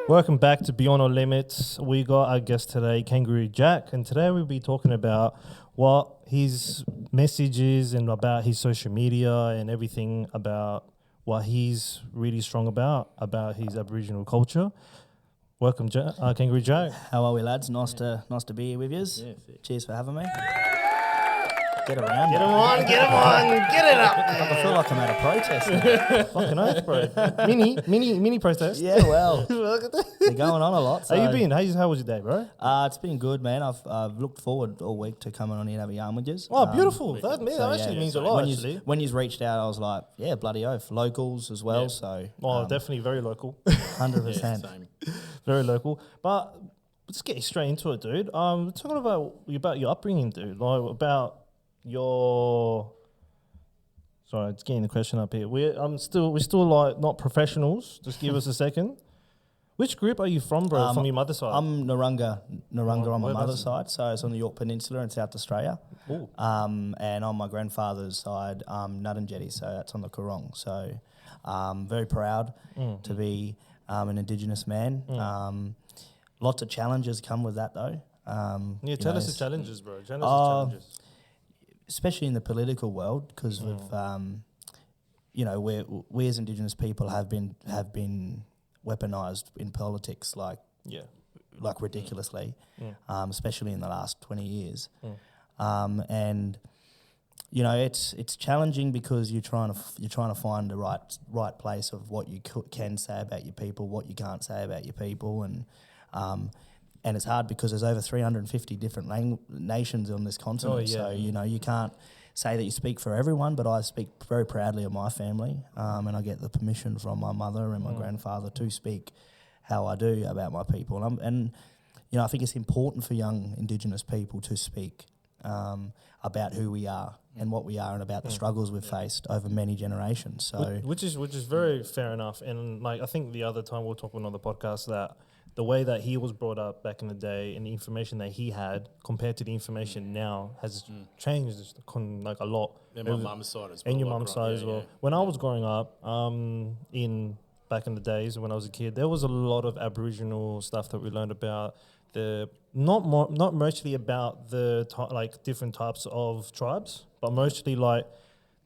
Welcome back to Beyond Our Limits. We got our guest today, Kangaroo Jack, and today we'll be talking about what his message is and about his social media and everything about what he's really strong about his Aboriginal culture. Welcome, Kangaroo Jack. How are we, lads? Nice to be here with yous. Yeah, cheers for having me. Get around. Get him on, get it up there. I feel like I'm at a protest now. Fucking oath, bro. Mini protest. Yeah, well, they're going on a lot. So. How you been? How was your day, bro? It's been good, man. I've looked forward all week to coming on here and have a yarn with yous. Oh, beautiful. That actually means a lot, actually. When you've reached out, I was like, yeah, bloody oath. Locals as well, so... definitely very local. 100%. Same. Very local. But let's get straight into it, dude. Talking about your upbringing, dude. Like, about your... Sorry, just getting the question up here. We're still like not professionals. Just give us a second. Which group are you from, bro? From your mother's side? I'm Narunga on my mother's side, so it's on the York Peninsula in South Australia. Ooh. And on my grandfather's side, Nuddenjetty, so that's on the Coorong. So very proud to be an Indigenous man. Lots of challenges come with that, though. Tell us the challenges, bro. Tell us the challenges. Especially in the political world, because we as Indigenous people have been weaponised in politics like ridiculously, especially in the last 20 years. And it's challenging because you're trying to find the right place of what you can say about your people, what you can't say about your people, and it's hard because there's over 350 different nations on this continent. So you can't say that you speak for everyone, but I speak very proudly of my family, and I get the permission from my mother and my grandfather to speak how I do about my people. And I think it's important for young Indigenous people to speak about who we are and what we are, and about the struggles we've faced over many generations. So which is very fair enough. And like I think the other time we were talking on the podcast that the way that he was brought up back in the day and the information that he had compared to the information now has changed like a lot. And my mum's side as well. And your mum's side as well. When I was growing up, back in the days when I was a kid, there was a lot of Aboriginal stuff that we learned about. Not mostly about the different types of tribes, but mostly like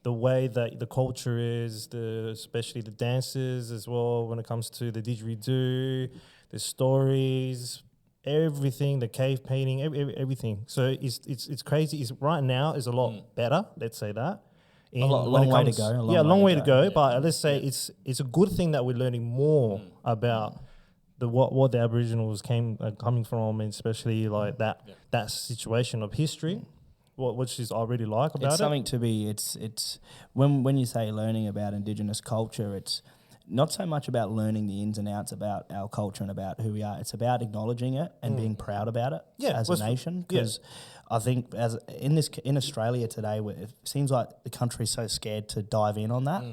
the way that the culture is, especially the dances as well when it comes to the didgeridoo, the stories, everything, the cave painting, everything. So it's crazy. Right now is a lot better. Let's say that. Long way to go. Long way to go. But let's say it's a good thing that we're learning more about what the Aboriginals coming from, and especially like that situation of history. Which is I really like about it. It's something to be. It's when you say learning about Indigenous culture, it's not so much about learning the ins and outs about our culture and about who we are. It's about acknowledging it and being proud about it as a nation. Because I think in Australia today, it seems like the country's so scared to dive in on that,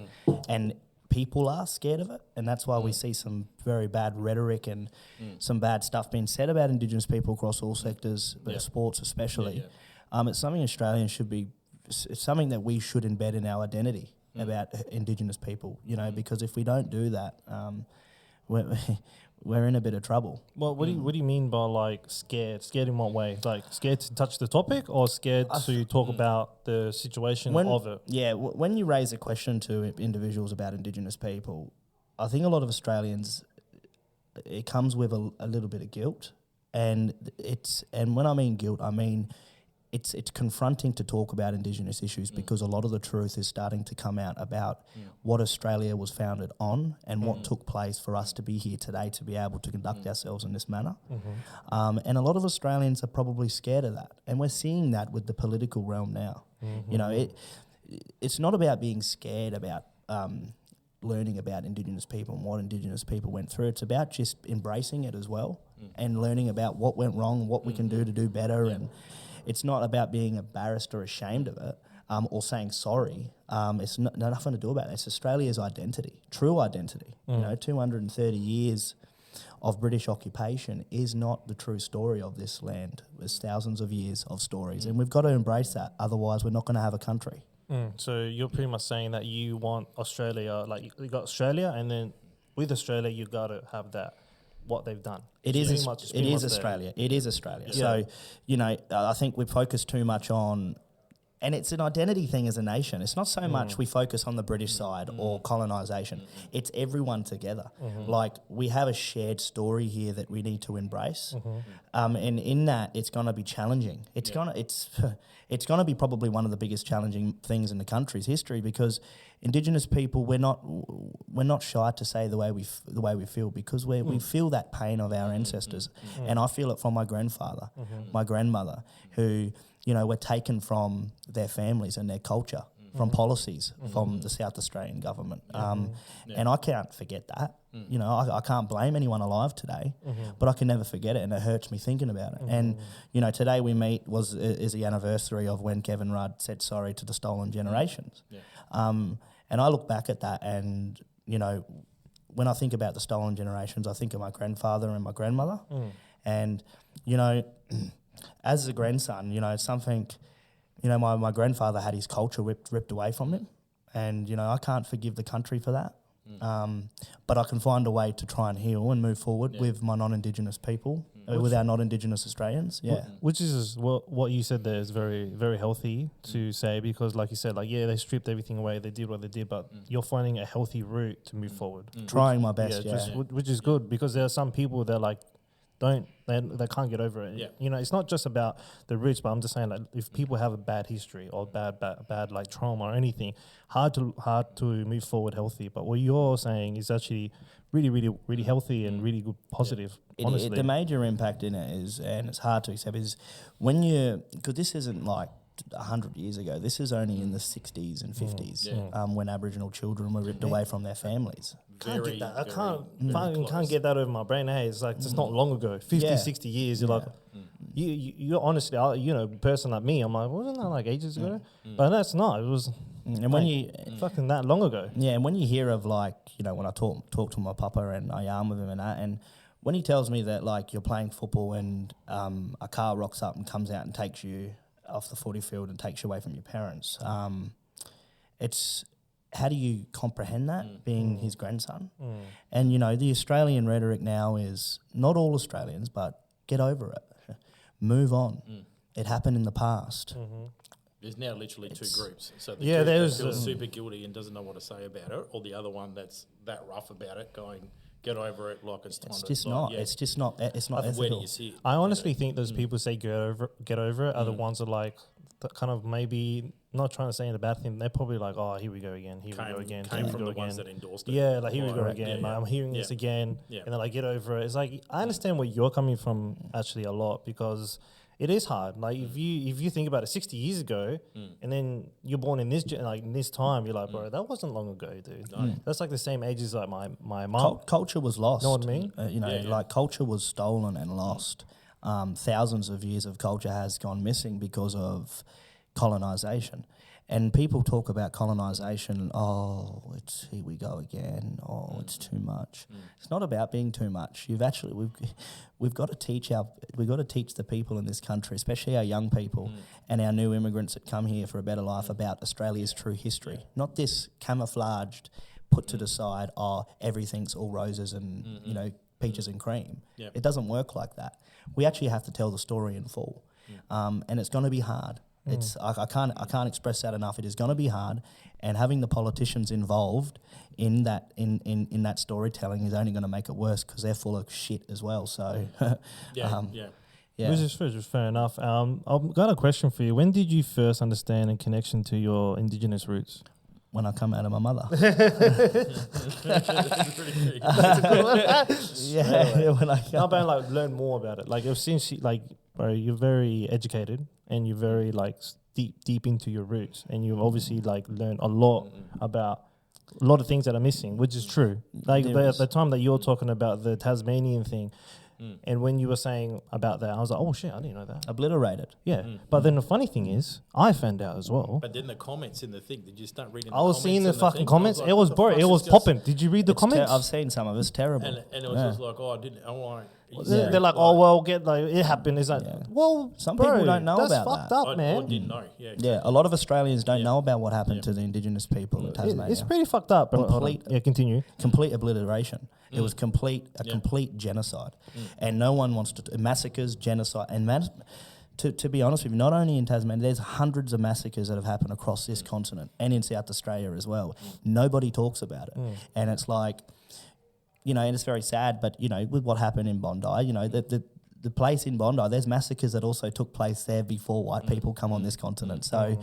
and people are scared of it, and that's why we see some very bad rhetoric and some bad stuff being said about Indigenous people across all sectors, but sports especially. It's something Australians should be. It's something that we should embed in our identity about Indigenous people. Because if we don't do that, we're in a bit of trouble. Well, what do you mean by like scared? Scared in what way? Like scared to touch the topic, or scared to talk about the situation of it? Yeah, when you raise a question to individuals about Indigenous people, I think a lot of Australians, it comes with a little bit of guilt, and when I mean guilt, I mean it's confronting to talk about Indigenous issues because a lot of the truth is starting to come out about what Australia was founded on and what took place for us to be here today to be able to conduct ourselves in this manner. And a lot of Australians are probably scared of that. And we're seeing that with the political realm now. It's not about being scared about learning about Indigenous people and what Indigenous people went through. It's about just embracing it as well and learning about what went wrong, what we can do better. And it's not about being embarrassed or ashamed of it or saying sorry. It's nothing to do about it. It's Australia's identity, true identity. 230 years of British occupation is not the true story of this land. There's thousands of years of stories, and we've got to embrace that. Otherwise, we're not going to have a country. So you're pretty much saying that you want Australia, like you got Australia, and then with Australia, you got to have that what they've done. It It's is. pretty much- it's It pretty is much there. Australia. It is Australia. Yeah. So, you know, I think we focus too much on, and it's an identity thing as a nation. It's not so much we focus on the British side or colonisation. It's everyone together. Like, we have a shared story here that we need to embrace, and in that, it's going to be challenging. It's gonna be probably one of the biggest challenging things in the country's history, because Indigenous people, we're not shy to say the way we feel, because we feel that pain of our ancestors, and I feel it from my grandfather, my grandmother, who, you know, were taken from their families and their culture, from policies from the South Australian government. And I can't forget that. You know, I can't blame anyone alive today, but I can never forget it, and it hurts me thinking about it. And, you know, today we meet is the anniversary of when Kevin Rudd said sorry to the stolen generations. And I look back at that, and, you know, when I think about the stolen generations, I think of my grandfather and my grandmother. And, you know, as a grandson, you know, something, you know, my grandfather had his culture ripped away from him, and, you know, I can't forgive the country for that. But I can find a way to try and heal and move forward with my non-Indigenous people, with our non-Indigenous Australians. Yeah. Which is what you said there is very, very healthy to say, because like you said, like, yeah, they stripped everything away, they did what they did, but you're finding a healthy route to move forward. Trying my best, Which is good, because there are some people that like they can't get over it. Yeah. You know, it's not just about the roots, but I'm just saying, like, if people have a bad history or bad like trauma or anything, hard to move forward healthy. But what you're saying is actually really, really, really healthy and really good, positive. Honestly, the major impact in it is, and it's hard to accept, is when you, because this isn't like 100 years ago. This is only in the 60s and 50s when Aboriginal children were ripped away from their families. Can't get that. I can't get that over my brain. Hey, it's like it's not long ago, 50, 60 years. You're like, you're honestly, you know, a person like me, I'm like, wasn't that like ages ago? But that's not. It was, and when you fucking that long ago. Yeah, and when you hear of, like, you know, when I talk to my papa and I yarn with him and that, and when he tells me that, like, you're playing football and a car rocks up and comes out and takes you off the footy field and takes you away from your parents, it's, how do you comprehend that, being his grandson? And, you know, the Australian rhetoric now is, not all Australians, but get over it. Move on. It happened in the past. There's now literally two groups. So the Yeah, group there's that feels super guilty and doesn't know what to say about it, or the other one that's that rough about it, going, get over it, like it's time. It's just not. It's just not. It's not Where do ethical. you see it? I honestly think those people say get over it are the ones that like kind of maybe not trying to say a bad thing. They're probably like, oh, here we go again. Here we go again. Came from the ones that endorsed it. Yeah, like here we go Right. again. Yeah, Like, I'm hearing this again, Yeah. and then like get over it. It's like I understand where you're coming from actually a lot, because it is hard. Like if you think about it, 60 years ago, and then you're born in this in this time, you're like, bro, that wasn't long ago, dude. That's like the same age as like my mum. Culture was lost. Know what I mean? You know, like culture was stolen and lost. Thousands of years of culture has gone missing because of colonization. And people talk about colonization, oh, it's here we go again, oh, it's too much. It's not about being too much. We've got to teach the people in this country, especially our young people and our new immigrants that come here for a better life, about Australia's true history. Not this camouflaged, put to the side, oh, everything's all roses and you know, peaches and cream. Yep. It doesn't work like that. We actually have to tell the story in full, and it's going to be hard. It's I can't express that enough. It is going to be hard, and having the politicians involved in that in that storytelling is only going to make it worse, because they're full of shit as well. So Yeah. Which is fair enough. I've got a question for you. When did you first understand a connection to your Indigenous roots? When I come out of my mother. Yeah, when I How about like learn more about it? Like since bro, you're very educated and you're very like deep into your roots, and you've obviously like learned a lot about a lot of things that are missing, which is true. Like the time that you're talking about the Tasmanian thing, and when you were saying about that, I was like, oh shit, I didn't know that. Obliterated. Yeah, but then the funny thing is, I found out as well. But then the comments in the thing, did you start reading? I was seeing the fucking thing? comments. I was It was like, bro, what the it fuck was is just- popping. Did you read the comments? I've seen some of it's terrible. And it was just like, oh, I didn't. They're like, oh well, it happened. It's like, well, Some bro, people don't know that's about fucked that. up, I man. didn't know. Yeah, Yeah, a lot of Australians don't know about what happened to the Indigenous people in Tasmania. It's pretty fucked up. Continue. Complete obliteration. It was complete genocide, and no one wants to massacres, genocide, and to be honest with you, not only in Tasmania, there's hundreds of massacres that have happened across this continent and in South Australia as well. Nobody talks about it, and it's like, and it's very sad. But with what happened in Bondi, the place in Bondi, there's massacres that also took place there before white people come on this continent. So.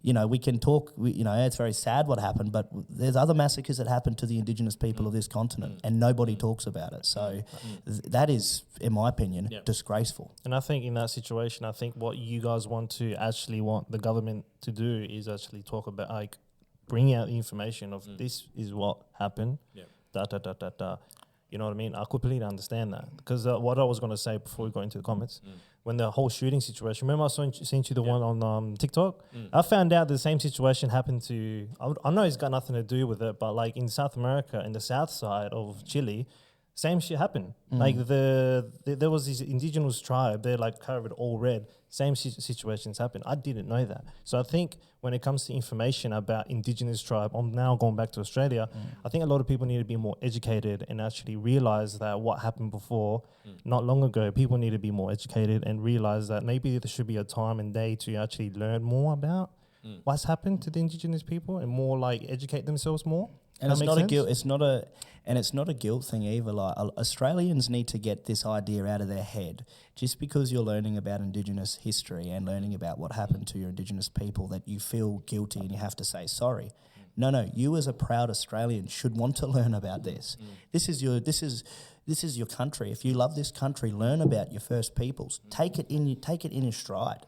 We can talk, it's very sad what happened, but there's other massacres that happened to the Indigenous people of this continent and nobody talks about it. So that is, in my opinion, disgraceful. And I think in that situation, I think what you guys want the government to do is actually talk about, like, bring out the information of this is what happened, You know what I mean? I completely understand that. Because what I was going to say before we go into the comments, when the whole shooting situation, remember I sent you the one on TikTok? I found out the same situation happened to, I know it's got nothing to do with it, but like in South America, in the south side of Chile, same shit happened. Like there was this indigenous tribe, they're like covered all red. Same situations happened. I didn't know that. So I think when it comes to information about indigenous tribe, I'm now going back to Australia, I think a lot of people need to be more educated and actually realize that what happened before, not long ago, people need to be more educated and realize that maybe there should be a time and day to actually learn more about what's happened to the indigenous people and more like educate themselves more. And it's not a guilt. It's not a guilt thing either. Like Australians need to get this idea out of their head. Just because you're learning about Indigenous history and learning about what happened to your Indigenous people, that you feel guilty and you have to say sorry. No. You as a proud Australian should want to learn about this. This is your country. If you love this country, learn about your First Peoples. Take it in your stride.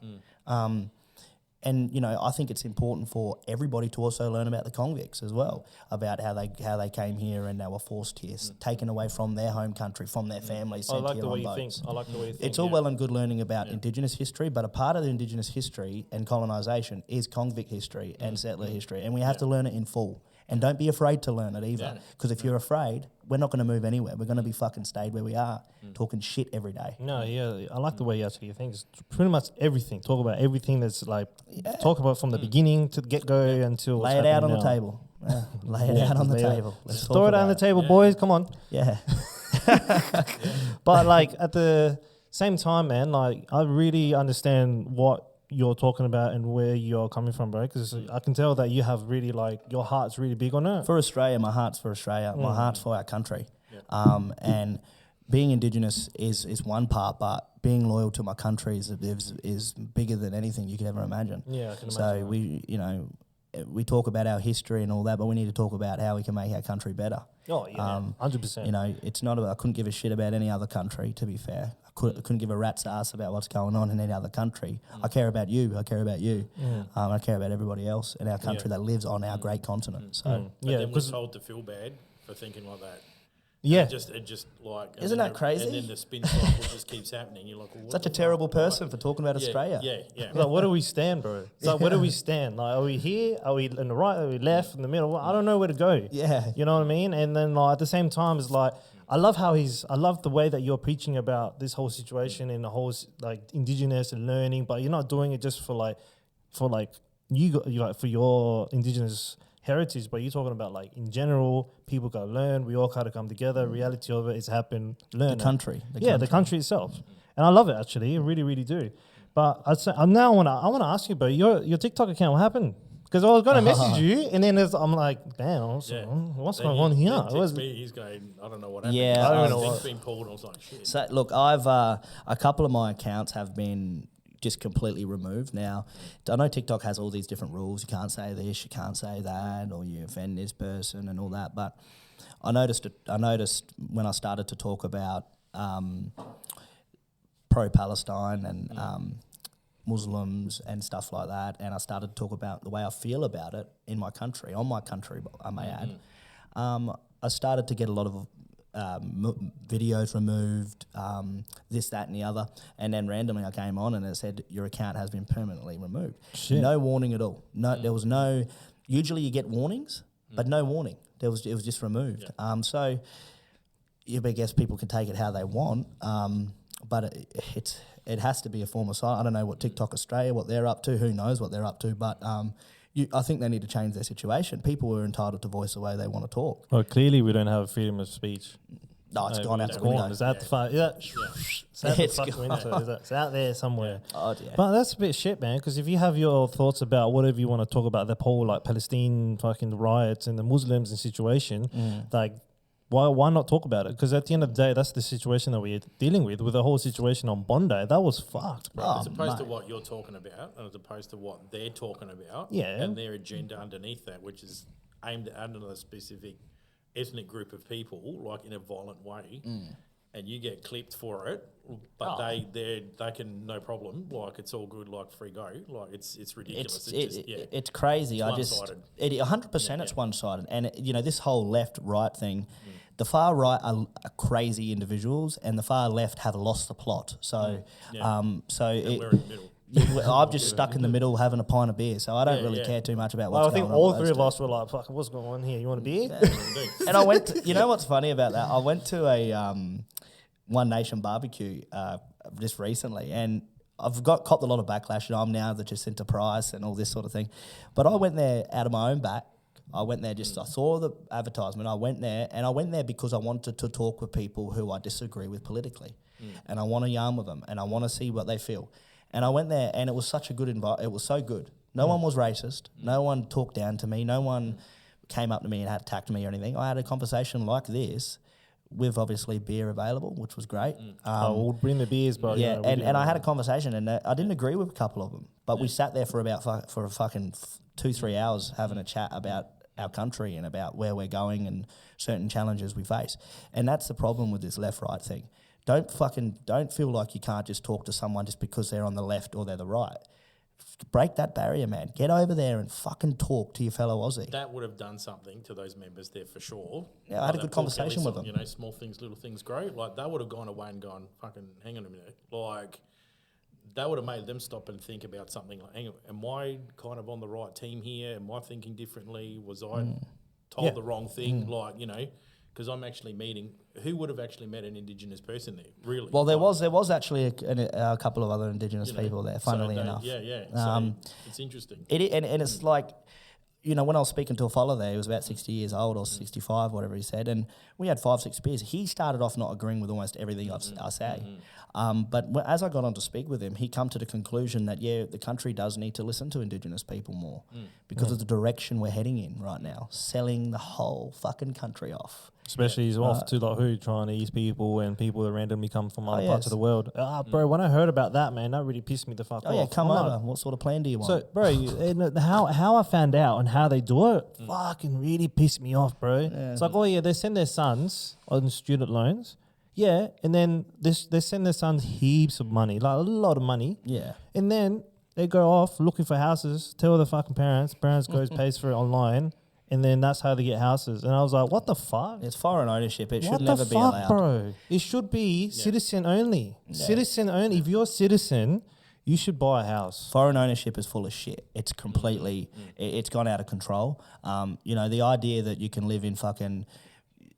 And I think it's important for everybody to also learn about the convicts as well, about how they came here and they were forced here, taken away from their home country, from their families, sent here on boats. I like the way you think. It's all well and good learning about Indigenous history, but a part of the Indigenous history and colonisation is convict history and settler history, and we have to learn it in full. And don't be afraid to learn it either, because if you're afraid, we're not going to move anywhere. We're going to be fucking stayed where we are, talking shit every day. No, yeah, I like the way you actually think. It's pretty much everything. Talk about everything that's like, talk about from the beginning to the get-go until lay it out on the table. Lay it out on the table. Let's throw it on the table, boys. Come on. Yeah. But like at the same time, man, like I really understand what you're talking about and where you're coming from, bro, because I can tell that you have really like your heart's really big on it. For Australia, my heart's for Australia. My heart's for our country. And being Indigenous is one part, but being loyal to my country is bigger than anything you could ever imagine. Yeah, I can So imagine. we talk about our history and all that, but we need to talk about how we can make our country better. Oh yeah, 100%. It's not about, I couldn't give a shit about any other country, to be fair. I couldn't give a rat's ass about what's going on in any other country. I care about you. I care about you. I care about everybody else in our country that lives on our great continent. So But then we're told to feel bad for thinking like that. Yeah. It just like... Isn't that crazy? And then the spin cycle just keeps happening. You're like, well, such a terrible person for talking about Australia. Yeah. Like, where do we stand, bro? It's like, where do we stand? Like, are we here? Are we in the right? Are we left? In the middle? I don't know where to go. Yeah. You know what I mean? And then like, at the same time, it's like, I love the way that you're preaching about this whole situation and the whole like Indigenous and learning, but you're not doing it just for your Indigenous heritage, but you're talking about like in general, people gotta learn. We all gotta come together. Reality of it is happen. Learn The country. the country itself, and I love it actually. I really, really do. But I want to ask you, bro. Your TikTok account, what happened? Because I was gonna message you, and then I'm like, damn, what's going on here? He's going, I don't know what happened. Yeah, I don't know. Things been pulled. I was like, shit. So look, I've a couple of my accounts have been just completely removed. Now, I know TikTok has all these different rules. You can't say this, you can't say that, or you offend this person and all that. But I noticed when I started to talk about pro-Palestine and Muslims and stuff like that, and I started to talk about the way I feel about it in my country, on my country, I may add. I started to get a lot of videos removed, this, that, and the other, and then randomly I came on and it said your account has been permanently removed. Shit. No warning at all. No, there was no. Usually you get warnings, but no warning. It was just removed. So I guess people can take it how they want, but it has to be a form of silence. I don't know what TikTok Australia, what they're up to, who knows what they're up to, but I think they need to change their situation. People are entitled to voice the way they want to talk. Well, clearly we don't have freedom of speech. No, it's gone out the gone. window. Is that the fuck? It's out the fucking window. It's out there somewhere. Oh, yeah. But that's a bit shit, man. Because if you have your thoughts about whatever you want to talk about, the whole like Palestinian fucking riots and the Muslims and situation, like why not talk about it? Because at the end of the day, that's the situation that we're dealing with the whole situation on Bondi. That was fucked, bro. As opposed to what you're talking about, and as opposed to what they're talking about, and their agenda underneath that, which is aimed at a specific ethnic group of people, like in a violent way, and you get clipped for it, but they can no problem, like it's all good, like free go, like it's ridiculous. It's crazy. It's one-sided. 100% it's one-sided, and this whole left-right thing. The far right are crazy individuals, and the far left have lost the plot. So, we're in the middle. I'm just stuck in the middle having a pint of beer, so I don't really care too much about what's going on. I think all three of us were like, fuck, what's going on here? You want a beer? And I went to, you know what's funny about that? I went to a One Nation barbecue just recently, and I've copped a lot of backlash. I'm now the Jacinta Price and all this sort of thing. But I went there out of my own back. I went there I saw the advertisement. I went there because I wanted to talk with people who I disagree with politically. And I want to yarn with them, and I want to see what they feel. And I went there, and it was such a good environment. It was so good. No one was racist. No one talked down to me. No one came up to me and attacked me or anything. I had a conversation like this with obviously beer available, which was great. We'll bring the beers, bro. Yeah, and I had a conversation, and I didn't agree with a couple of them, but we sat there for about for a fucking 2-3 hours having a chat about our country and about where we're going and certain challenges we face. And that's the problem with this left-right thing. Don't feel like you can't just talk to someone just because they're on the left or they're the right. Break that barrier, man. Get over there and fucking talk to your fellow Aussie. That would have done something to those members there for sure. Yeah, I had a good conversation with them. Small things, little things grow. Like, they would have gone away and gone, fucking, hang on a minute. Like, that would have made them stop and think about something like, hang on, am I kind of on the right team here? Am I thinking differently? Was I told the wrong thing? Like, because I'm actually meeting, who would have actually met an Indigenous person there, really? Well, there was actually a couple of other Indigenous people there, funnily enough. Yeah. So it's interesting. And it's like, when I was speaking to a fellow there, he was about 60 years old or 65, whatever he said, and we had 5-6 beers. He started off not agreeing with almost everything I say. But as I got on to speak with him, he come to the conclusion that, the country does need to listen to Indigenous people more because of the direction we're heading in right now, selling the whole fucking country off. Especially he's off to like who trying to ease people and people that randomly come from other parts of the world. Bro, when I heard about that, man, that really pissed me the fuck off. Oh yeah, come over. What sort of plan do you want? So, bro, how I found out and how they do it fucking really pissed me off, bro. Yeah. It's like, they send their sons on student loans. Yeah, and then they send their sons heaps of money, like a lot of money. Yeah. And then they go off looking for houses, tell the fucking parents goes pays for it online. And then that's how they get houses. And I was like, what the fuck? It's foreign ownership. It should never be allowed. Bro? It should be citizen only. Yeah. Citizen only. If you're a citizen, you should buy a house. Foreign ownership is full of shit. It's completely, it's gone out of control. The idea that you can live in fucking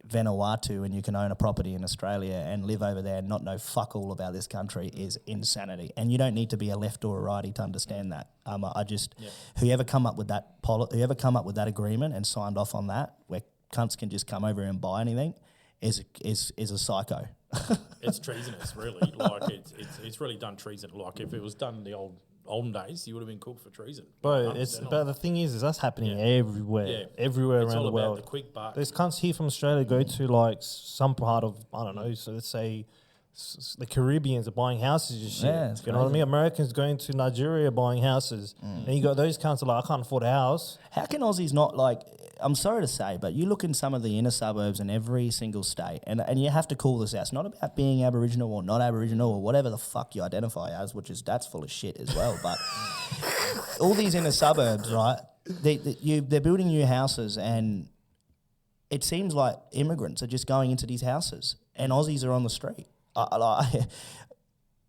Vanuatu and you can own a property in Australia and live over there and not know fuck all about this country is insanity. And you don't need to be a left or a righty to understand that. Whoever come up with that agreement and signed off on that, where cunts can just come over and buy anything, is a psycho. It's treasonous, really. Like it's really done treason. Like if it was done in the olden days, you would have been cooked for treason. But the thing is that's happening everywhere, everywhere it's around all the world. About the quick buck. There's cunts here from Australia go to like some part of I don't know. So let's say the Caribbeans are buying houses and shit. Yeah, you know what I mean? Americans going to Nigeria buying houses, and you got those cunts that are like I can't afford a house. How can Aussies not like? I'm sorry to say, but you look in some of the inner suburbs in every single state, and you have to call this out. It's not about being Aboriginal or not Aboriginal or whatever the fuck you identify as, that's full of shit as well. But all these inner suburbs, right? They're building new houses, and it seems like immigrants are just going into these houses, and Aussies are on the street.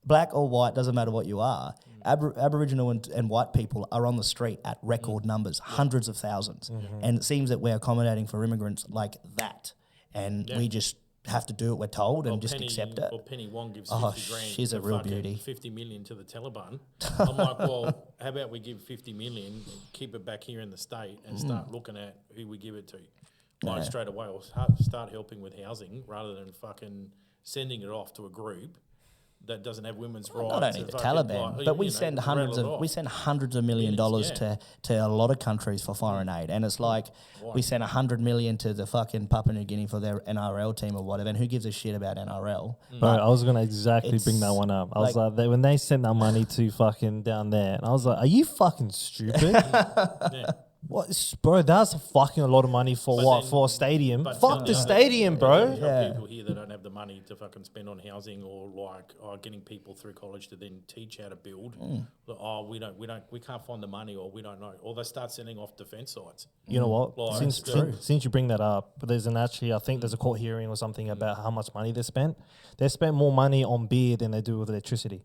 Black or white, doesn't matter what you are. Aboriginal and white people are on the street at record numbers, hundreds of thousands. And it seems that we're accommodating for immigrants like that. And we just have to do what we're told and just accept it. Or Penny Wong gives 50 grand. She's a real beauty. 50 million to the Taliban. I'm like, well, how about we give 50 million, keep it back here in the state, and start looking at who we give it to, like straight away, or start helping with housing rather than fucking sending it off to a group that doesn't have women's rights. Not only the Taliban, but we send hundreds of $1 million to a lot of countries for foreign aid, and it's like we send $100 million to the fucking Papua New Guinea for their NRL team or whatever, and who gives a shit about NRL? Bro, I was gonna exactly bring that one up. I was like when they sent that money to fucking down there, and I was like, are you fucking stupid? What, bro? That's fucking a lot of money for what? For a stadium? Fuck the stadium, bro. People here that don't have the money to fucking spend on housing or getting people through college to then teach how to build. We can't find the money, or we don't know, or they start sending off defence sites. You know what? Since you bring that up, but I think there's a court hearing or something about how much money they spent. They spent more money on beer than they do with electricity.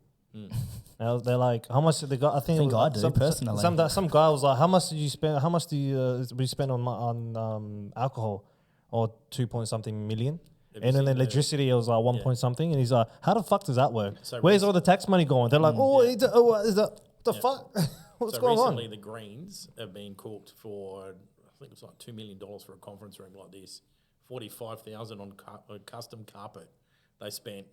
They're like, how much did they got? I think I do personally. Some guy was like, how much did you spend? How much do you spend on alcohol? Or 2-point-something million. And then electricity, it was like 1 point something. And he's like, how the fuck does that work? So where's all the tax money going? They're like, is that the fuck? What's going on? Recently, the Greens have been cooked for, I think it's like $2 million for a conference room like this. 45,000 on custom carpet they spent.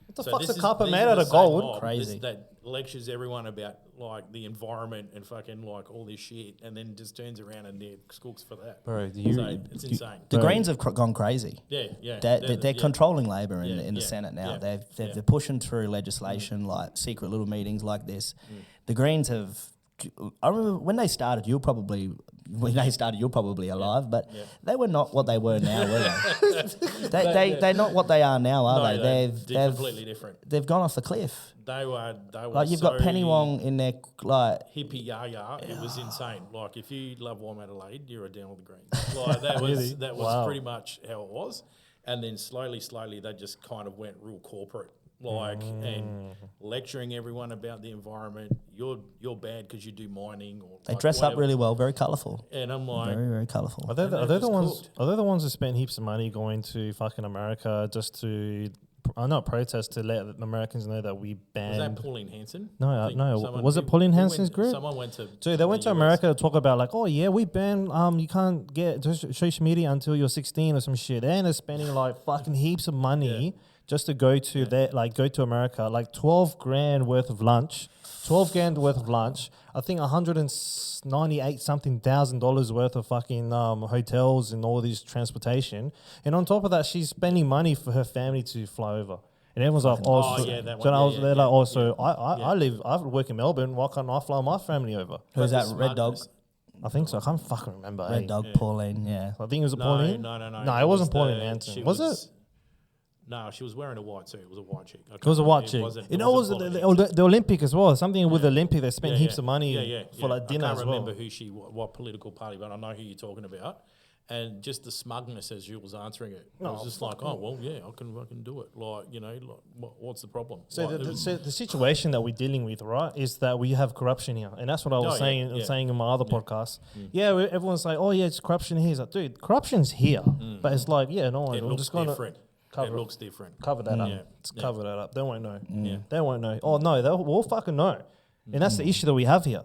What the fuck's a carpet made out of gold? Crazy. That lectures everyone about like the environment and fucking like all this shit, and then just turns around and they're cooks for that. Bro, it's insane. The Greens have gone crazy. Yeah. They're controlling Labor in the Senate now. They're pushing through legislation like secret little meetings like this. The Greens have. I remember when they started, you're probably alive, but they were not what they were now, were they? They're not what they are now, are they? They're completely different. They've gone off the cliff. They were like you've got Penny Wong in there, like hippie yah. It was insane. Like if you love Warm Adelaide, you're a down with the Greens. Like that was pretty much how it was. And then slowly they just kind of went real corporate. And lecturing everyone about the environment. You're bad because you do mining. Or they dress up really well, very colourful. And I'm like, very, very colourful. Are they the ones who spent heaps of money going to fucking America just to not protest, to let the Americans know that we banned? Was that Pauline Hanson? No. Was it Pauline Hanson's group? Someone went to. So they went to America to talk about like, oh yeah, we banned you can't get social media until you're 16 or some shit. And they're spending like fucking heaps of money. Just to go to go to America, like 12 grand worth of lunch. I think $198,000 worth of fucking hotels and all these transportation. And on top of that, she's spending money for her family to fly over. And everyone's like, I work in Melbourne. Why can't I fly my family over? Who's that? Red Dog? I think so. I can't fucking remember. Red Dog, Pauline, yeah. I think it was Pauline. No. No, it wasn't Pauline Hanson. Was it? No, she was wearing a white suit. It was a white chick. It was a white chick. It was the Olympic as well. Something with the Olympic, they spent heaps of money for like dinner as well. I can't remember what political party, but I know who you're talking about. And just the smugness as you was answering it. I was just like, I can do it. Like, what's the problem? So the situation that we're dealing with, right, is that we have corruption here. And that's what I was saying in my other podcast. Everyone's like, oh yeah, it's corruption here. It's like, dude, corruption's here. But it's like, I'm just going to... It looks different. Cover that up. Cover that up. They won't know. They won't know. Oh no, we'll fucking know. And that's the issue that we have here.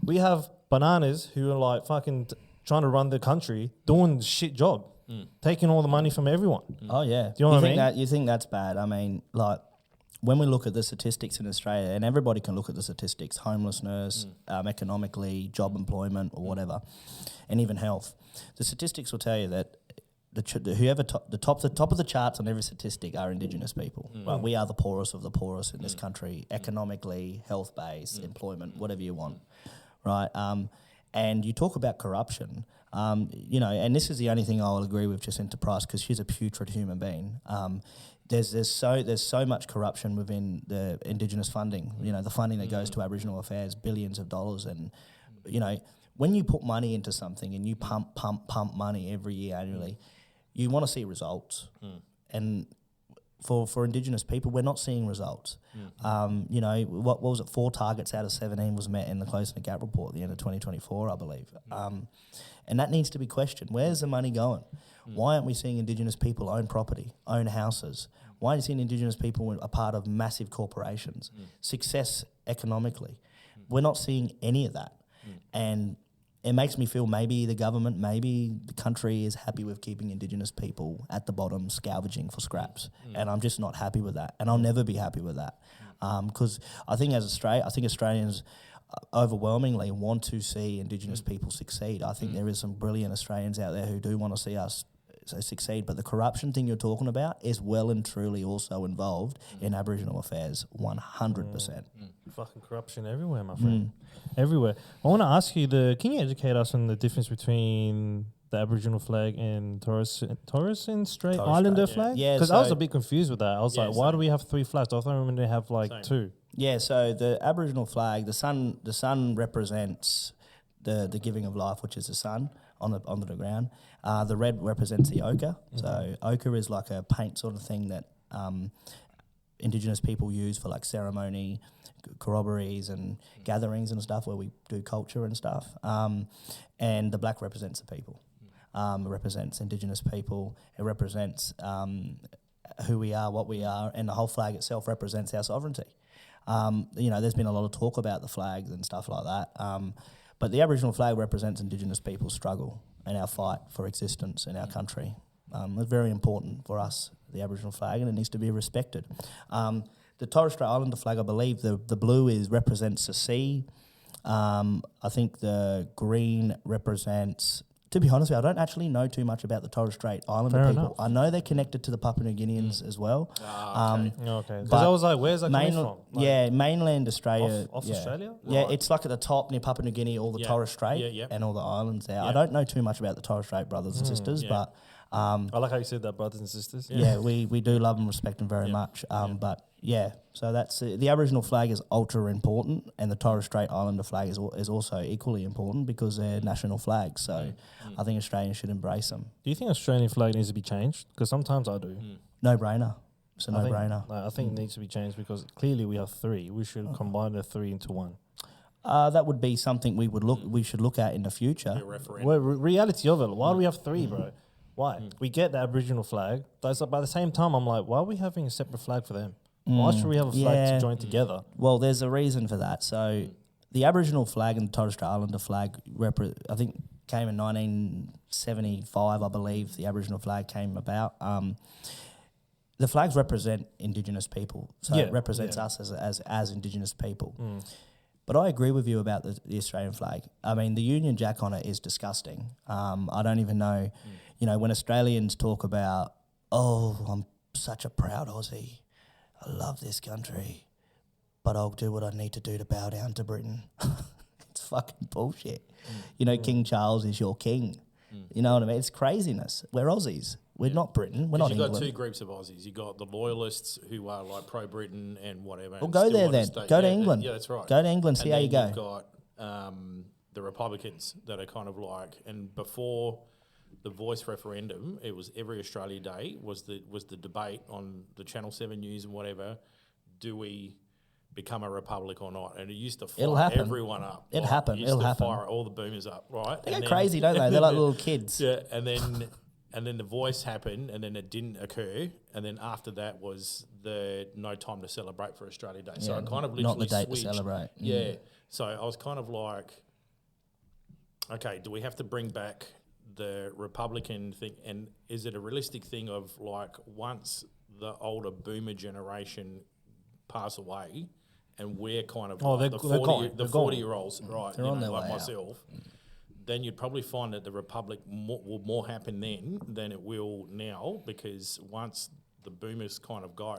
We have bananas who are like fucking trying to run the country, doing the shit job, taking all the money from everyone. Oh yeah. Do you know what I mean? You think that's bad? I mean, like when we look at the statistics in Australia, and everybody can look at the statistics: homelessness, economically, job employment, or whatever, and even health. The statistics will tell you that. The top of the charts on every statistic are Indigenous people. Right? We are the poorest of the poorest in this country, economically, health base, employment, whatever you want, right? And you talk about corruption, and this is the only thing I'll agree with Jacinta Price because she's a putrid human being. There's so much corruption within the Indigenous funding. The funding that goes to Aboriginal affairs, billions of dollars, and when you put money into something and you pump money every year annually. You want to see results, and for Indigenous people, we're not seeing results. You know, what was it? 4 targets out of 17 was met in the Closing the Gap report at the end of 2024, I believe. And that needs to be questioned. Where's the money going? Why aren't we seeing Indigenous people own property, own houses? Why aren't you seeing Indigenous people a part of massive corporations, success economically? We're not seeing any of that. And it makes me feel maybe the government, maybe the country is happy with keeping Indigenous people at the bottom scavenging for scraps. And I'm just not happy with that. And I'll never be happy with that. Because I think Australians overwhelmingly want to see Indigenous people succeed. I think there is some brilliant Australians out there who do want to see us succeed, but the corruption thing you're talking about is well and truly also involved in Aboriginal affairs, 100%. Fucking corruption everywhere, my friend. Everywhere. I want to ask you, can you educate us on the difference between the Aboriginal flag and Torres and Strait Islander flag? Yeah, because I was a bit confused with that. I was like, why do we have 3 flags? I thought we were going to have like 2. Yeah, so the Aboriginal flag, the sun represents the giving of life, which is the sun on the ground. The red represents the ochre. So ochre is like a paint sort of thing that Indigenous people use for like ceremony, corroborees and gatherings and stuff where we do culture and stuff. And the black represents the people. It represents Indigenous people. It represents who we are, what we are, and the whole flag itself represents our sovereignty. You know, there's been a lot of talk about the flags and stuff like that. But the Aboriginal flag represents Indigenous people's struggle and our fight for existence in our country. It's very important for us, the Aboriginal flag, and it needs to be respected. The Torres Strait Islander flag, I believe, the blue represents the sea. I think the green represents... To be honest with you, I don't actually know too much about the Torres Strait Islander people. Enough. I know they're connected to the Papua New Guineans as well. Okay. Because I was like, where's that coming from? Like mainland Australia. Off Australia? Yeah, it's like at the top near Papua New Guinea, all the Torres Strait and all the islands there. I don't know too much about the Torres Strait brothers and sisters, but... I like how you said that, brothers and sisters. Yeah, we do love and respect them very much. But yeah, so that's the Aboriginal flag is ultra important, and the Torres Strait Islander flag is also equally important because they're national flags. So I think Australians should embrace them. Do you think Australian flag needs to be changed? Because sometimes I do. No brainer. It's a no brainer. I think it needs to be changed because clearly we have 3. We should combine the 3 into 1. That would be something we should look at in the future. Well, reality of it. Why do we have 3, bro? Why? We get the Aboriginal flag, but by the same time, I'm like, why are we having a separate flag for them? Why should we have a flag to join together? Well, there's a reason for that. So the Aboriginal flag and the Torres Strait Islander flag, I think, came in 1975, I believe. The Aboriginal flag came about. The flags represent Indigenous people, so it represents us as Indigenous people. But I agree with you about the Australian flag. I mean, the Union Jack on it is disgusting. I don't even know... You know, when Australians talk about, I'm such a proud Aussie, I love this country, but I'll do what I need to do to bow down to Britain. It's fucking bullshit. You know, King Charles is your king. You know what I mean? It's craziness. We're Aussies. We're not Britain. We're not England. You've got 2 groups of Aussies. You've got the loyalists who are like pro-Britain and whatever. Well, go there then. Go to England. Yeah, that's right. Go to England, see how you go. You've got the Republicans that are kind of like, and before... the Voice referendum, it was every Australia Day was the debate on the Channel 7 News and whatever. Do we become a republic or not? And it used to fire everyone up. It'll happen. It'll happen. Fire all the boomers up, right? They go crazy, don't they? They're like little kids. Yeah, and then the Voice happened, and then it didn't occur, and then after that was the no time to celebrate for Australia Day. So I kind of literally not the date switched. to celebrate. Yeah. So I was kind of like, okay, do we have to bring back the Republican thing, and is it a realistic thing of like once the older boomer generation pass away and we're kind of like the 40-year-olds, right, like myself, then you'd probably find that the Republic will more happen then than it will now, because once the boomers kind of go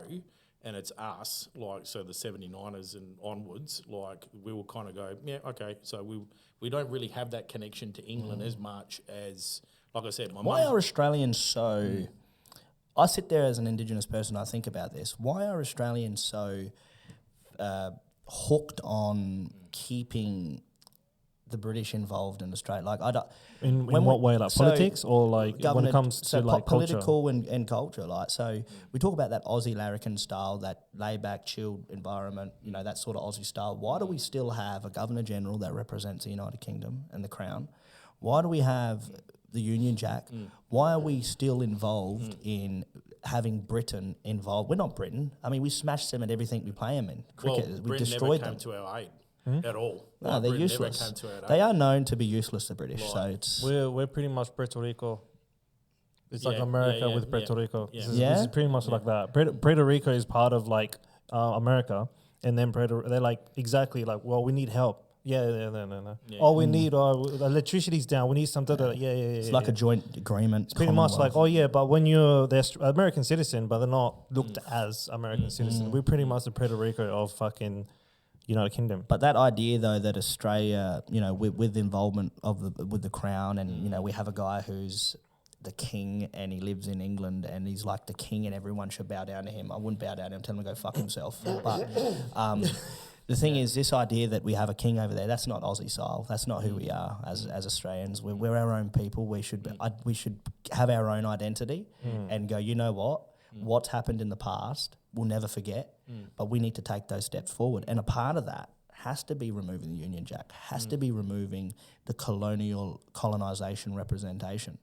and it's us, like, so the 79ers and onwards, like, we will kind of go, yeah, okay, so we don't really have that connection to England as much as, like I said, Why are Australians so... I sit there as an Indigenous person, I think about this. Why are Australians so hooked on keeping the British involved in Australia? Like, I don't. In what way? Like politics or like when it comes to like political culture? and culture. Like, so we talk about that Aussie larrikin style, that laid back, chilled environment, you know, that sort of Aussie style. Why do we still have a Governor General that represents the United Kingdom and the Crown? Why do we have the Union Jack? Why are we still involved in having Britain involved? We're not Britain. I mean, we smash them at everything we play them in. Cricket, we Britain destroyed never them. came to our aid at all. No, Like, they're Britain never useless. came to our They aid. are known to be useless, the British. So it's We're pretty much Puerto Rico. It's like Yeah, America yeah, with Puerto yeah, Rico. yeah. This is pretty much like that. Puerto Rico is part of like America, and then they're like exactly like, well, we need help. Yeah. Yeah. Oh, we need electricity's down. We need some. Yeah. it's like a joint agreement. It's pretty much like, oh yeah, but when you're the American citizen, but they're not looked as American citizen. We're pretty much the Puerto Rico of fucking United Kingdom. But that idea, though, that Australia, you know, with the involvement with the Crown, and you know, we have a guy who's the king and he lives in England and he's like the king and everyone should bow down to him. I wouldn't bow down to him, tell him to go fuck himself. But the thing is, this idea that we have a king over there, that's not Aussie style. That's not who we are as Australians. We're our own people. We should have our own identity and go, you know what? What's happened in the past, we'll never forget, but we need to take those steps forward. And a part of that has to be removing the Union Jack, has to be removing the colonisation representation.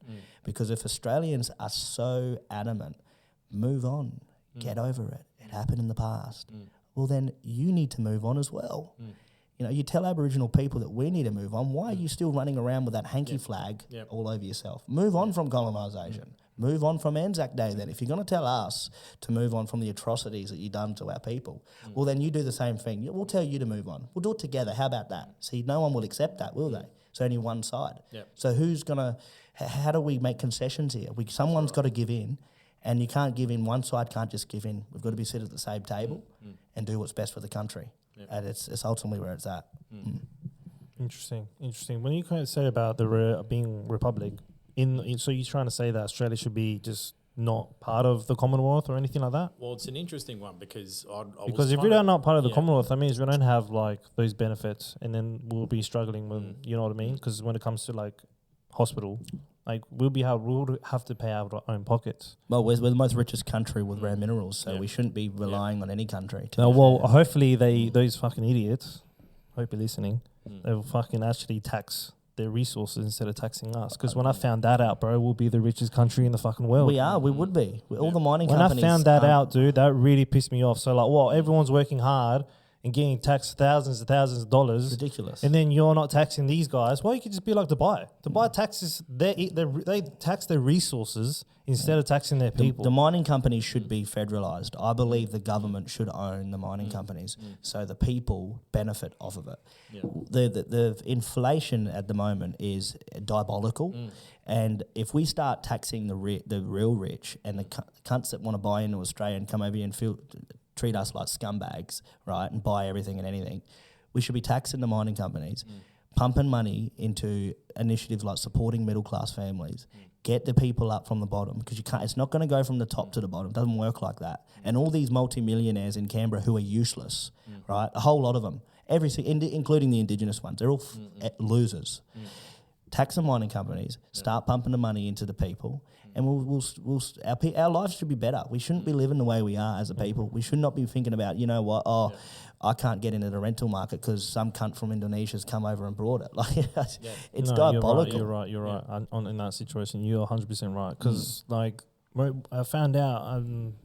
Because if Australians are so adamant, move on, get over it, it happened in the past, well then you need to move on as well. You know, you tell Aboriginal people that we need to move on. Why are you still running around with that hanky flag all over yourself? Move on from colonisation. Move on from Anzac Day then. If you're going to tell us to move on from the atrocities that you've done to our people, well, then you do the same thing. We'll tell you to move on. We'll do it together. How about that? See, no one will accept that, will they? It's only one side. Yep. So who's going to... How do we make concessions here? Someone's got to give in, and you can't give in. One side can't just give in. We've got to be sit at the same table and do what's best for the country. Yep. And it's ultimately where it's at. Interesting. When you kind of say about the being republic, so you're trying to say that Australia should be just not part of the Commonwealth or anything like that? Well, it's an interesting one because because if we're not part of the Commonwealth, that means we don't have like those benefits, and then we'll be struggling with, you know what I mean? Because when it comes to like hospital, like we'll have to pay out of our own pockets. Well, we're the most richest country with rare minerals, so we shouldn't be relying on any country. Hopefully those fucking idiots, hope you're listening, they will fucking actually tax their resources instead of taxing us. Because when I found that out, bro, we'll be the richest country in the fucking world. We would be. All the mining when companies... When I found that out, dude, that really pissed me off. So like, well, everyone's working hard and getting taxed thousands and thousands of dollars. Ridiculous. And then you're not taxing these guys. Well, you could just be like Dubai. Dubai taxes, they tax their resources instead of taxing their people. The mining companies should be federalised. I believe the government should own the mining companies so the people benefit off of it. Yeah. The inflation at the moment is diabolical. And if we start taxing the real rich and the cunts that want to buy into Australia and come over here and treat us like scumbags, right, and buy everything and anything, we should be taxing the mining companies, pumping money into initiatives like supporting middle-class families, get the people up from the bottom, because you can't. It's not going to go from the top to the bottom. It doesn't work like that. And all these multi-millionaires in Canberra who are useless, right, a whole lot of them, including the Indigenous ones, they're all losers. Tax the mining companies, start pumping the money into the people, and our lives should be better. We shouldn't be living the way we are as a people. We should not be thinking about, you know what, I can't get into the rental market because some cunt from Indonesia's come over and brought it. Like, it's diabolical. You're right. In that situation, you're 100% right. Because like I found out,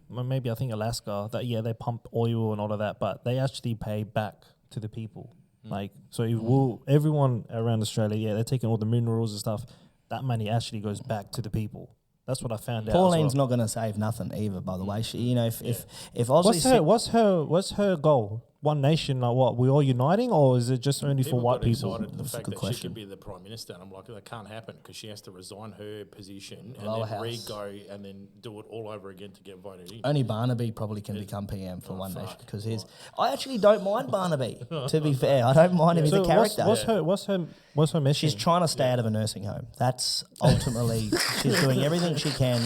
maybe I think Alaska, that they pump oil and all of that, but they actually pay back to the people. Like, so everyone around Australia, they're taking all the minerals and stuff. That money actually goes back to the people. That's what I found out. Pauline's not going to save nothing either, by the way. She, you know, if Aussie... What's her goal? One nation, like what? We all uniting, or is it just only for white people? The fact that she could be the prime minister, and I'm like, that can't happen because she has to resign her position and then re-go and then do it all over again to get voted in. Only Barnaby probably can become PM for one nation because I actually don't mind Barnaby. To be fair, I don't mind him as a character. What's her mission? She's trying to stay out of a nursing home. That's ultimately she's doing everything she can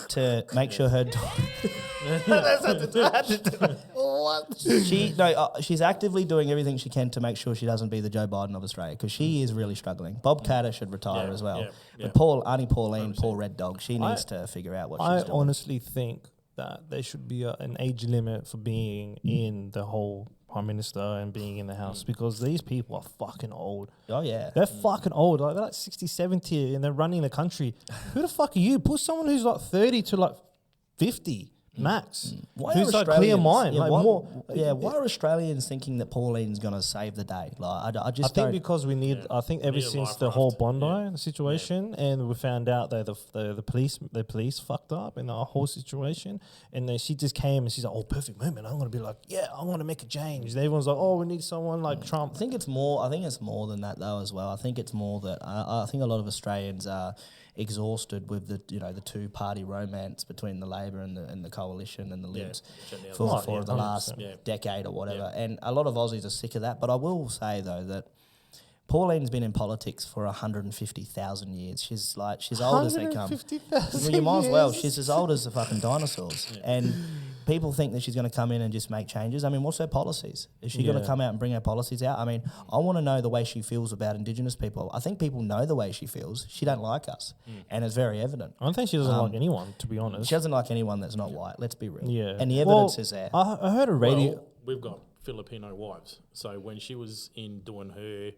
to make sure her. What? She's actively doing everything she can to make sure she doesn't be the Joe Biden of Australia, because she is really struggling. Bob Carter should retire as well. But Auntie Pauline, 100%. Poor red dog, she needs to figure out what she's doing. I honestly think that there should be an age limit for being in the whole Prime Minister and being in the House, because these people are fucking old. Oh, yeah. They're fucking old. Like, they're like 60, 70 and they're running the country. Who the fuck are you? Put someone who's like 30 to like 50 max. Who's like clear mind. Yeah, like why are Australians thinking that Pauline's going to save the day? Like, I think because we need. I think ever since the whole Bondi situation, and we found out that the police fucked up in the whole situation, and then she just came and she's like, "Oh, perfect moment. I'm going to be like, yeah, I'm going to make a change." And everyone's like, "Oh, we need someone like Trump." I think it's more than that though as well. I think it's more that I think a lot of Australians are exhausted with the two party romance between the Labor and the coalition and the Libs for the last decade or whatever, and a lot of Aussies are sick of that. But I will say though that Pauline's been in politics for 150,000 years. She's old as they come. Well, you might as well. She's as old as the fucking dinosaurs, and people think that she's going to come in and just make changes. I mean, what's her policies? Is she going to come out and bring her policies out? I mean, I want to know the way she feels about Indigenous people. I think people know the way she feels. She don't like us, and it's very evident. I don't think she doesn't like anyone, to be honest. She doesn't like anyone that's not white. Let's be real. Yeah, and the evidence is there. I heard a radio. Well, we've got Filipino wives, so when she was in doing her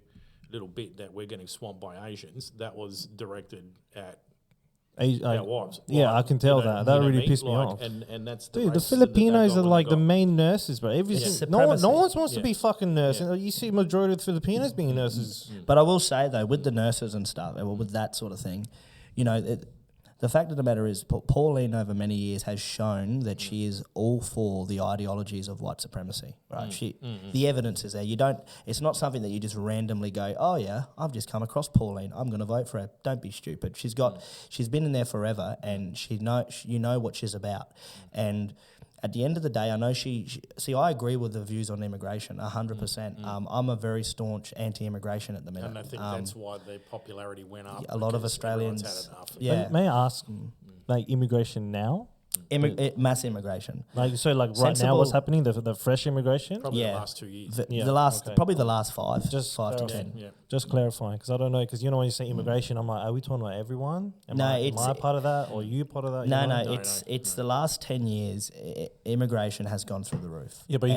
little bit that we're getting swamped by Asians, that was directed at our wives. Yeah, I can tell that. That really pissed me off. And that's the Filipinos are like the main nurses, bro. No one wants to be fucking nurses. You see majority of the Filipinos being nurses. But I will say though, with the nurses and stuff, with that sort of thing, the fact of the matter is, Pauline over many years has shown that she is all for the ideologies of white supremacy. Right? The evidence is there. It's not something that you just randomly go, oh yeah, I've just come across Pauline, I'm going to vote for her. Don't be stupid. She's been in there forever, and you know what she's about. And at the end of the day, I know I agree with the views on immigration, 100%. I'm a very staunch anti-immigration at the minute. And I think that's why the popularity went up. A lot of Australians... May I ask, like, immigration now? Mass immigration. Right now, what's happening? The fresh immigration? Probably the last 2 years. Probably the last 5. Just 5 to 10. Yeah. Just clarifying, because I don't know, because when you say immigration, I'm like, are we talking about everyone? Am I part of that, or you part of that? No, it's the last 10 years, immigration has gone through the roof. Yeah, but you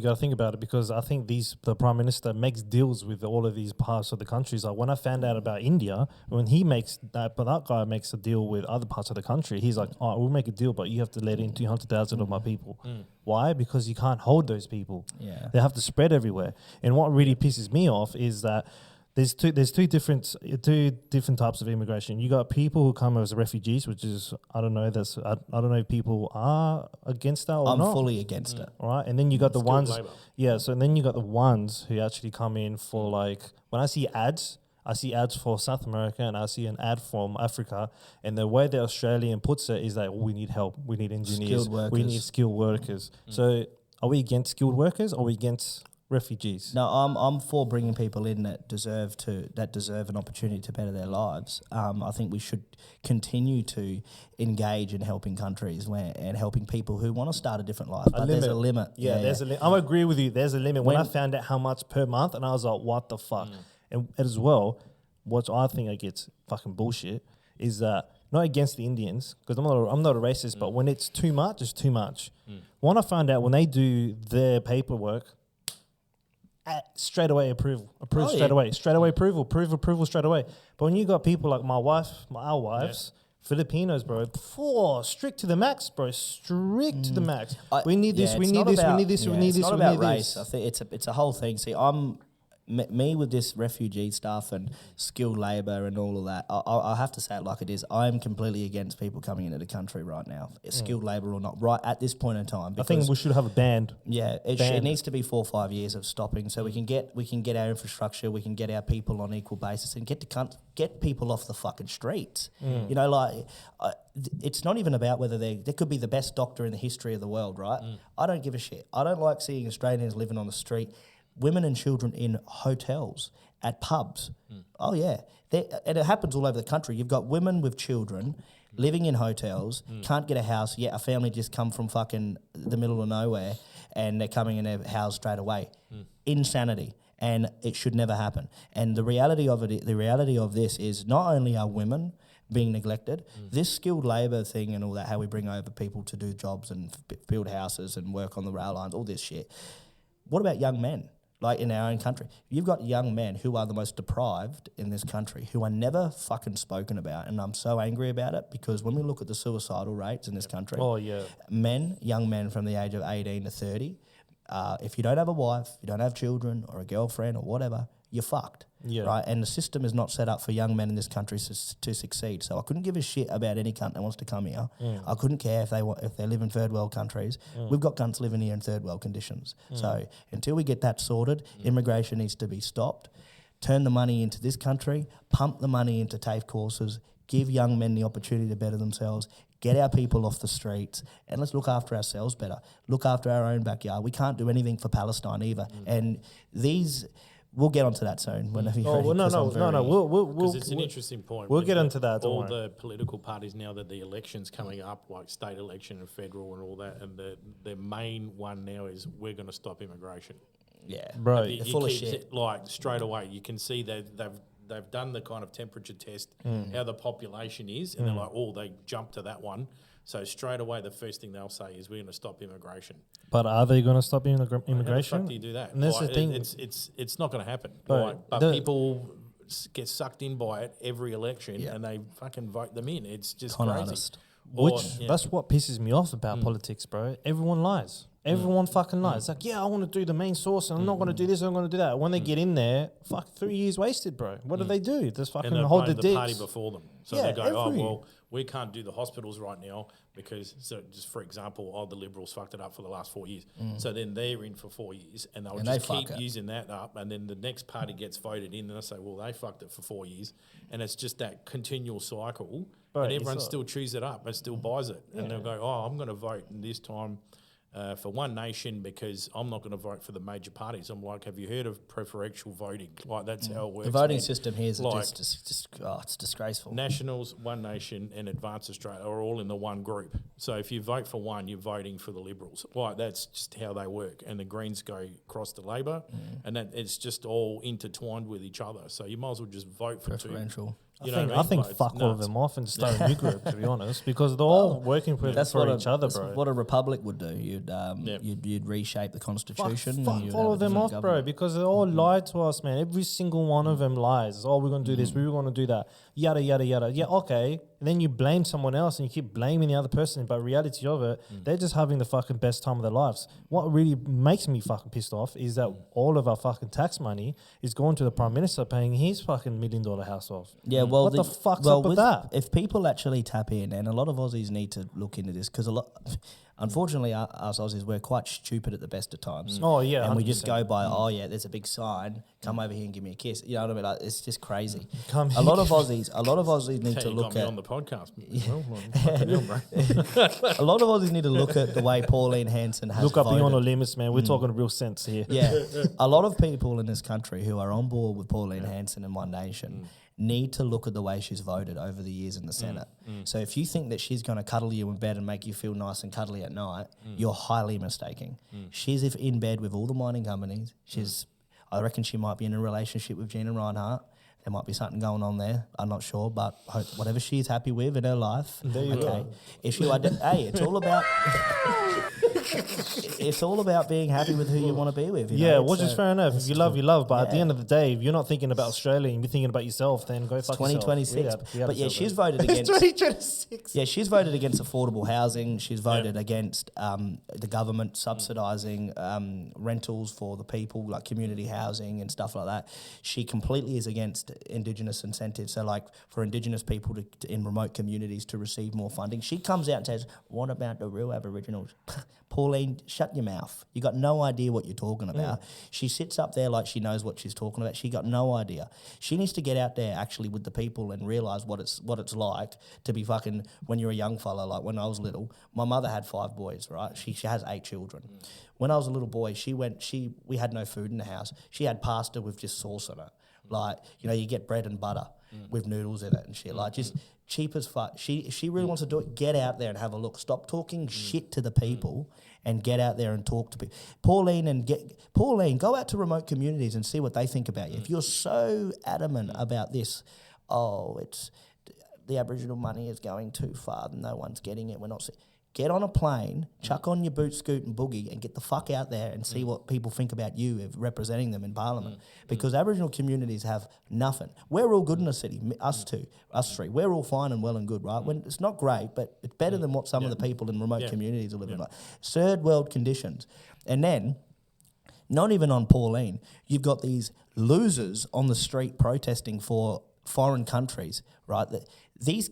gotta think about it, because I think the Prime Minister makes deals with all of these parts of the countries. Like when I found out about India, when he makes that guy makes a deal with other parts of the country, he's like, oh, we'll make a deal, but you have to let in 200,000 of my people. Why? Because you can't hold those people. Yeah. They have to spread everywhere. And what really pisses me off is that there's two different types of immigration. You got people who come as refugees, which is I don't know if people are against that or not. I'm fully against it. Right? And then you got the ones labor. so then you got the ones who actually come in for, like, when I see ads for South America and I see an ad from Africa, and the way the Australian puts it is that we need help, we need engineers, we need skilled workers. So are we against skilled workers, or are we against refugees? No, I'm for bringing people in that deserve an opportunity to better their lives. I think we should continue to engage in helping countries and helping people who want to start a different life. But there's a limit. Yeah, there's a limit. I agree with you. There's a limit. When I found out how much per month, and I was like, what the fuck? And as well, what I think I get fucking bullshit is that, not against the Indians, because I'm not a racist, but when it's too much, it's too much. When I find out when they do their paperwork, straight away approve straight away approval straight away. But when you got people like our wives, Filipinos, bro, strict to the max, bro, strict to the max. We need this, we need this, we need this, we need this. It's not about race. I think it's a whole thing. See, me with this refugee stuff and skilled labour and all of that, I have to say it like it is. I am completely against people coming into the country right now, skilled labour or not, right at this point in time. I think we should have a ban. Yeah, it needs to be 4 or 5 years of stopping, so we can get our infrastructure, we can get our people on equal basis, and get people off the fucking streets. It's not even about whether there could be the best doctor in the history of the world, right? I don't give a shit. I don't like seeing Australians living on the street. Women and children in hotels, at pubs. Oh, yeah. And it happens all over the country. You've got women with children living in hotels, can't get a house, yet a family just come from fucking the middle of nowhere and they're coming in their house straight away. Insanity. And it should never happen. And the reality of this is not only are women being neglected, this skilled labour thing and all that, how we bring over people to do jobs and build houses and work on the rail lines, all this shit. What about young men? Like in our own country, you've got young men who are the most deprived in this country, who are never fucking spoken about, and I'm so angry about it because when we look at the suicidal rates in this country, young men from the age of 18 to 30, if you don't have a wife, you don't have children or a girlfriend or whatever, you're fucked, right? And the system is not set up for young men in this country to succeed. So I couldn't give a shit about any cunt that wants to come here. I couldn't care if they live in third world countries. We've got cunts living here in third world conditions. So until we get that sorted, immigration needs to be stopped. Turn the money into this country, pump the money into TAFE courses, give young men the opportunity to better themselves, get our people off the streets, and let's look after ourselves better. Look after our own backyard. We can't do anything for Palestine either. And we'll get onto that soon. Whenever you're ready, Because it's an interesting point. We'll get into that. All the political parties now that the election's coming up, like state election and federal and all that, and the main one now is we're going to stop immigration. Yeah, bro, they're full of shit. Like straight away, you can see they've done the kind of temperature test, how the population is, and they're like, they jump to that one. So straight away, the first thing they'll say is we're going to stop immigration. But are they going to stop immigration? How the fuck do you do that? And that's the thing. It's not going to happen. But people get sucked in by it every election, and they fucking vote them in. It's just crazy. Honest. That's what pisses me off about politics, bro. Everyone lies. Everyone fucking lies. It's like, I want to do the main source and I'm not going to do this, I'm going to do that. When they get in there, 3 years wasted, bro. What do they do? Just fucking hold the dicks. Party before them. So they go, we can't do the hospitals right now because, so just for example, the Liberals fucked it up for the last 4 years. So then they're in for 4 years and they'll just keep using that up, and then the next party gets voted in and they'll say, well, they fucked it for 4 years. And it's just that continual cycle, and everyone still chews it up and still buys it. And they'll go, I'm going to vote this time for One Nation because I'm not going to vote for the major parties. I'm like, have you heard of preferential voting? Like, that's how it works. The voting system here is it's disgraceful. Nationals, One Nation and Advance Australia are all in the one group. So if you vote for one, you're voting for the Liberals. Like, that's just how they work. And the Greens go across to Labor, and that it's just all intertwined with each other. So you might as well just vote for preferential. I think fuck all of them off and start a new group, to be honest, because they're all working for each other, bro. What a republic would do. You'd reshape the constitution. Fuck all of them off, bro, because they all lied to us, man. Every single one of them lies. We're going to do this, we were going to do that, yada, yada, yada. Yeah, okay. And then you blame someone else and you keep blaming the other person, but reality of it, they're just having the fucking best time of their lives. What really makes me fucking pissed off is that all of our fucking tax money is going to the Prime Minister paying his fucking $1 million house off. Yeah, well, what the fuck's up with that? If people actually tap in, and a lot of Aussies need to look into this, because unfortunately, us Aussies, we're quite stupid at the best of times. Oh, yeah, and 100%. we just go by, there's a big sign, come over here and give me a kiss. You know what I mean? Like, it's just crazy. A lot of Aussies need to look at on the podcast. A lot of Aussies need to look at the way Pauline Hanson has look up voted. beyond the limits, man. We're talking real sense here. Yeah, a lot of people in this country who are on board with Pauline Hanson and One Nation need to look at the way she's voted over the years in the Senate. So if you think that she's going to cuddle you in bed and make you feel nice and cuddly at night, you're highly mistaken. She's in bed with all the mining companies. I reckon she might be in a relationship with Gina Reinhardt. There might be something going on there. I'm not sure, but whatever she's happy with in her life. There you go. If you it's all about it's all about being happy with who you want to be with. Which is fair enough. If you love, you love. But at the end of the day, if you're not thinking about Australia and you're thinking about yourself, then go fuck 2026. yourself. But she's voted against 2026. Yeah, she's voted against affordable housing. She's voted against the government subsidising rentals for the people, like community housing and stuff like that. She completely is against Indigenous incentives. So, like, for Indigenous people in remote communities to receive more funding. She comes out and says, what about the real Aboriginals? Pauline, shut your mouth. You got no idea what you're talking about. She sits up there like she knows what she's talking about. She got no idea. She needs to get out there actually with the people and realise what it's like to be fucking, when you're a young fella. Like when I was little, my mother had 5 boys, right? She has 8 children. When I was a little boy, we had no food in the house. She had pasta with just sauce on it. Like, you know, you get bread and butter with noodles in it and shit. Like, just cheap as fuck. She really wants to do it. Get out there and have a look. Stop talking shit to the people and get out there and talk to people. Pauline, go out to remote communities and see what they think about you. If you're so adamant about this, it's the Aboriginal money is going too far, no one's getting it, we're not... Get on a plane, chuck on your boot, scoot and boogie and get the fuck out there and see what people think about you representing them in Parliament. Because Aboriginal communities have nothing. We're all good in the city, us three. We're all fine and well and good, right? When it's not great, but it's better than what some of the people in remote communities are living like. Third world conditions. And then, not even on Pauline, you've got these losers on the street protesting for foreign countries, right? These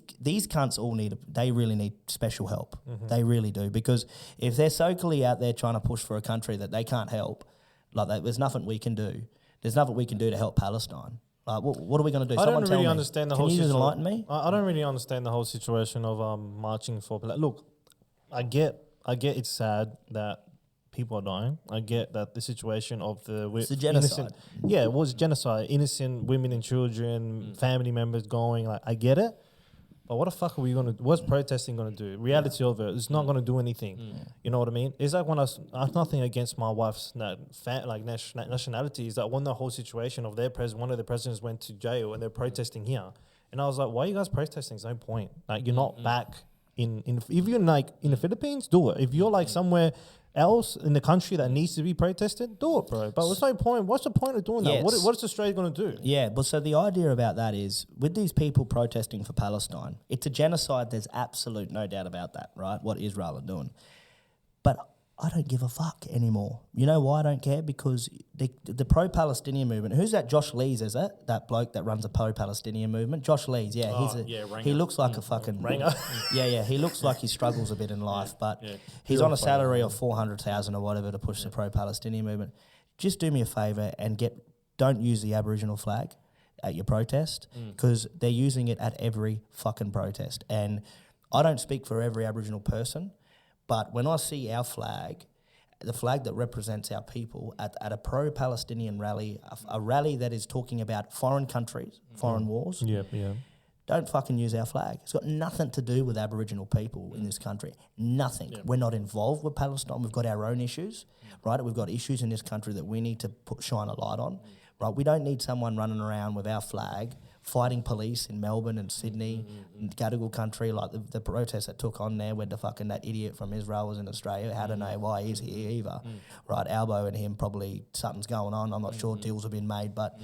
cunts all they really need special help. They really do, because if they're socially out there trying to push for a country that they can't help, like there's nothing we can do. There's nothing we can do to help Palestine. Like, what are we going to do? I don't really understand the whole situation. Can you enlighten me? I don't really understand the whole situation of marching for... Look, I get it's sad that people are dying. I get that the situation of it's a genocide. It was genocide. Innocent women and children, family members going. Like, I get it. But what the fuck are we going to... What's protesting going to do? Reality of it, it's not going to do anything. You know what I mean? It's like when I have nothing against my wife's nationality, is that when the whole situation of one of the presidents went to jail and they're protesting here. And I was like, why are you guys protesting? There's no point. Like, you're not back in... If you're like in the Philippines, do it. If you're like somewhere else in the country that needs to be protested, do it, bro. But what's no point? What's the point of doing that? What is Australia going to do? Yeah, but so the idea about that is, with these people protesting for Palestine, it's a genocide. There's absolute no doubt about that, right? What Israel are doing. But I don't give a fuck anymore. You know why I don't care? Because the pro-Palestinian movement, who's that? Josh Lees, is it? That bloke that runs a pro-Palestinian movement? Josh Lees, he looks like a fucking... Ranger. He looks like he struggles a bit in life, but he's on a salary of $400,000 or whatever to push the pro-Palestinian movement. Just do me a favour and don't use the Aboriginal flag at your protest, because they're using it at every fucking protest. And I don't speak for every Aboriginal person, but when I see our flag, the flag that represents our people at a pro-Palestinian rally, a rally that is talking about foreign countries, foreign wars, don't fucking use our flag. It's got nothing to do with Aboriginal people in this country. Nothing. Yeah. We're not involved with Palestine. We've got our own issues, right? We've got issues in this country that we need to shine a light on, right? We don't need someone running around with our flag fighting police in Melbourne and Sydney and Gadigal country, like the protests that took on there when that idiot from Israel was in Australia. How to know why he's here either, right? Albo and him, probably something's going on. I'm not sure deals have been made, but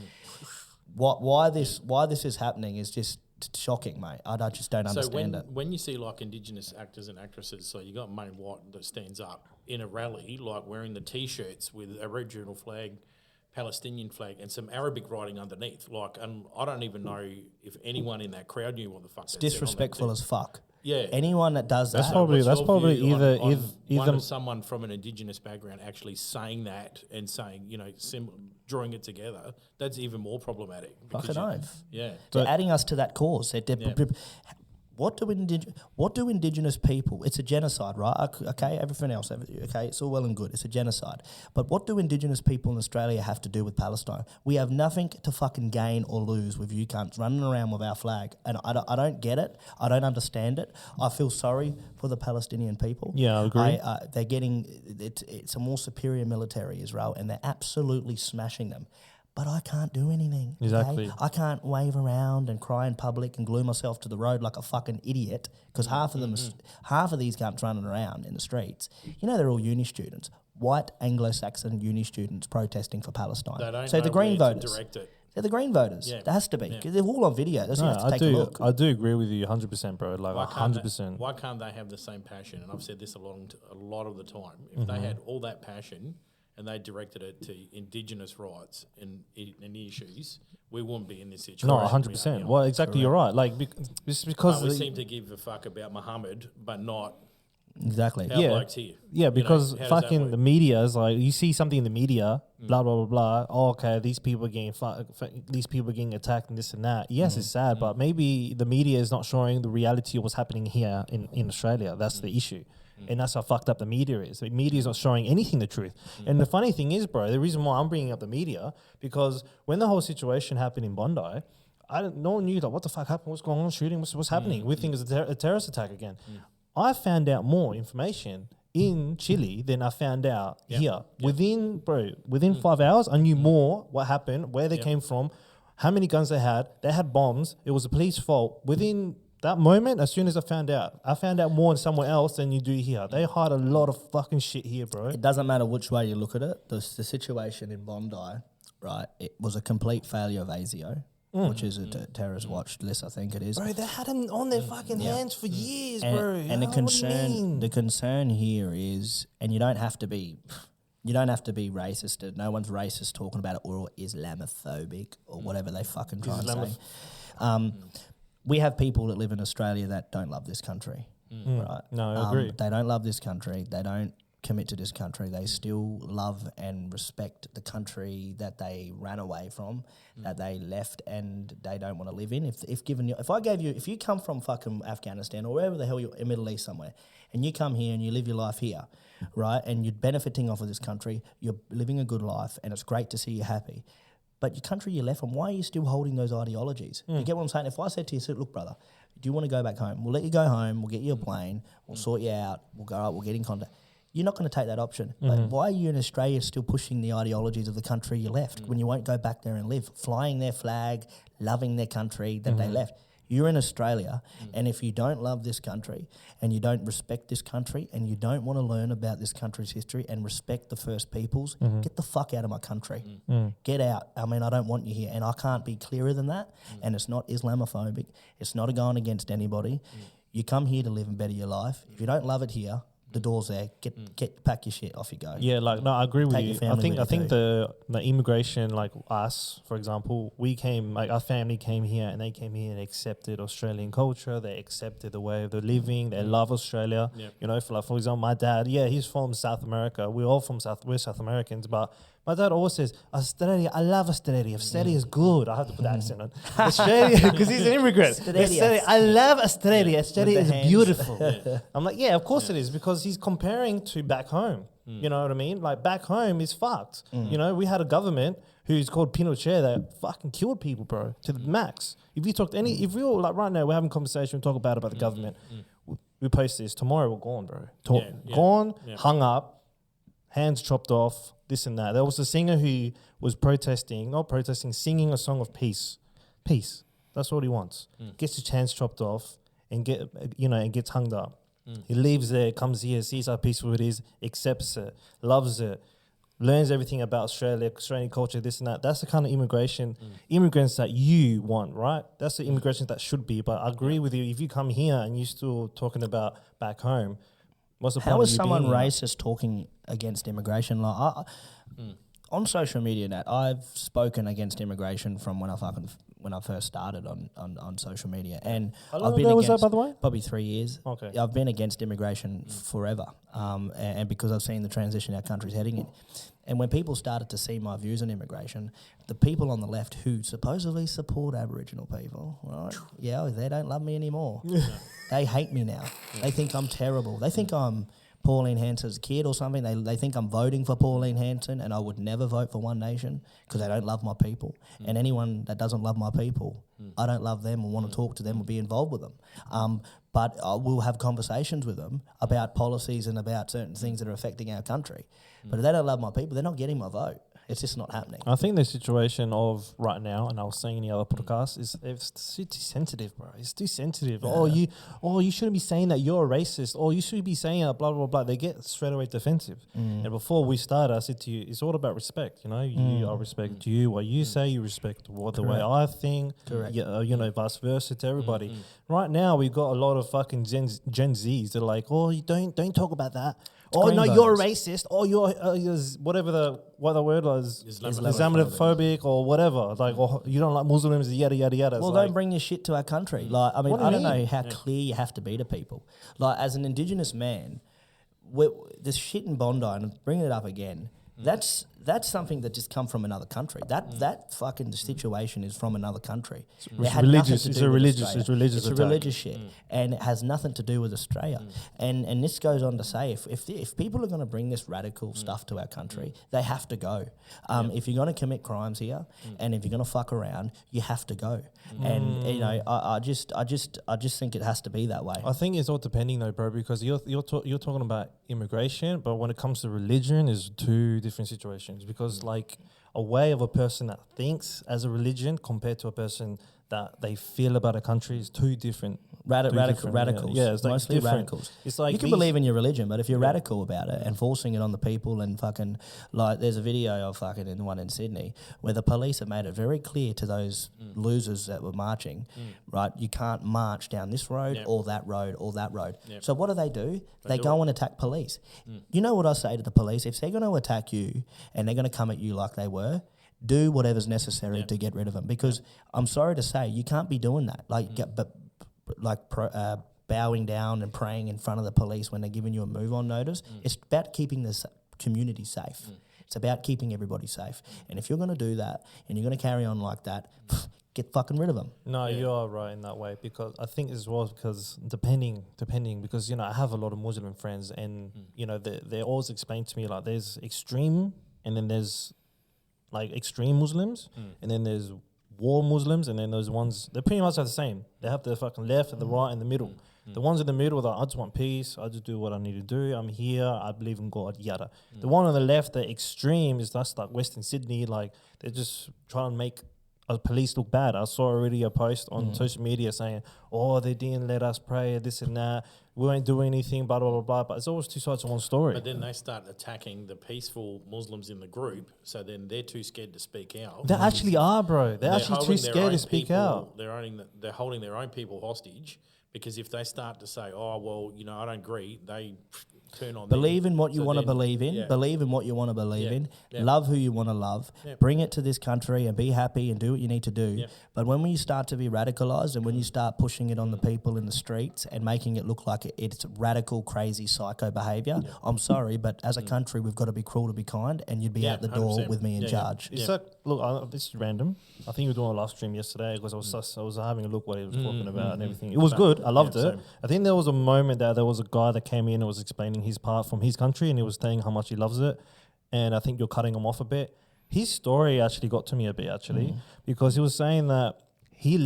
why this is happening is just shocking, mate. I just don't understand it. When you see like Indigenous actors and actresses, so you got May White that stands up in a rally, like wearing the T-shirts with Aboriginal flag, Palestinian flag, and some Arabic writing underneath. Like, and I don't even know if anyone in that crowd knew what the fuck. It's disrespectful as fuck. Yeah, anyone that does that's that. Probably either someone from an Indigenous background actually saying that and saying, drawing it together. That's even more problematic. Fucking oath. Yeah, they're adding us to that cause. What do Indigenous people... It's a genocide, right? Okay, everything else, okay, it's all well and good. It's a genocide. But what do Indigenous people in Australia have to do with Palestine? We have nothing to fucking gain or lose with you cunts running around with our flag. And I don't get it. I don't understand it. I feel sorry for the Palestinian people. Yeah, I agree. They're getting... It's a more superior military, Israel, and they're absolutely smashing them. But I can't do anything. Exactly. Okay? I can't wave around and cry in public and glue myself to the road like a fucking idiot, because half of these cunts running around in the streets, they're all uni students, white Anglo-Saxon uni students protesting for Palestine. They don't so know the Green where voters. to direct it. They're the Green voters. Yeah. There has to be. Because they're all on video. That's have to take a look. I do agree with you 100%, bro. Like 100%. Why can't they have the same passion? And I've said this a lot of the time. If they had all that passion and they directed it to Indigenous rights and issues, we wouldn't be in this situation. No, 100%. Well, exactly, correct. You're right. Like, just because... we seem to give a fuck about Muhammad, but not Exactly. Our blokes here. Yeah, because how does that fucking work? the media is like, you see something in the media, blah blah blah blah. Oh, okay, these people are getting these people are getting attacked and this and that. Yes, it's sad, but maybe the media is not showing the reality of what's happening here in Australia. That's the issue. And that's how fucked up the media is. The media is not showing anything the truth. And the funny thing is, bro, the reason why I'm bringing up the media, because when the whole situation happened in Bondi, no one knew like what the fuck happened, what's going on, shooting, what's happening. We think it's a terrorist attack again. I found out more information in Chile than I found out here. Within 5 hours, I knew more what happened, where they came from, how many guns they had. They had bombs. It was the police fault. Within that moment, as soon as I found out more in somewhere else than you do here. They hide a lot of fucking shit here, bro. It doesn't matter which way you look at it. The situation in Bondi, right, it was a complete failure of ASIO, which is a terrorist watch list, I think it is. Bro, they had them on their fucking hands for years, bro. And the concern here is, and you don't have to be racist. No one's racist talking about it, or Islamophobic or whatever they fucking try and say. We have people that live in Australia that don't love this country, right? No, I agree. They don't love this country. They don't commit to this country. They still love and respect the country that they ran away from, that they left, and they don't want to live in. If you come from fucking Afghanistan or wherever the hell you're in Middle East somewhere, and you come here and you live your life here, right, and you're benefiting off of this country, you're living a good life, and it's great to see you happy. But your country you left from, why are you still holding those ideologies? You get what I'm saying? If I said to you, look, brother, do you want to go back home? We'll let you go home. We'll get you a plane. We'll sort you out. We'll go out. We'll get in contact. You're not going to take that option. But why are you in Australia still pushing the ideologies of the country you left when you won't go back there and live, flying their flag, loving their country that they left? You're in Australia, and if you don't love this country and you don't respect this country and you don't want to learn about this country's history and respect the First Peoples, get the fuck out of my country. Get out. I mean, I don't want you here, and I can't be clearer than that. And it's not Islamophobic. It's not going against anybody. You come here to live and better your life. If you don't love it here, the door's there. Pack your shit, off you go. Yeah, like no, I agree with you. I think the immigration, like us, for example, we came, like our family came here and they came here and accepted Australian culture. They accepted the way of the living. They love Australia. Yep. You know, for example, my dad, he's from South America. We're all we're South Americans, but my dad always says, Australia, I love Australia. Australia is good. I have to put the accent on. Australia, because he's an immigrant. Australia, I love Australia. Australia is beautiful. I'm like, yeah, of course it is, because he's comparing to back home. You know what I mean? Like, back home is fucked. You know, we had a government who's called Pinochet that fucking killed people, bro, to the max. If you talk to if we all, like right now, we're having a conversation, we talk about the government. We post this, tomorrow we're gone, bro. Gone, hung up, hands chopped off, this and that. There was a singer who was singing a song of peace. Peace. That's what he wants. Gets his hands chopped off and gets hung up. He leaves there, comes here, sees how peaceful it is, accepts it, loves it, learns everything about Australia, Australian culture, this and that. That's the kind of immigrants that you want, right? That's the immigration that should be. But I agree with you. If you come here and you're still talking about back home, what's the point? How is someone racist talking against immigration? Like, on social media, Nat, I've spoken against immigration from when I first started on social media, and I've been against, was that, by the way? Probably 3 years. Okay, I've been against immigration forever, and because I've seen the transition our country's heading in. And when people started to see my views on immigration, the people on the left who supposedly support Aboriginal people, right? Yeah, they don't love me anymore. They hate me now. They think I'm terrible. They think I'm Pauline Hanson's kid or something. They think I'm voting for Pauline Hanson, and I would never vote for One Nation because they don't love my people. And anyone that doesn't love my people, I don't love them or want to talk to them or be involved with them. But I will have conversations with them about policies and about certain things that are affecting our country. But if they don't love my people, they're not getting my vote. It's just not happening. I think the situation of right now, and I was saying in the other podcast, is it's too sensitive, bro. It's too sensitive. Yeah. You shouldn't be saying that you're a racist. Or you should be saying that blah, blah, blah. They get straight away defensive. And before we start, I said to you, it's all about respect. You know, I respect you, what you say, you respect the way I think. Correct. Vice versa to everybody. Right now, we've got a lot of fucking Gen Zs that are like, you don't talk about that. Oh, no, you're a racist. Oh, you're whatever the word as Islamophobic or whatever. Like, or you don't like Muslims, yada, yada, yada. Well, don't bring your shit to our country. Like, I mean, I don't know how clear you have to be to people. Like, as an Indigenous man, this shit in Bondi, and bringing it up again, that's something that just come from another country. That fucking situation is from another country. It's religious. It's a religious shit, and it has nothing to do with Australia. And this goes on to say, if people are going to bring this radical stuff to our country, they have to go. If you're going to commit crimes here, and if you're going to fuck around, you have to go. And you know, I just think it has to be that way. I think it's all depending though, bro, because you're talking about immigration, but when it comes to religion, is two different situations. Because like a way of a person that thinks as a religion compared to a person that they feel about a country is two different. Radicals. Yeah, it's like mostly different. radicals. It's like you can believe in your religion, but if you're radical about it and forcing it on the people and fucking, like, there's a video of fucking in one in Sydney where the police have made it very clear to those losers that were marching, right? You can't march down this road or that road or that road. Yep. So what do? They go and attack police. You know what I say to the police? If they're going to attack you and they're going to come at you like they were, do whatever's necessary to get rid of them. Because I'm sorry to say, you can't be doing that. Bowing down and praying in front of the police when they're giving you a move on notice. It's about keeping the community safe. It's about keeping everybody safe. And if you're going to do that and you're going to carry on like that, get fucking rid of them. No, you are right in that way, because I think as well, because depending, because, you know, I have a lot of Muslim friends and, you know, they always explain to me, like, there's extreme and then there's like extreme Muslims and then there's war Muslims, and then those ones, they pretty much are the same. They have the fucking left and the right and the middle. The ones in the middle are, I just want peace, I just do what I need to do, I'm here, I believe in God, yada. The one on the left, the extreme, is that's like Western Sydney, like they're just trying to make police look bad. I saw already a post on social media saying, oh, they didn't let us pray, this and that, we won't do anything, blah, blah, blah, blah. But it's always two sides of one story. But then they start attacking the peaceful Muslims in the group, so then they're too scared to speak out. They actually are, bro. They're actually too scared to speak out. They're holding their own people hostage, because if they start to say, oh, well, you know, I don't agree, they turn on believe them. in what you want to believe in. Believe in what you want to believe in. Love who you want to love. Bring it to this country and be happy and do what you need to do. But when you start to be radicalized and when you start pushing it on the people in the streets and making it look like it's radical, crazy, psycho behavior, I'm sorry, but as a country, we've got to be cruel to be kind, and you'd be out the door 100%. with me in charge. It's like, look, this is random. I think you were doing a live stream yesterday because I was having a look what he was talking about and everything. It was good. I loved it. Same. I think there was a moment that there was a guy that came in and was explaining his part from his country, and he was saying how much he loves it. And I think you're cutting him off a bit. His story actually got to me a bit, because he was saying that he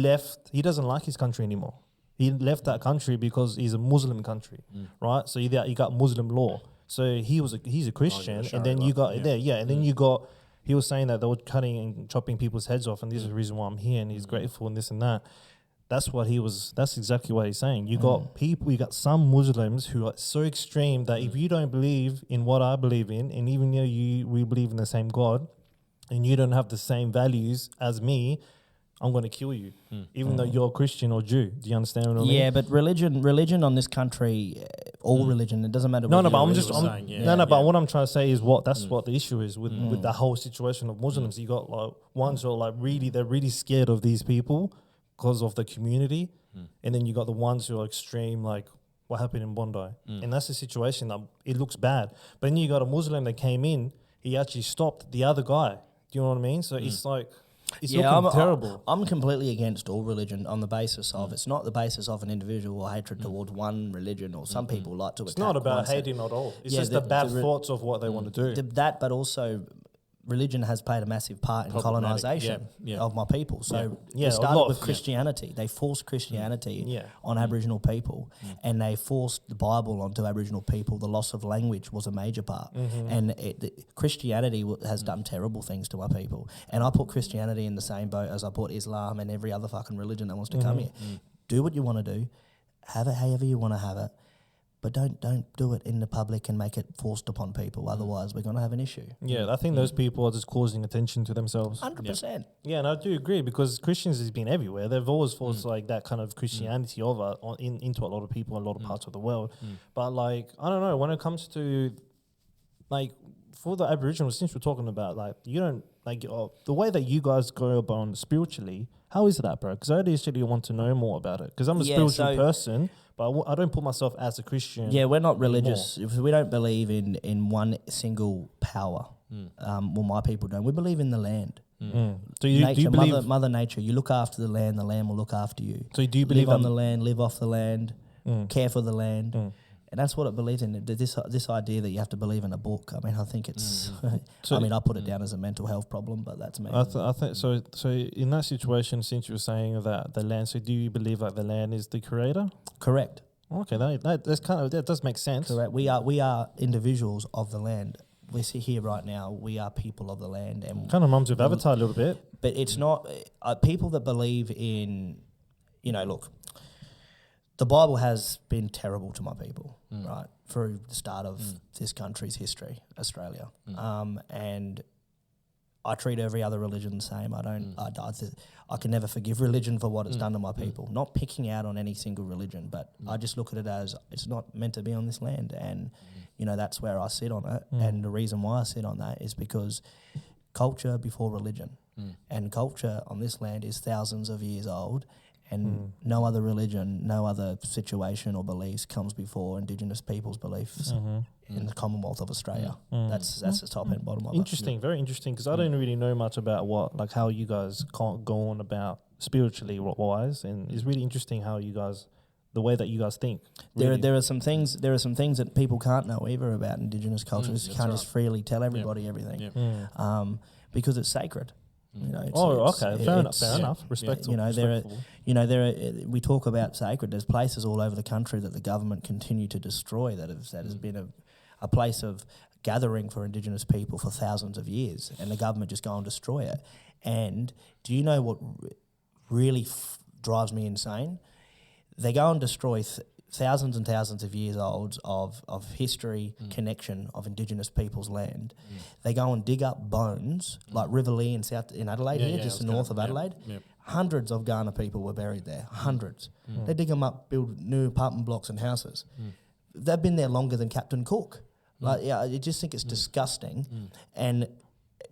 doesn't like his country anymore. He left that country because he's a Muslim country, right? So you got Muslim law. So he's a Christian, and then you got he was saying that they were cutting and chopping people's heads off, and this is the reason why I'm here, and he's grateful and this and that. That's exactly what he's saying. You got some Muslims who are so extreme that if you don't believe in what I believe in, and even though we believe in the same God, and you don't have the same values as me, I'm going to kill you, even though you're Christian or Jew. Do you understand what I mean? Yeah, but religion on this country, all religion, it doesn't matter. But what I'm trying to say is what the issue is with the whole situation of Muslims. You got like ones who are like they're really scared of these people because of the community, and then you got the ones who are extreme, like what happened in Bondi, and that's the situation. It looks bad, but then you got a Muslim that came in. He actually stopped the other guy. Do you know what I mean? So it's like. It's looking terrible. I'm completely against all religion on the basis of it's not the basis of an individual or hatred towards one religion, or some people like to attack. It's not about hating at all. It's just the bad thoughts of what they want to do. But also religion has played a massive part in colonisation of my people. So it started with Christianity. They forced Christianity on Aboriginal people, and they forced the Bible onto Aboriginal people. The loss of language was a major part. And Christianity has done terrible things to our people. And I put Christianity in the same boat as I put Islam and every other fucking religion that wants to come here. Do what you want to do. Have it however you want to have it. But don't do it in the public and make it forced upon people. Otherwise, we're going to have an issue. Yeah, I think those people are just causing attention to themselves. 100%. Yeah, and I do agree, because Christians has been everywhere. They've always forced like that kind of Christianity into a lot of people in a lot of parts of the world. But like, I don't know, when it comes to like for the Aboriginals, since we're talking about like you don't like the way that you guys go about spiritually. How is that, bro? Because I actually want to know more about it. Because I'm a spiritual person, but I don't put myself as a Christian. Yeah, we're not religious. We don't believe in one single power. Well, my people don't. We believe in the land. So do you believe Mother Nature? You look after the land will look after you. So do you believe live on the land, live off the land, care for the land? And that's what it believes in. This idea that you have to believe in a book. I mean, I think it's. So I mean, I put it down as a mental health problem, but that's me. I think so. So in that situation, since you were saying that the land, so do you believe that the land is the creator? Correct. Okay, that does make sense. Correct. We are individuals of the land. We sit here right now. We are people of the land, and kind of reminds me of Avatar a little bit. But it's not people that believe in. Look. The Bible has been terrible to my people, right, through the start of this country's history, Australia. And I treat every other religion the same. I can never forgive religion for what it's done to my people. Not picking out on any single religion, but I just look at it as it's not meant to be on this land. And, that's where I sit on it. And the reason why I sit on that is because culture before religion. And culture on this land is thousands of years old. And no other religion, no other situation or beliefs comes before Indigenous people's beliefs in the Commonwealth of Australia. That's the top and bottom of it. Interesting, very interesting, because I don't really know much about how you guys can't go on about spiritually wise, and it's really interesting how you guys, the way that you guys think. Really. There are some things that people can't know either about Indigenous cultures. You can't just freely tell everybody everything because it's sacred. Fair enough. Respectful. We talk about sacred. There's places all over the country that the government continue to destroy that has been a place of gathering for Indigenous people for thousands of years, and the government just go and destroy it. And do you know what really drives me insane? They go and destroy thousands and thousands of years old of history, connection of Indigenous people's land. They go and dig up bones like Riverlea in Adelaide, just north of Adelaide. Hundreds of Kaurna people were buried there. Hundreds. They dig them up, build new apartment blocks and houses. They've been there longer than Captain Cook. I just think it's disgusting, and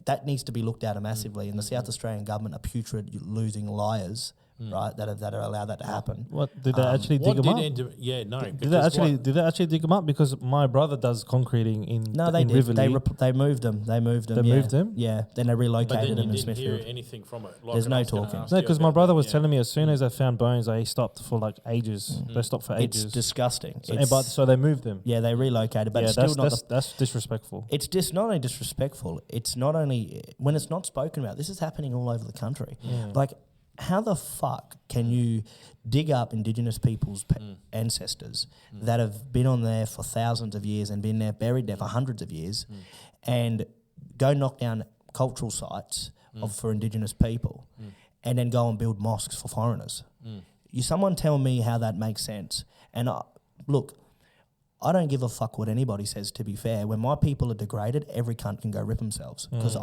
that needs to be looked at massively. And the South Australian government are putrid, losing liars. Right, that are allowed that to happen. What did they actually dig them up? Did they actually dig them up? Because my brother does concreting in Riverlea. They moved them. They moved them. Yeah. Then they relocated them in Smithfield. Hear anything from it. There's no talking. No, because my brother was telling me as soon as they found bones, they stopped for like ages. They stopped for ages. It's disgusting. So they moved them. Yeah, they relocated, but it's still that's disrespectful. It's just not only disrespectful. It's not only when it's not spoken about. This is happening all over the country. Like, how the fuck can you dig up Indigenous people's ancestors that have been on there for thousands of years and been there, buried there for hundreds of years, and go knock down cultural sites for Indigenous people, and then go and build mosques for foreigners? Someone tell me how that makes sense. And look, I don't give a fuck what anybody says, to be fair. When my people are degraded, every cunt can go rip themselves. Because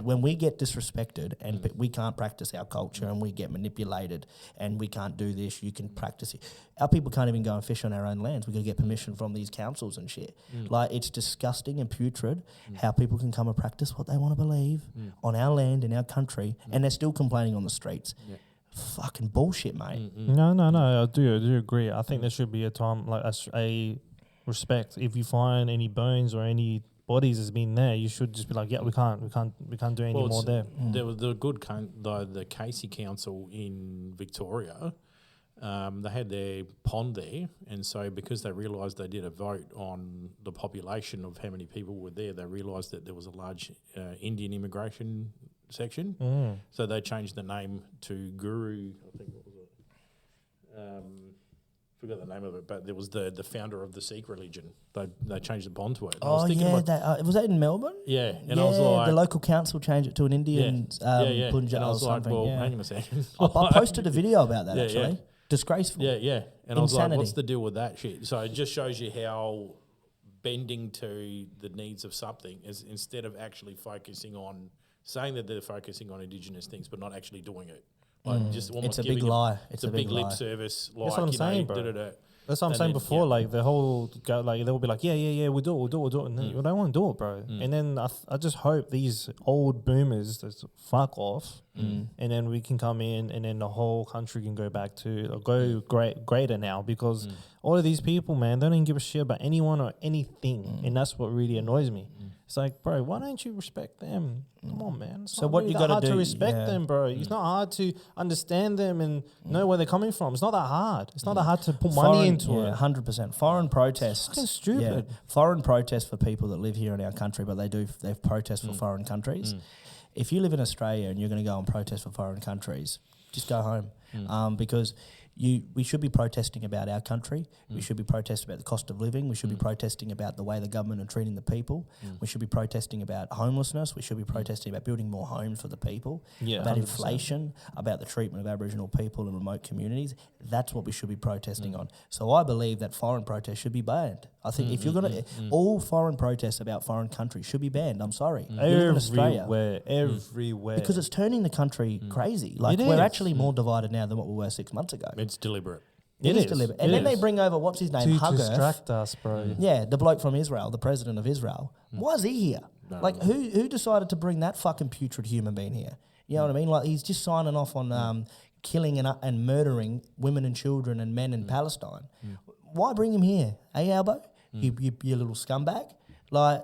when we get disrespected and we can't practice our culture and we get manipulated and we can't do this, you can practice it. Our people can't even go and fish on our own lands. We've got to get permission from these councils and shit. Like, it's disgusting and putrid how people can come and practice what they want to believe on our land, in our country, and they're still complaining on the streets. Fucking bullshit, mate. No, I do agree. I think there should be a time, like a respect. If you find any bones or any bodies has been there, you should just be like, we can't do any more there. There was the Casey Council in Victoria. They had their pond there, and so because they realised they did a vote on the population of how many people were there, they realised that there was a large Indian immigration section. So they changed the name to Guru. I think what was it? Forgot the name of it, but there was the founder of the Sikh religion. They changed the pond to it. Was that in Melbourne? Yeah, and I was like, the local council changed it to an Indian Punjab and I was or like, something. well, hang on a second. I posted a video about that actually. Disgraceful. Yeah. And Insanity. I was like, what's the deal with that shit? So it just shows you how bending to the needs of something is, instead of actually focusing on saying that they're focusing on Indigenous things, but not actually doing it. Like just almost it's a big lie. It's a big lip service. Like, that's what I'm saying, bro. That's what I'm saying before. Like the whole, like they'll be like, yeah, we'll do it, and then you don't want to do it, bro. And then I just hope these old boomers just fuck off, and then we can come in, and then the whole country can go back to greater now, because all of these people, man, they don't even give a shit about anyone or anything, and that's what really annoys me. It's like, bro, why don't you respect them? Come on, man. It's so what you got to do to respect them, bro. It's not hard to understand them and know where they're coming from. It's not that hard. It's not that hard to put money into it. 100%. Foreign protests. It's fucking stupid. Yeah, foreign protests for people that live here in our country, but they've protest for foreign countries. If you live in Australia and you're going to go and protest for foreign countries, just go home, because we should be protesting about our country. We should be protesting about the cost of living. We should be protesting about the way the government are treating the people. We should be protesting about homelessness. We should be protesting about building more homes for the people, about 100%. Inflation, about the treatment of Aboriginal people in remote communities. That's what we should be protesting on. So I believe that foreign protests should be banned. I think if you're going to... all foreign protests about foreign countries should be banned. I'm sorry. Everywhere. Because it's turning the country crazy. Like, we're actually more divided now than what we were 6 months ago. It's deliberate. It is deliberate. And then they bring over, what's his name? To distract us, bro. Yeah, the bloke from Israel, the president of Israel. Why is he here? Who decided to bring that fucking putrid human being here? You know what I mean? Like, he's just signing off on killing and murdering women and children and men in Palestine. Why bring him here? Hey, Albo? You little scumbag. Like,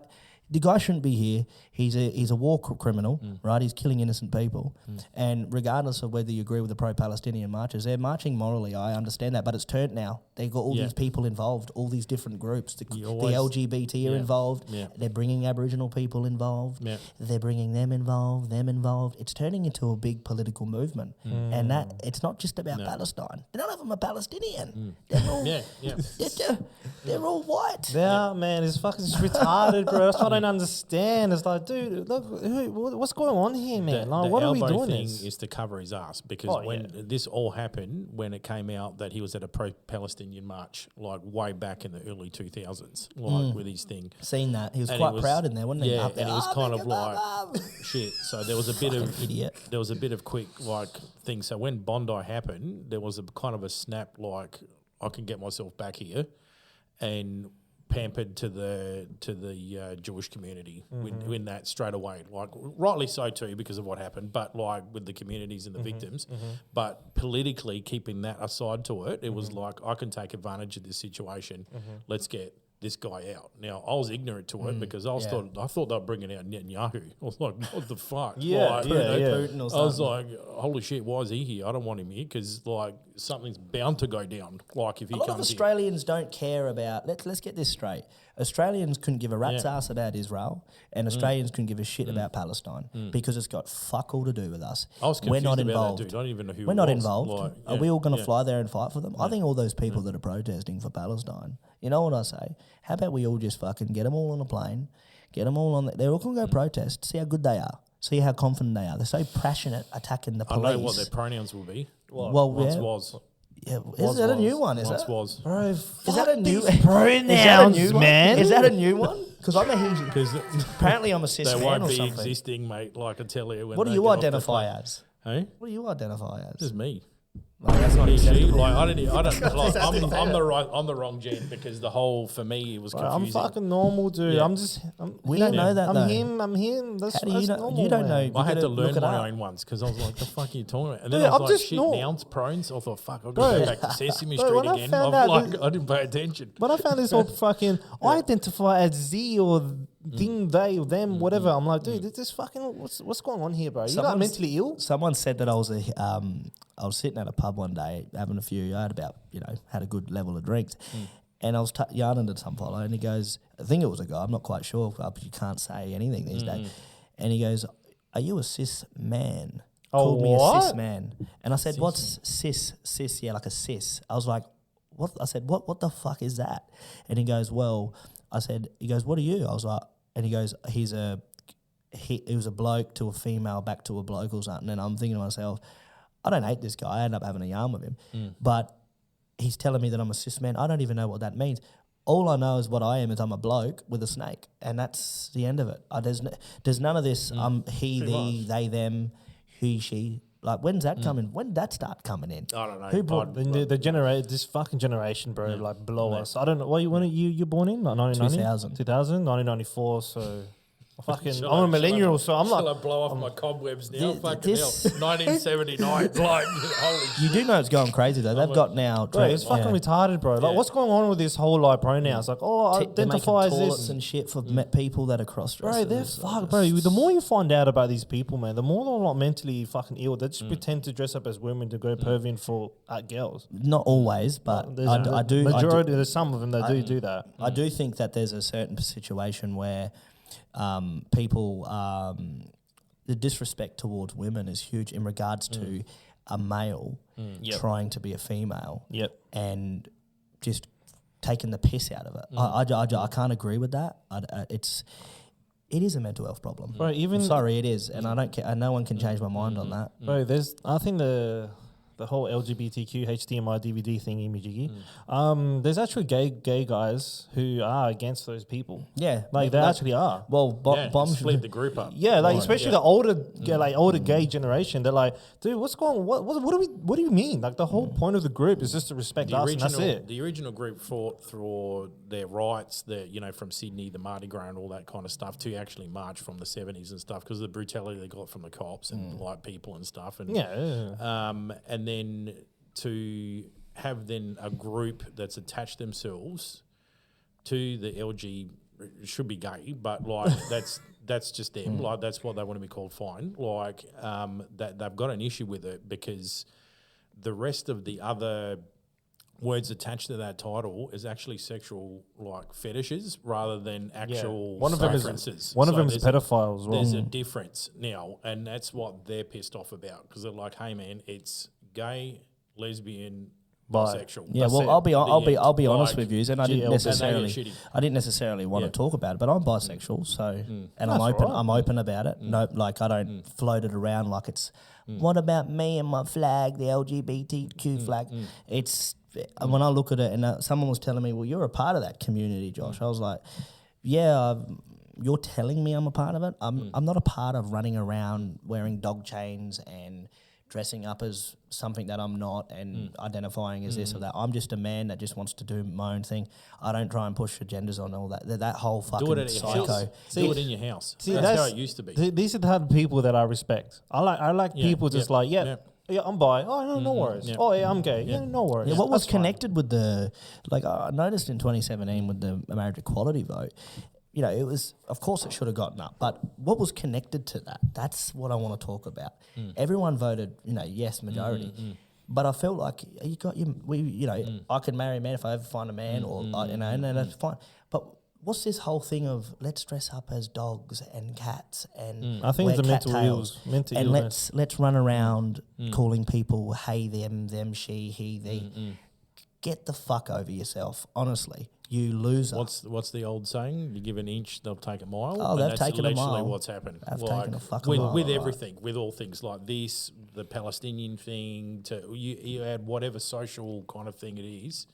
the guy shouldn't be here. He's a war criminal, right? He's killing innocent people. And regardless of whether you agree with the pro-Palestinian marchers, they're marching morally. I understand that, but it's turned now. They've got all these people involved, all these different groups. The LGBT are involved. Yeah. They're bringing Aboriginal people involved. Yeah. They're bringing them involved. It's turning into a big political movement. And that it's not just about Palestine. None of them are Palestinian. They're all, they're all white. Yeah, man, it's fucking retarded, bro. That's what I don't understand. It's like, dude, look, what's going on here, man? Like, what are we doing? The thing is to cover his ass, because when this all happened, when it came out that he was at a pro-Palestinian march, like way back in the early 2000s, like with his thing. Seen that. He was quite proud in there, wasn't he? Yeah, and it was kind of like shit. So there was a bit of idiot. There was a bit of quick like thing. So when Bondi happened, there was a kind of a snap, like I can get myself back here, and pampered to the Jewish community in that straight away, like rightly so too, because of what happened, but like with the communities and the victims, but politically keeping that aside to it, it was like, I can take advantage of this situation. Let's get this guy out. Now, I was ignorant to it because I thought they were bringing out Netanyahu. I was like, what the fuck? Putin or something. I was like, holy shit, why is he here? I don't want him here, because like something's bound to go down. Like if he comes A lot of Australians don't care about. Let's get this straight. Australians couldn't give a rat's ass about Israel, and Australians couldn't give a shit about Palestine because it's got fuck all to do with us. I was confused about that, dude. I don't even know who. We're not involved. Like, are we all going to fly there and fight for them? I think all those people that are protesting for Palestine. You know what I say? How about we all just fucking get them all on a plane, get them all on. They're all going to go protest. See how good they are. See how confident they are. They're so passionate attacking the police. I know what their pronouns will be. Once was. Yeah, is that a new one? Is Once that? was. Bro, is that a new pronouns, man? Is that a new one? Because I'm a huge. Because apparently I'm a cis man or something. They won't be existing, mate. Like I tell you. What do you identify as? Hey? What do you identify as? Just me. Like, that's not acceptable. Like I don't. Like, I'm the wrong gen, because the whole, for me, it was confusing. I'm fucking normal, dude. Yeah. We don't know that. I'm him. That's normal. You don't know. I had to learn my own ones, because I was like, the fuck are you talking about? And then dude, I was like, shit, now it's prones. I thought, fuck, I've got to go back to Sesame Street again. I didn't pay attention. But I found this all fucking, I identify as Z or thing, they, them, whatever. I'm like, dude, this fucking, what's going on here, bro? You're not mentally ill? Someone said that I was sitting at a pub one day having a few. I had a good level of drinks, and I was yarning to some fellow, and he goes, I think it was a guy, I'm not quite sure, but you can't say anything these days. And he goes, "Are you a cis man?" Called me a cis man, and I said, cis "What's cis? Cis? Yeah, like a cis." I was like, "What?" I said, "What the fuck is that?" And he goes, "Well," he goes, "What are you?" I was like, and he goes, he was a bloke to a female back to a bloke or something. And I'm thinking to myself, I don't hate this guy. I end up having a yarn with him. But he's telling me that I'm a cis man. I don't even know what that means. All I know is what I am is I'm a bloke with a snake. And that's the end of it. There's none of this he, thee, they, them, he, she. Like, when's that coming? When did that start coming in? I don't know. Who brought this fucking generation, bro, like below us. I don't know. When you born in? Like 1990? 2000, 1994. So. I'm a millennial, so I'm like... Shall I blow off my cobwebs now? Fucking hell. 1979. Like, holy You do know it's going crazy, though. They've got now... Bro, it's fucking retarded, bro. Like, what's going on with this whole, like, pronouns? Like, identify as this. And shit for people that are cross-dressers. Bro, they're fucked, bro. The more you find out about these people, man, the more they're, like, mentally fucking ill. They just pretend to dress up as women to go perving for girls. Not always, but there's some of them that do that. I do think that there's a certain situation where... people, the disrespect towards women is huge in regards to a male trying to be a female and just taking the piss out of it. I can't agree with that. It is a mental health problem. Bro, it is, and I don't care. And no one can change my mind on that. Bro, I think the whole LGBTQ HDMI DVD thingy. There's actually gay guys who are against those people. Yeah, like they actually are. Well, bombs split the group up. Yeah, like especially the older gay generation. They're like, dude, what's going on? What do you mean? Like the whole point of the group is just to respect us, and that's it. The original group fought for their rights, from Sydney, the Mardi Gras and all that kind of stuff, to actually march from the 70s and stuff because of the brutality they got from the cops and like people and stuff. And and then to have then a group that's attached themselves to the LG, should be gay, but like that's just them. Like that's what they want to be called. Fine. Like that they've got an issue with it because the rest of the other words attached to that title is actually sexual like fetishes rather than actual preferences. One of them is pedophile as well. There's a difference now, and that's what they're pissed off about because they're like, hey man, it's gay, lesbian, bisexual. Yeah, That's well, it. I'll be honest with you, and I didn't necessarily want to talk about it, but I'm bisexual, so and I'm open about it. No, like I don't float it around like it's what about me and my flag, the LGBTQ flag. It's when I look at it, and someone was telling me, well, you're a part of that community, Josh. I was like, yeah. You're telling me I'm a part of it. I'm not a part of running around wearing dog chains and dressing up as something that I'm not and identifying as this or that. I'm just a man that just wants to do my own thing. I don't try and push agendas on all that. That whole fucking do it at psycho. Your house. Do it in your house. See, that's how it used to be. These are the type of people that I respect. I like people just like, I'm bi. Oh, no worries. Yeah. Oh, yeah, I'm gay. Yeah, no worries. Yeah, what was connected with I noticed in 2017 with the marriage equality vote, it was, of course it should have gotten up, but what was connected to that? That's what I want to talk about. Everyone voted, yes, majority. But I felt like I could marry a man if I ever find a man and that's fine. But what's this whole thing of let's dress up as dogs and cats and I think it's a mental illness. Let's run around calling people hey, them, she, he, they. Get the fuck over yourself, honestly. You loser. What's the old saying? You give an inch, they'll take a mile. Oh, they've taken a mile. That's literally what's happened. They've taken a fucking mile. With everything, with all things like this, the Palestinian thing, you add whatever social kind of thing it is,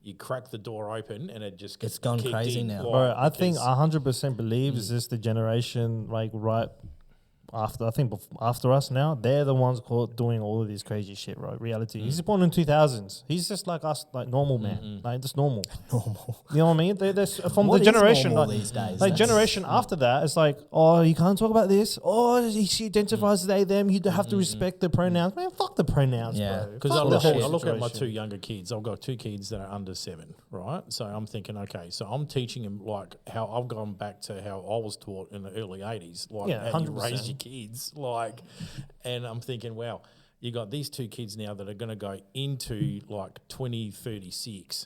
you crack the door open and it just gets gone crazy now. Bro, I think 100% believe is this the generation right after us now, they're the ones doing all of this crazy shit, right? Reality. He's born in 2000s. He's just like us, like normal man, like just normal. Normal. You know what I mean? They're from what the generation these days? Like generation after that, it's like, oh, you can't talk about this. Oh, she identifies as they them. You have to respect the pronouns. Man, fuck the pronouns, bro. Because I look at my two younger kids. I've got two kids that are under 7, right? So I'm thinking, okay, so I'm teaching them like how I've gone back to how I was taught in the early 80s, like how you raise your kids, and I'm thinking, wow, you got these two kids now that are going to go into like 2036,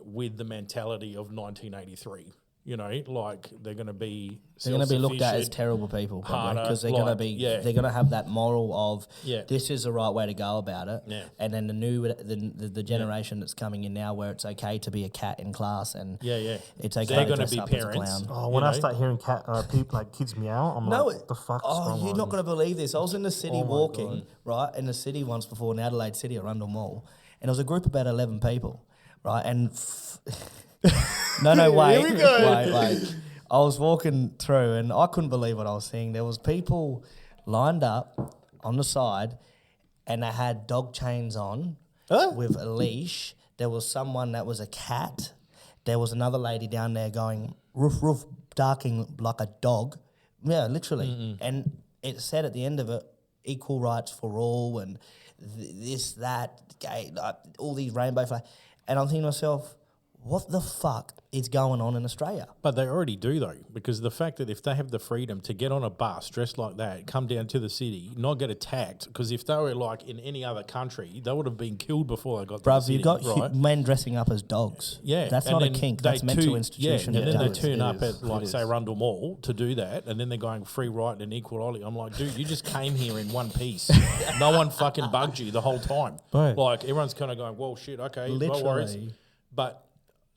with the mentality of 1983. Like they're going to be looked at as terrible people, because they're going to be they're going to have that moral of this is the right way to go about it. And then the generation that's coming in now, where it's okay to be a cat in class and it's okay. They're going to be parents. When I start hearing people like kids meow, I'm like, what the fuck? Oh, you're not going to believe this. I was in the city walking, right, in the city once before in Adelaide City at Rundle Mall, and there was a group of about 11 people, right, and. Wait. I was walking through and I couldn't believe what I was seeing. There was people lined up on the side and they had dog chains on with a leash. There was someone that was a cat. There was another lady down there going roof, roof, barking like a dog. Yeah, literally. And it said at the end of it, equal rights for all and this, that, gay, like, all these rainbow flags. And I'm thinking to myself, what the fuck is going on in Australia? But they already do, though, because the fact that if they have the freedom to get on a bus dressed like that, come down to the city, not get attacked, because if they were like in any other country, they would have been killed before they got to the city. You've got men dressing up as dogs. Yeah. That's not a kink. That's mental institution. Yeah, and then they turn up at, like, say, Rundle Mall to do that, and then they're going free right and equality. I'm like, dude, you just came here in one piece. No one fucking bugged you the whole time. Right. Like, everyone's kind of going, well, shit, okay, Literally. no worries. But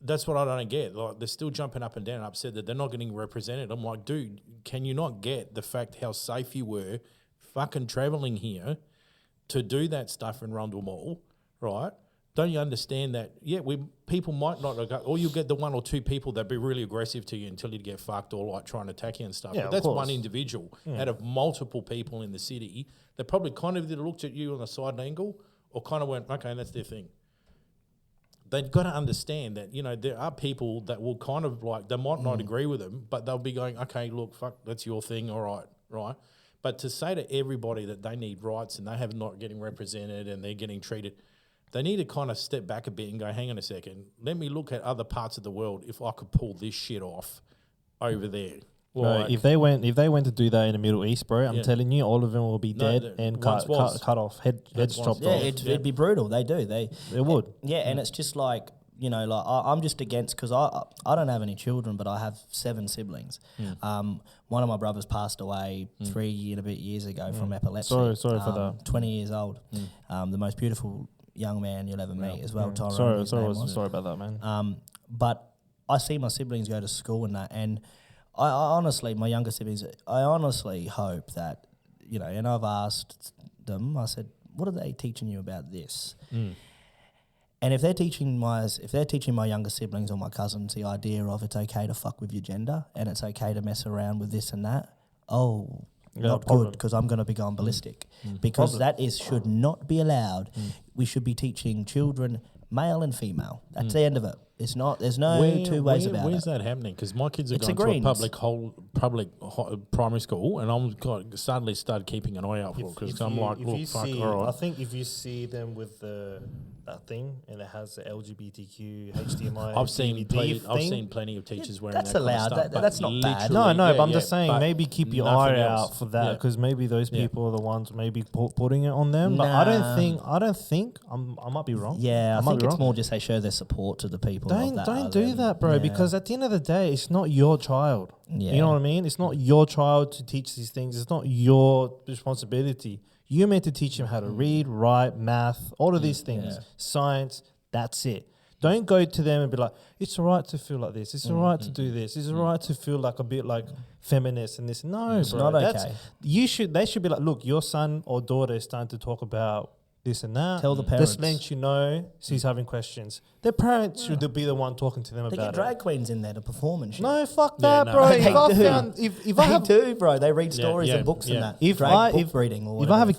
that's what I don't get. Like, they're still jumping up and down, upset that they're not getting represented. I'm like, dude, can you not get the fact how safe you were fucking travelling here to do that stuff in Rundle Mall, right? Don't you understand that? Yeah, people might not, or you'll get the one or two people that be really aggressive to you until you get fucked or like trying to attack you and stuff. Yeah, but that's of course. one individual out of multiple people in the city that probably kind of either looked at you on a side angle or kind of went, okay, that's their thing. They've got to understand that, you know, there are people that will kind of like, they might not agree with them, but they'll be going, okay, look, fuck, that's your thing, all right, right? But to say to everybody that they need rights and they have not getting represented and they're getting treated, they need to kind of step back a bit and go, hang on a second, let me look at other parts of the world if I could pull this shit off over there. Bro, if they went to do that in the Middle East, bro, I'm telling you, all of them will be dead and cut off, heads chopped off. It'd be brutal. They do. They would. And it's just like, you know, like I'm just against, because I don't have any children, but I have 7 siblings. One of my brothers passed away 3 and a bit years ago from epilepsy. Sorry for that. 20 years old. The most beautiful young man you'll ever meet as well. Tyrone. Sorry about that, man. But I see my siblings go to school and that, and I honestly, my younger siblings, I honestly hope that, you know, and I've asked them, I said, what are they teaching you about this? And if they're teaching my younger siblings or my cousins the idea of it's okay to fuck with your gender and it's okay to mess around with this and that, not good, because I'm going to be going ballistic. Because that should not be allowed. We should be teaching children, male and female. That's the end of it. It's not. There's no two ways about it. Where's that happening? Because my kids are going to a public primary school, and I'm suddenly started keeping an eye out for it because I'm like, look, fuck, all right. I think if you see them with that thing and it has the LGBTQ HDMI, I've seen plenty of teachers wearing that's that allowed. Kind of stuff, that's not bad. No, but I'm just saying maybe keep your eye out for that because maybe those people are the ones maybe putting it on them. But I don't think I might be wrong. Yeah, I think it's more just they show their support to the people. Don't do that, bro, because at the end of the day, it's not your child. Yeah. You know what I mean? It's not your child to teach these things. It's not your responsibility. You're meant to teach them how to read, write, math, all of these things, science, that's it. Don't go to them and be like, it's all right to feel like this. It's all right to do this. It's all right to feel like a bit like feminist and this. No, it's bro. not okay. They should be like, look, your son or daughter is starting to talk about this and that. Tell the parents. This lets you know she's having questions. Their parents should be the one talking to them about it. They get drag queens in there to perform and shit. No, fuck that, bro. They do, bro. They read stories and books and that. If I have a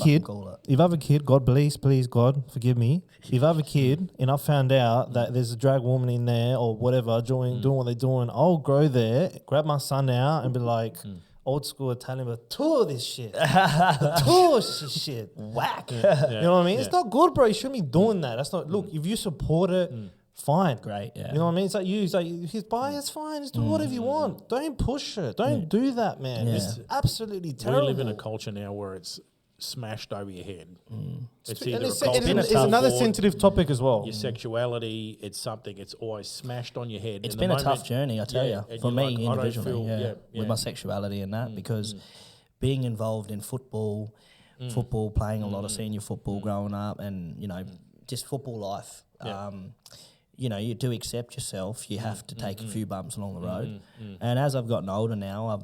kid, God please, God, forgive me. If I have a kid and I found out that there's a drag woman in there or whatever doing what they're doing, I'll go there, grab my son out and be like, old school Italian, but tour this shit. Tour shit. Whack. You know what I mean? It's not good, bro. You shouldn't be doing that. That's not, look, if you support it, fine. Great, yeah. You know what I mean? It's like he's bi, it's fine. Just do whatever you want. Don't push it. Don't do that, man. Yeah. It's absolutely terrible. We live in a culture now where it's smashed over your head. It's another sensitive topic as well. Your sexuality, it's something, it's always smashed on your head. It's been a tough journey, I tell you, for me individually, with my sexuality and that, because being involved in football, playing a lot of senior football growing up and, you know, just football life, you know, you do accept yourself. You have to take a few bumps along the road. And as I've gotten older now,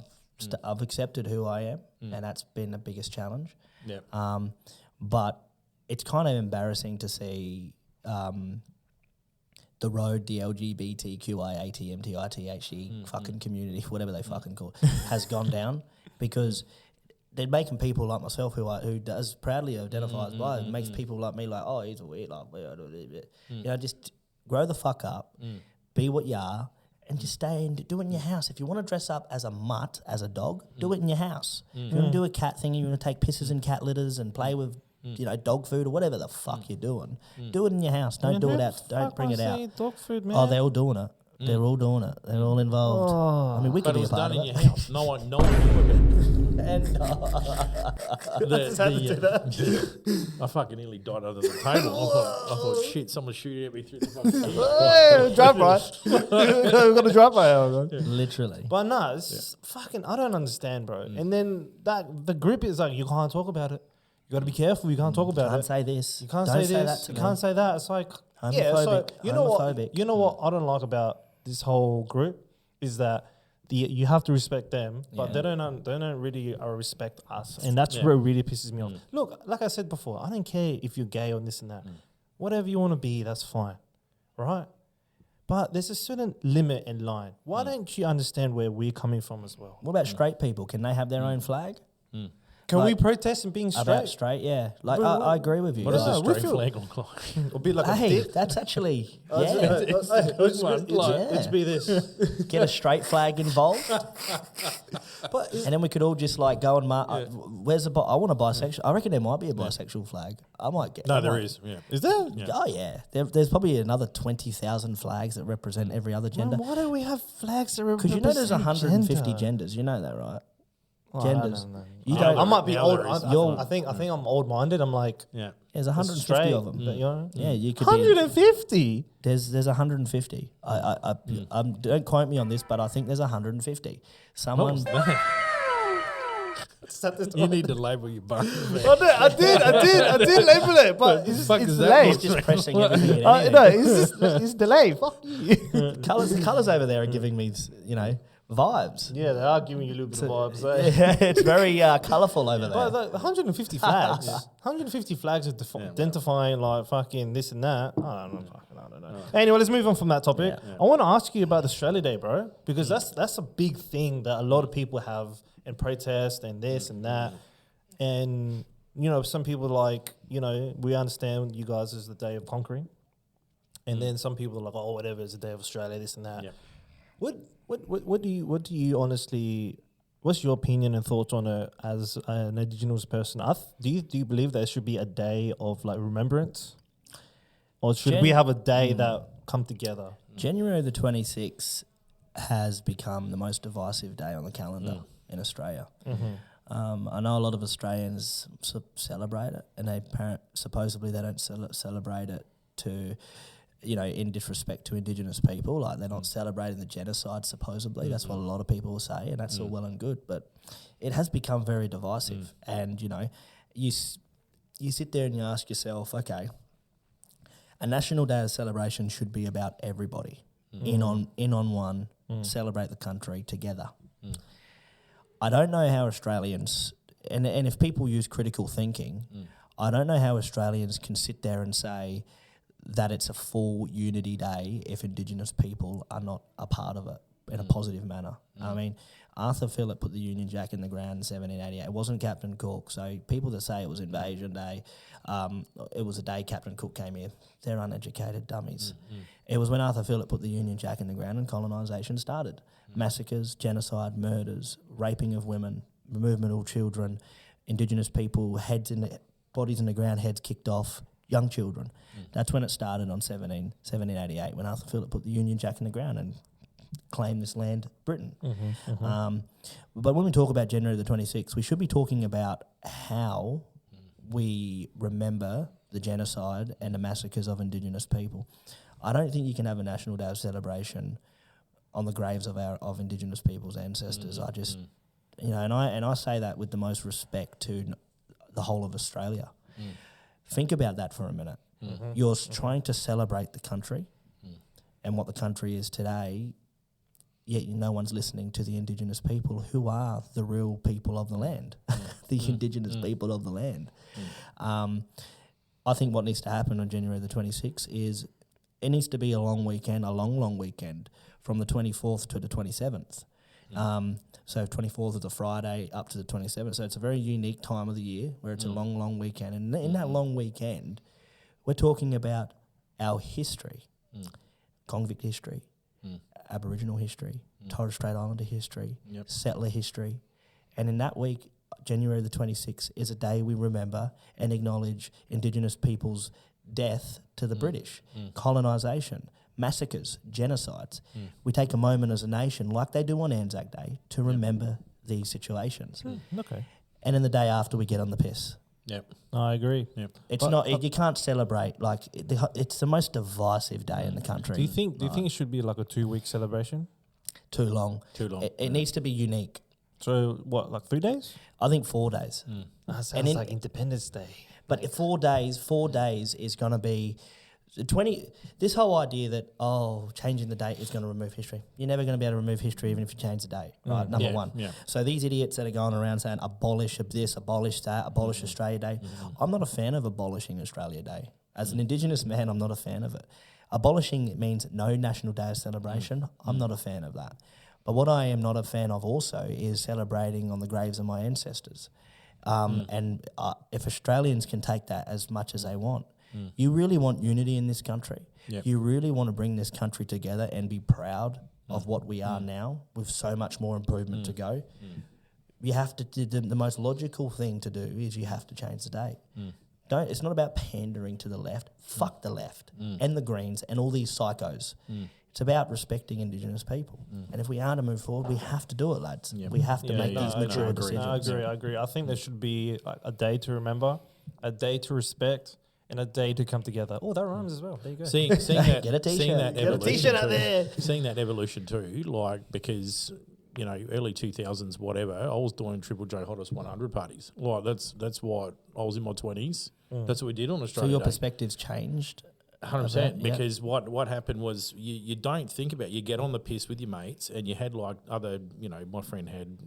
I've accepted who I am, and that's been the biggest challenge. Yeah. But it's kind of embarrassing to see the road the LGBTQIATMTITHE fucking community, whatever they fucking call it, has gone down, because they're making people like myself who does proudly identifies by it, makes people like me like, oh, he's a weird, like, you know, just grow the fuck up, be what you are, and just stay and do it in your house. If you want to dress up as a mutt, as a dog, do it in your house. If you want to do a cat thing, you want to take pisses in cat litters and play with, you know, dog food or whatever the fuck you're doing, do it in your house. Don't do it out. Don't bring it out. Dog food, man. Oh, they're all doing it. They're all doing it. They're all involved. I mean, we could But it be a was part done of in it. your house. No one knew about it. And I fucking nearly died under the table. I thought, shit, someone's shooting at me through the fucking Hey, drive by. We've got to drive by. literally. But no, it's fucking, I don't understand, bro. And then the grip is like, you can't talk about it. You got to be careful. You can't talk about Can't it. say this. You can't Don't say that this. to You me. can't say that. It's like, yeah. So Homophobic. you know what? Homophobic. You know what I don't like about this whole group is that you have to respect them, but they don't really respect us, and that's what really pisses me off. Look, like I said before, I don't care if you're gay or this and that. Whatever you want to be, that's fine, right? But there's a certain limit and line. Why don't you understand where we're coming from as well? What about straight people? Can they have their own flag? Can Like, we protest and being straight? About straight, yeah. Like, But I agree with you. What does Yeah, a we straight feel- flag look like? Or be like a Hey, dick? that's actually, Let's be this. get a straight flag involved. But And then we could all just like go and mark. Where's the? I want a bisexual. I reckon there might be a bisexual flag. I might get. No, I there might- is. Yeah. is there? Yeah. Oh yeah, there's probably another 20,000 flags that represent every other gender. Why don't we have flags that represent Because you know there's 150 gender? genders. You know that, right? Oh, Genders. I don't know. You Yeah, don't. I might be Now old. there is. I think I'm old-minded. I'm like Yeah. There's 150 straight, of them. but, you know? Yeah, you could be. 150. There's 150. I don't quote me on this, but I think there's 150. Someone. You need to label your bar. I did label it, but it's fuck is that delayed. He's just pressing everything in. No, Anyway. it's delayed. Fuck you. Colours over there are giving me, vibes. Yeah, they are giving you a little bit of vibes. Eh? Yeah, it's very colourful over But there. the 150 flags, 150 flags of identifying like fucking this and that. I don't know. Anyway, let's move on from that topic. I want to ask you about Australia Day, bro, because that's a big thing that a lot of people have and protest and this and that. And, some people are like, we understand you guys is the day of conquering. And then some people are like, oh, whatever, it's the day of Australia, this and that. Yeah. What do you honestly, what's your opinion and thoughts on it as an Indigenous person? Do you believe there should be a day of like remembrance? Or should we have a day that come together? January the 26th has become the most divisive day on the calendar in Australia. I know a lot of Australians celebrate it, and supposedly they don't celebrate it to, in disrespect to Indigenous people. Like they're not celebrating the genocide, supposedly. That's what a lot of people will say, and that's all well and good. But it has become very divisive. And, you sit there and you ask yourself, okay, a National Day of celebration should be about everybody. In on one, celebrate the country together. I don't know how Australians, and if people use critical thinking, I don't know how Australians can sit there and say that it's a full unity day if Indigenous people are not a part of it in a positive manner. I mean, Arthur Phillip put the Union Jack in the ground in 1788. It wasn't Captain Cook. So people that say it was Invasion Day, it was a day Captain Cook came here. They're uneducated dummies. It was when Arthur Phillip put the Union Jack in the ground and colonisation started. Massacres, genocide, murders, raping of women, movement of children, Indigenous people, bodies in the ground, heads kicked off, young children. That's when it started on 1788, when Arthur Phillip put the Union Jack in the ground and claimed this land, Britain. But when we talk about January the 26th, we should be talking about how we remember the genocide and the massacres of Indigenous people. I don't think you can have a National Day of celebration on the graves of Indigenous people's ancestors. I just, and I say that with the most respect to the whole of Australia. Think about that for a minute. You're trying to celebrate the country and what the country is today, yet no one's listening to the Indigenous people who are the real people of the land, the Indigenous people of the land. I think what needs to happen on January the 26th is it needs to be a long weekend, long weekend from the 24th to the 27th. So 24th is a Friday up to the 27th. So it's a very unique time of the year where it's a long, long weekend. And in that long weekend, we're talking about our history, convict history, Aboriginal history, Torres Strait Islander history, settler history. And in that week, January the 26th, is a day we remember and acknowledge Indigenous people's death to the British, colonisation, massacres, genocides. We take a moment as a nation, like they do on Anzac Day, to remember these situations. Okay. And then the day after, we get on the piss. Yep. I agree. Yep. It's not. You can't celebrate like it's the most divisive day in the country. Do you think it should be like a 2-week celebration? Too long? Too long. It needs to be unique. So what, like 3 days? I think 4 days. That sounds like Independence Day. But 4 days is going to be 20. This whole idea that changing the date is going to remove history. You're never going to be able to remove history even if you change the date, right? Number one. Yeah. So these idiots that are going around saying abolish this, abolish that, abolish Australia Day. I'm not a fan of abolishing Australia Day. As an Indigenous man, I'm not a fan of it. Abolishing means no national day of celebration. I'm not a fan of that. But what I am not a fan of also is celebrating on the graves of my ancestors. And if Australians can take that as much as they want, you really want unity in this country. Yep. You really want to bring this country together and be proud of what we are now with so much more improvement to go. You have to, the most logical thing to do is you have to change the date. It's not about pandering to the left. Fuck the left and the Greens and all these psychos. It's about respecting Indigenous people. And if we are to move forward, we have to do it, lads. Yep. We have to make these mature decisions. I agree. I think there should be a day to remember, a day to respect, and a day to come together. Oh, that rhymes as well. There you go. Seeing that, get a t-shirt. Get a t-shirt out there. Seeing that evolution too, like because early 2000s, whatever, I was doing Triple J Hottest 100 parties. Like that's what I was in my 20s. That's what we did on Australia. So your Day. perspective's changed. 100%, because what happened was you don't think about it. You get on the piss with your mates, and you had like other, my friend had,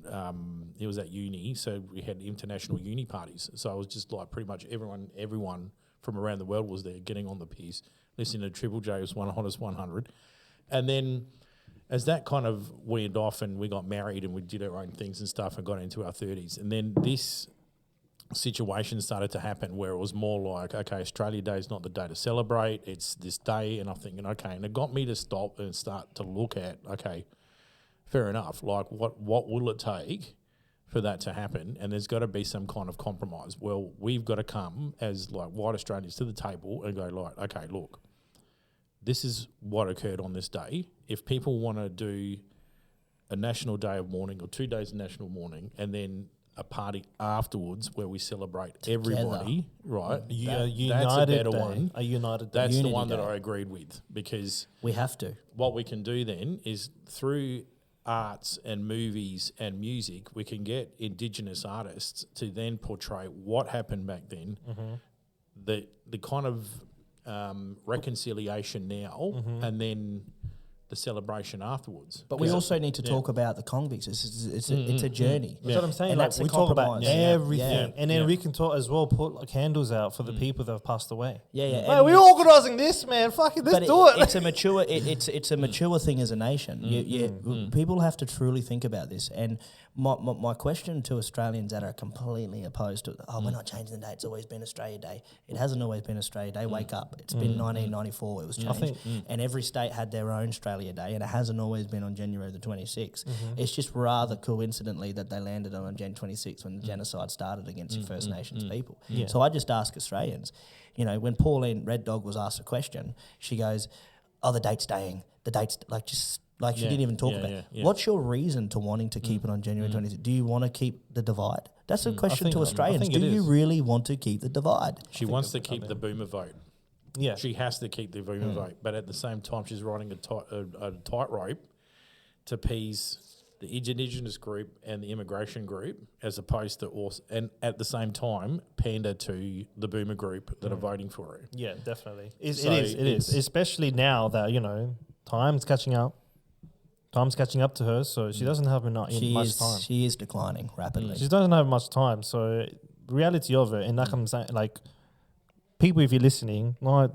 he was at uni, so we had international uni parties. So I was just like pretty much everyone from around the world was there getting on the piss, listening to Triple J's Hottest 100. And then as that kind of went off and we got married and we did our own things and stuff and got into our 30s, and then this situation started to happen where it was more like, okay, Australia Day is not the day to celebrate, it's this day. And I'm thinking, okay, and it got me to stop and start to look at, okay, fair enough, like what will it take for that to happen? And there's got to be some kind of compromise. Well, we've got to come as like white Australians to the table and go like, okay, look, this is what occurred on this day. If people want to do a national day of mourning or 2 days of national mourning and then a party afterwards where we celebrate everybody, right? That's a better one. A united day. That's the one that I agreed with, because we have to. What we can do then is through arts and movies and music, we can get Indigenous artists to then portray what happened back then, the kind of reconciliation now, and then the celebration afterwards. But we also need to talk about the convicts. It's a journey. That's what I'm saying. Like, we talk about everything, and then we can talk as well. Put like candles out for the people that have passed away. Hey, we're organising this, man. Fucking let's do it. It's a mature. It's a mature thing as a nation. People have to truly think about this. And my question to Australians that are completely opposed to, we're not changing the day. It's always been Australia Day. It hasn't always been Australia Day. Wake up. It's been 1994. It was changed, and every state had their own Australia Day, and it hasn't always been on January the 26th. It's just rather coincidentally that they landed on Jan 26th when the genocide started against First Nations people. So I just ask Australians, when Pauline Red Dog was asked a question, she goes, the date's staying. The date's she didn't even talk about it. What's your reason to wanting to keep it on January 26th? Do you want to keep the divide? That's a question to Australians. Do you really want to keep the divide? She wants to keep the boomer vote. Yeah, she has to keep the boomer vote, but at the same time, she's riding a tightrope to appease the Indigenous group and the immigration group, as opposed to and at the same time pander to the boomer group that are voting for her. Yeah, definitely. It is, especially now that time's catching up. Time's catching up to her, so she doesn't have much time. She is declining rapidly. She doesn't have much time. So the reality of it, and like I'm saying, like, people, if you're listening, like,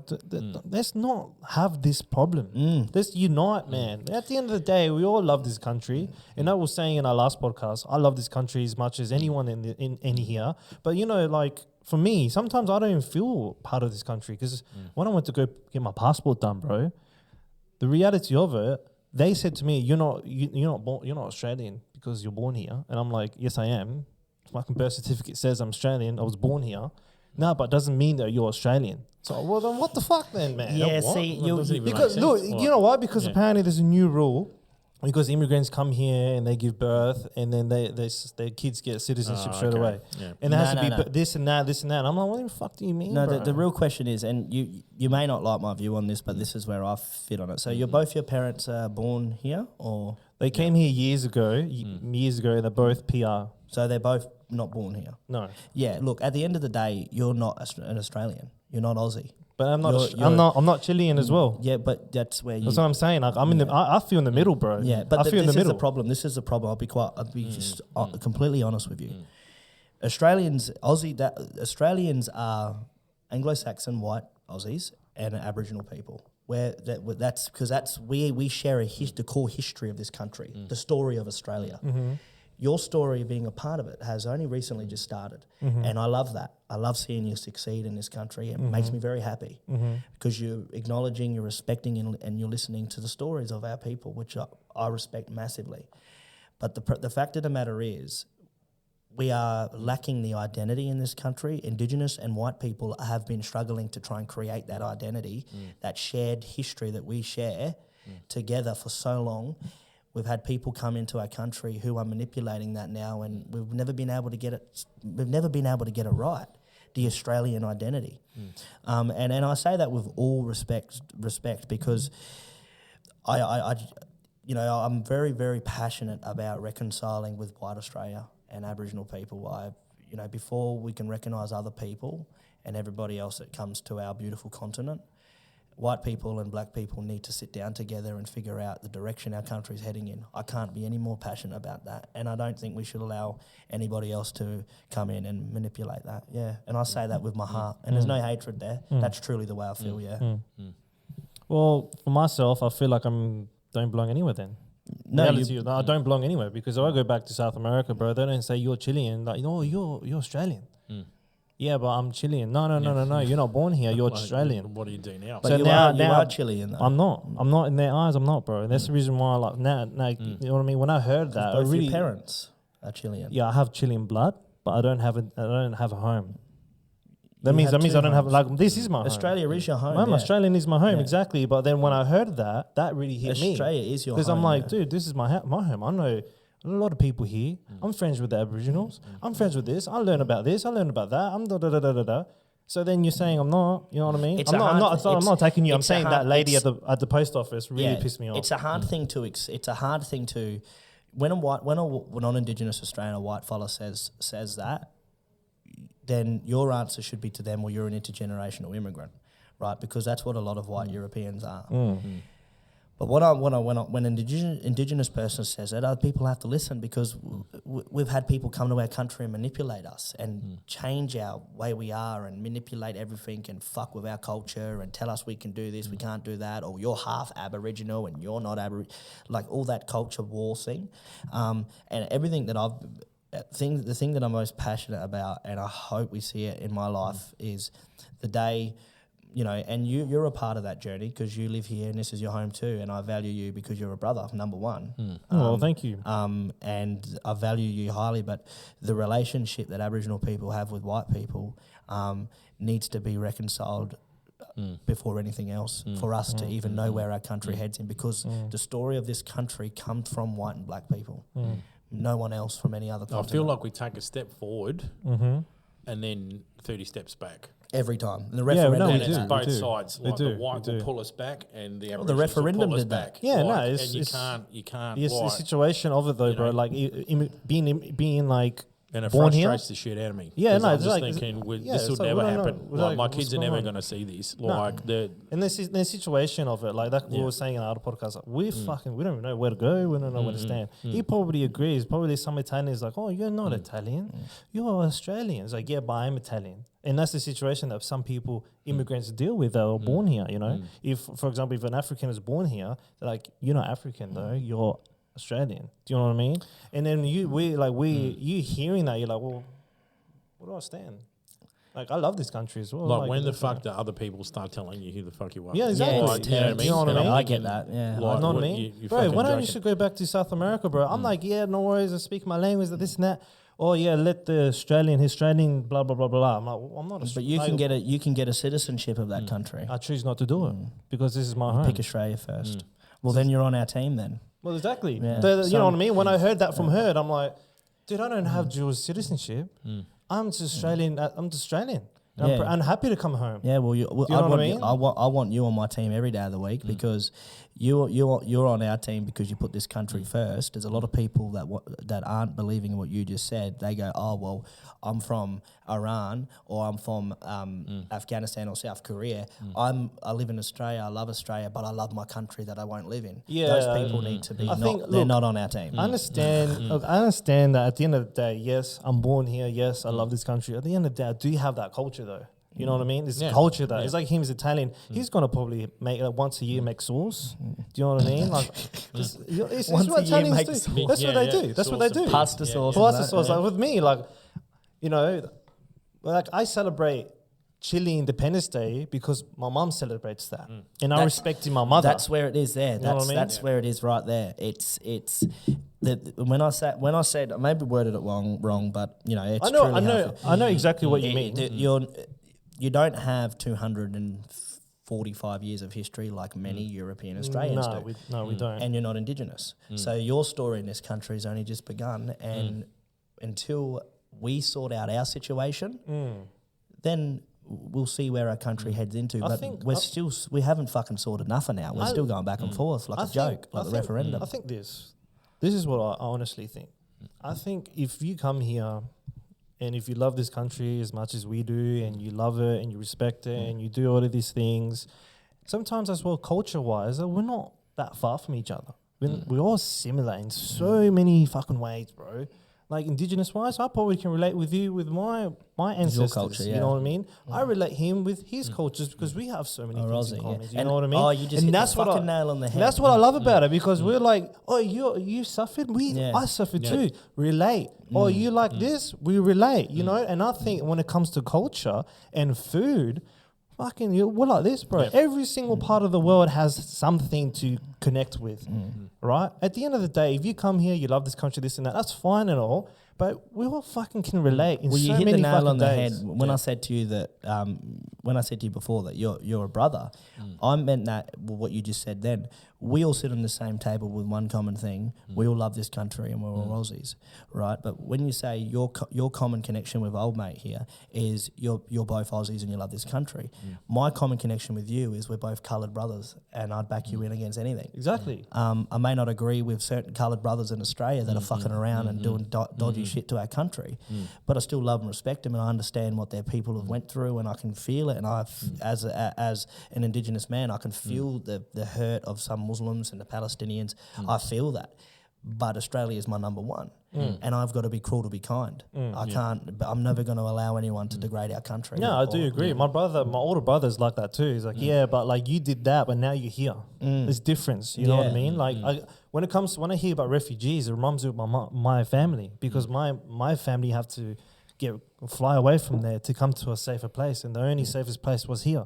let's not have this problem. Let's unite, man. At the end of the day, we all love this country. And I was saying in our last podcast, I love this country as much as anyone in here. But, you know, like, for me, sometimes I don't even feel part of this country because when I went to go get my passport done, bro, the reality of it, they said to me, you're not Australian because you're born here. And I'm like, yes, I am. My birth certificate says I'm Australian. I was born here. No, but it doesn't mean that you're Australian. So, well, then what the fuck then, man? Yeah, what? see, because look, you know why? Because apparently there's a new rule. Because immigrants come here and they give birth, and then their kids get citizenship straight away, and there has to be this and that. And I'm like, what the fuck do you mean? No, bro? the real question is, and you may not like my view on this, but this is where I fit on it. So both your parents born here, or they came here years ago. They're both PR. So they're both not born here. No. Yeah. Look, at the end of the day, you're not an Australian. You're not Aussie. But I'm not. I'm not Chilean as well. Yeah, but that's where that's what I'm saying. Like I'm in the. I feel in the middle, bro. Yeah, but I feel in the middle. This is the problem. I'll be just completely honest with you. Australians are Anglo-Saxon white Aussies and Aboriginal people. That's because we share the core history of this country, the story of Australia. Your story of being a part of it has only recently just started. And I love that. I love seeing you succeed in this country. It makes me very happy because you're acknowledging, you're respecting, and you're listening to the stories of our people, which I respect massively. But the fact of the matter is, we are lacking the identity in this country. Indigenous and white people have been struggling to try and create that identity, that shared history that we share together for so long. We've had people come into our country who are manipulating that now, and we've never been able to get it. We've never been able to get it right. The Australian identity, and I say that with all respect because I'm very, very passionate about reconciling with white Australia and Aboriginal people. Before we can recognise other people and everybody else that comes to our beautiful continent, white people and black people need to sit down together and figure out the direction our country is heading in. I can't be any more passionate about that. And I don't think we should allow anybody else to come in and manipulate that. Yeah. And I say that with my heart. And there's no hatred there. That's truly the way I feel, Well, for myself, I feel like I don't belong anywhere then. No, I don't belong anywhere because if I go back to South America, bro, they don't say you're Chilean. Like, you're Australian. Yeah, but I'm Chilean. No. You're not born here. You're Australian. What do you do now? But so now you are Chilean, though. I'm not in their eyes. I'm not, bro. And that's the reason why, like, now, you know what I mean. When I heard that, both your parents are Chilean. Yeah, I have Chilean blood, but I don't have a home. That means I don't have, like, this is my home. Australia is your home. Australian is my home, exactly. But then when I heard that really hit me. Australia is your home. Because I'm like, dude, this is my home. I know a lot of people here. I'm friends with the Aboriginals. I'm friends with this. I learn about this. I learn about that. I'm da-da-da-da-da. So then you're saying I'm not, you know what I mean? I'm not attacking you. I'm saying that lady at the post office really pissed me off. It's a hard thing to when a non-Indigenous Australian, a white fella says that, then your answer should be to them, well, you're an intergenerational immigrant, right? Because that's what a lot of white Europeans are. But when an Indigenous person says it, other people have to listen because we've had people come to our country and manipulate us and change our way we are and manipulate everything and fuck with our culture and tell us we can do this, we can't do that, or you're half Aboriginal and you're not Aboriginal, like all that culture war thing. And everything that the thing that I'm most passionate about, and I hope we see it in my life, is the day, and you're a part of that journey because you live here and this is your home too, and I value you because you're a brother, number one. Well, thank you. And I value you highly, but the relationship that Aboriginal people have with white people needs to be reconciled before anything else for us to even know where our country heads in, because the story of this country comes from white and black people. No one else from any other continent. I feel like we take a step forward and then 30 steps back. Every time. And the referendum, it's both sides. Like the white will pull us back and the Aboriginals the referendum will pull us did back. that. Yeah, like, it's you can't. It's the situation of it though, bro. Like being like And it born frustrates here. the shit out of me. Yeah, no, I'm it's just like, thinking, yeah, this will it's like, never we don't know. happen. We're Like, like, my what's kids are going never on? going to see this. No. Like, And the situation of it, like that we were saying in our other podcast, like, we don't even know where to go. We don't know where to stand. He probably agrees. Probably some Italian is like, oh, you're not Italian. You're Australian. It's like, yeah, but I'm Italian. And that's the situation that some people, immigrants, deal with that are born here, you know. If, for example, if an African is born here, they're like, you're not African though, you're Australian. Do you know what I mean? And then you hearing that, you're like, well, where do I stand? Like, I love this country as well. Like when the fuck do other people start telling you who the fuck you are? Yeah, exactly. Yeah, Like, it's you know what I mean? You know what I And I'm mean? I thinking, get that. Yeah, like, You know what I what, mean? you Bro, fucking why don't you joking? should go back to South America, bro? I'm like, yeah, no worries. I speak my language, this and that. Oh yeah, let the Australian, blah blah blah blah. I'm like, well, I'm not. but you can get a citizenship of that country. I choose not to do it because this is my home. Pick Australia first. Well, then you're on our team then. Well, exactly. Yeah. You know what I mean? When I heard that from her, I'm like, dude, I don't have dual citizenship. I'm just Australian. I'm just Australian. And Yeah. I'm happy to come home. Yeah, well, Do you know what I mean? I want you on my team every day of the week because you're on our team because you put this country first. There's a lot of people that aren't believing in what you just said. They go, oh well, I'm from Iran or I'm from Afghanistan or South Korea. I live in Australia. I love Australia, but I love my country that I won't live in. Yeah. Those people need to be. They're not on our team. I understand. Look, I understand that at the end of the day, yes, I'm born here. Yes, I love this country. At the end of the day, I do have that culture though. You know what I mean? This culture that it's like him is Italian. He's gonna probably make once a year make sauce. Do you know what I mean? Like, it's Once what a year Italians make do. sauce. That's what they do. That's what they do. Pasta sauce. Pasta and sauce. that, Like with me, like, you know, like I celebrate Chile Independence Day because my mum celebrates that, and I respect my mother. That's where it is there. know what I mean? That's where it is right there. It's when I said I maybe worded it wrong, but you know it's I know, truly how I know exactly what you mean. You don't have 245 years of history like many European Australians do. We don't. And you're not Indigenous. So your story in this country has only just begun. And until we sort out our situation, then we'll see where our country heads into. But we haven't fucking sorted nothing out. We're still going back and forth like a joke, like the referendum. I think this is what I honestly think. I think if you come here and if you love this country as much as we do and you love it and you respect it and you do all of these things, sometimes as well culture-wise, we're not that far from each other. We're all similar in so many fucking ways, bro. Like Indigenous-wise, I probably can relate with you with my ancestors. culture, You know what I mean? I relate him with his cultures because we have so many things in common. You And know what I mean? you just hit the fucking nail on the head. That's what I love about it because we're like, oh, you suffered, I suffered too. Relate. Oh, you like this, we relate. You know, and I think when it comes to culture and food, fucking, we're like this, bro. Every single part of the world has something to connect with, right? At the end of the day, if you come here, you love this country, this and that, that's fine and all, but we all fucking can relate in Well, you so hit many the nail fucking on the days. head when I said to you that when I said to you before that you're a brother. I meant that what you just said then. We all sit on the same table with one common thing. We all love this country and we're all Aussies, right? But when you say your common connection with old mate here is you're both Aussies and you love this country. My common connection with you is we're both coloured brothers and I'd back you in against anything. Exactly. I may not agree with certain coloured brothers in Australia that are fucking around and doing dodgy shit to our country, but I still love and respect them and I understand what their people have went through and I can feel it. And as an Indigenous man, I can feel the hurt of some Muslims and the Palestinians. I feel that. But Australia is my number one. And I've got to be cruel to be kind. I'm never going to allow anyone to degrade our country. No, I do agree. My older brother's like that too. He's like, yeah, but like you did that, but now you're here. There's difference. You know what I mean? Like when I hear about refugees, it reminds me of my family because my family have to fly away from there to come to a safer place, and the only safest place was here.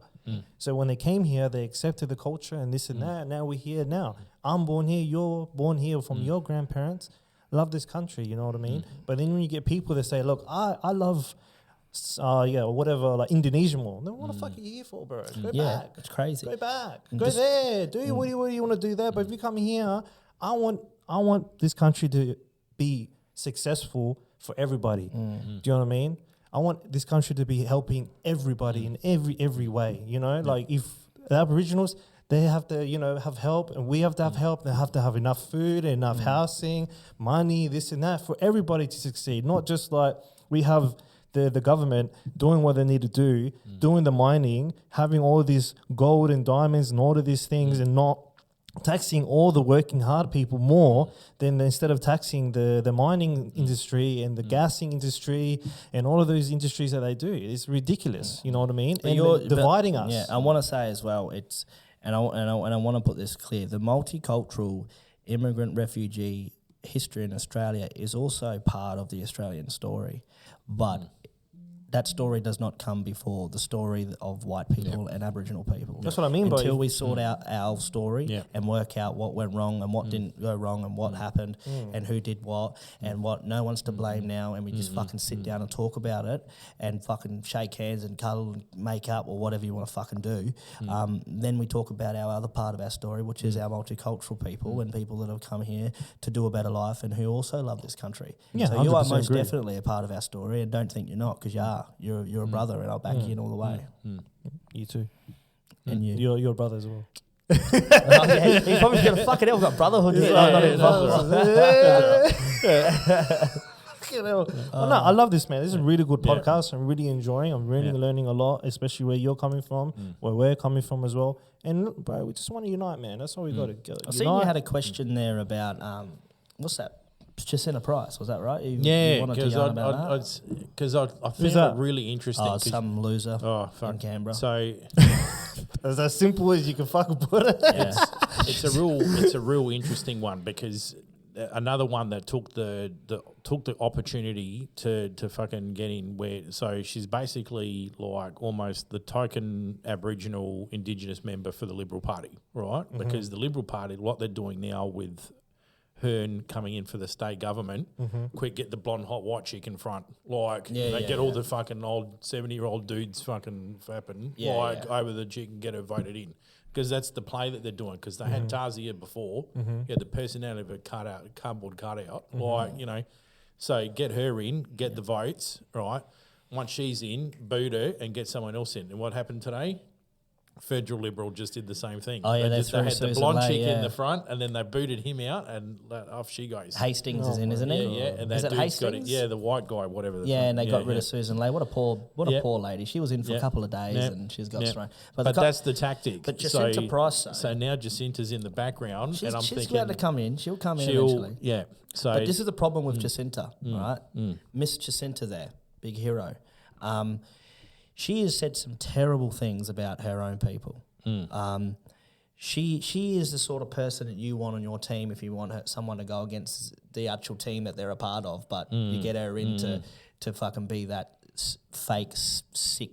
So when they came here, they accepted the culture and this and that. Now we're here now. I'm born here, you're born here from your grandparents. Love this country, you know what I mean? But then when you get people that say, look, I love whatever, like Indonesia more. Then what the fuck are you here for, bro? Go back. It's crazy. Go back. Go there. Do what do you want to do there? But if you come here, I want this country to be successful for everybody. Do you know what I mean? I want this country to be helping everybody in every way. You know, like if the Aboriginals, they have to, have help, and we have to have help. They have to have enough food, enough housing, money, this and that for everybody to succeed. Not just like we have the government doing what they need to do, doing the mining, having all this gold and diamonds and all of these things, and not taxing all the working hard people more than instead of taxing the mining industry and the gassing industry and all of those industries that they do. It's ridiculous. You know what I mean? But and you're dividing us. Yeah, I want to say as well, I want to put this clear. The multicultural immigrant refugee history in Australia is also part of the Australian story, but that story does not come before the story of white people and Aboriginal people. That's what I mean. Until we sort out our story and work out what went wrong and what didn't go wrong and what happened and who did what and what no one's to blame now, and we just fucking sit down and talk about it and fucking shake hands and cuddle and make up or whatever you want to fucking do. Then we talk about our other part of our story, which is our multicultural people and people that have come here to do a better life and who also love this country. Yeah, so you are 100% most agree. definitely a part of our story, and don't think you're not, because you are. You're a brother, and I'll back you in all the way. You too. And you. You're a brother as well. Oh, yeah, he's probably going to fucking hell. We've got brotherhood. No, I love this, man. This is a really good podcast. I'm really enjoying. I'm really learning a lot, especially where you're coming from, where we're coming from as well. And bro, we just want to unite, man. That's all we got to go. I seen you had a question there about what's that? Jacinta Price, was that right? You wanted to because yarn about that? I found it really interesting. Oh, some loser in Canberra. So it's as simple as you can fucking put it. it's a real interesting one, because another one that took the opportunity to fucking get in, where so she's basically like almost the token Aboriginal Indigenous member for the Liberal Party, right? Because the Liberal Party, what they're doing now with Hearn coming in for the state government, quick, get the blonde hot white chick in front. Like, get all the fucking old 70-year-old dudes fucking fapping over the chick and get her voted in. Because that's the play that they're doing. Because they had Tarzia before. You had the personality of a cardboard cutout. Like, so get her in, get the votes, right? Once she's in, boot her and get someone else in. And what happened today? Federal Liberal just did the same thing. Oh, yeah, they had the blonde chick in yeah. the front, and then they booted him out, and off she goes. Hastings is in, isn't he? Yeah, and that is it dude's Hastings? got it. Yeah, the white guy, whatever. And they got rid of Susan Lay. What a poor lady. She was in for a couple of days, and she's got thrown. But that's the tactic. But Jacinta Price, so now Jacinta's in the background, and I'm thinking she's going to come in. She'll come in eventually. Yeah. So, but this is the problem with Jacinta, right? Miss Jacinta there, big hero. She has said some terrible things about her own people. She is the sort of person that you want on your team if you want someone to go against the actual team that they're a part of, but you get her in to fucking be that fake sick.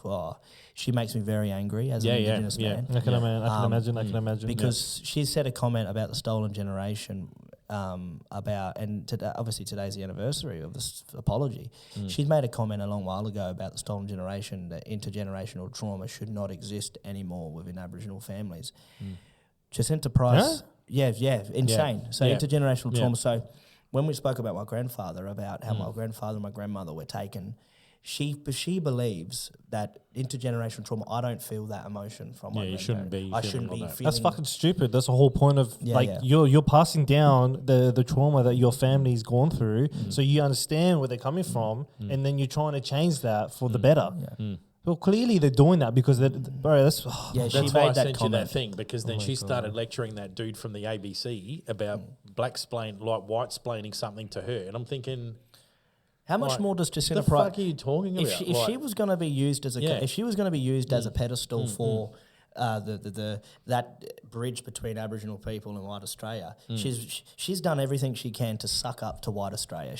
Oh, she makes me very angry as an Indigenous man. I can imagine. Because she said a comment about the stolen generation, obviously today's the anniversary of this apology. She's made a comment a long while ago about the stolen generation, that intergenerational trauma should not exist anymore within Aboriginal families. Jacinta Price, insane. So intergenerational trauma. So when we spoke about my grandfather, about how my grandfather and my grandmother were taken, she believes that intergenerational trauma, I don't feel that emotion from my you shouldn't be. I shouldn't be that. feeling. That's fucking stupid. That's the whole point of you're passing down the trauma that your family's gone through, so you understand where they're coming from, and then you're trying to change that for the better. Well, clearly they're doing that because that's she made made that that comment. comment. Thing, because then she started lecturing that dude from the ABC about white splaining something to her, and I'm thinking, how much more does Jacinta the Price? fuck are you talking about? If she was going to be used as a pedestal for that bridge between Aboriginal people and white Australia, she's done everything she can to suck up to white Australia.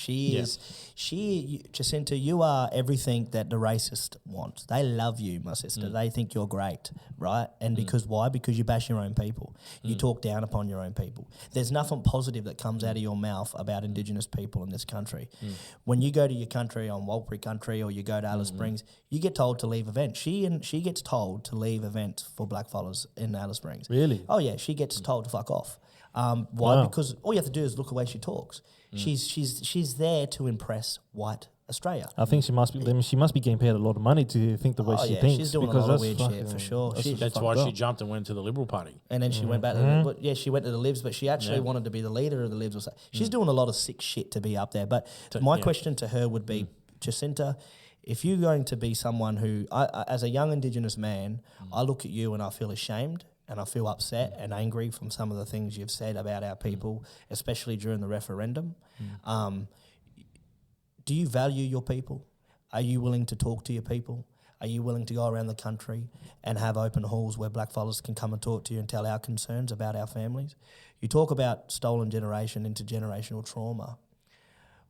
Jacinta, you are everything that the racists want. They love you, my sister. They think you're great, right? And because why? Because you bash your own people. You talk down upon your own people. There's nothing positive that comes out of your mouth about Indigenous people in this country. When you go to your country on Walpurgis country, or you go to Alice Springs, you get told to leave events. She gets told to leave events for blackfellas in Alice Springs. Really? Oh yeah, she gets told to fuck off. Why? Because all you have to do is look the way she talks. She's there to impress white Australia. I think she must be getting paid a lot of money to think the way she thinks. She's doing a lot of weird shit for sure. That's why she jumped and went to the Liberal Party. And then she went back she went to the Libs, but she actually wanted to be the leader of the Libs. Or so. She's doing a lot of sick shit to be up there. But my question to her would be, Jacinta, if you're going to be someone who, as a young Indigenous man, I look at you and I feel ashamed and I feel upset and angry from some of the things you've said about our people, especially during the referendum. Do you value your people? Are you willing to talk to your people? Are you willing to go around the country and have open halls where blackfellas can come and talk to you and tell our concerns about our families? You talk about stolen generation, intergenerational trauma.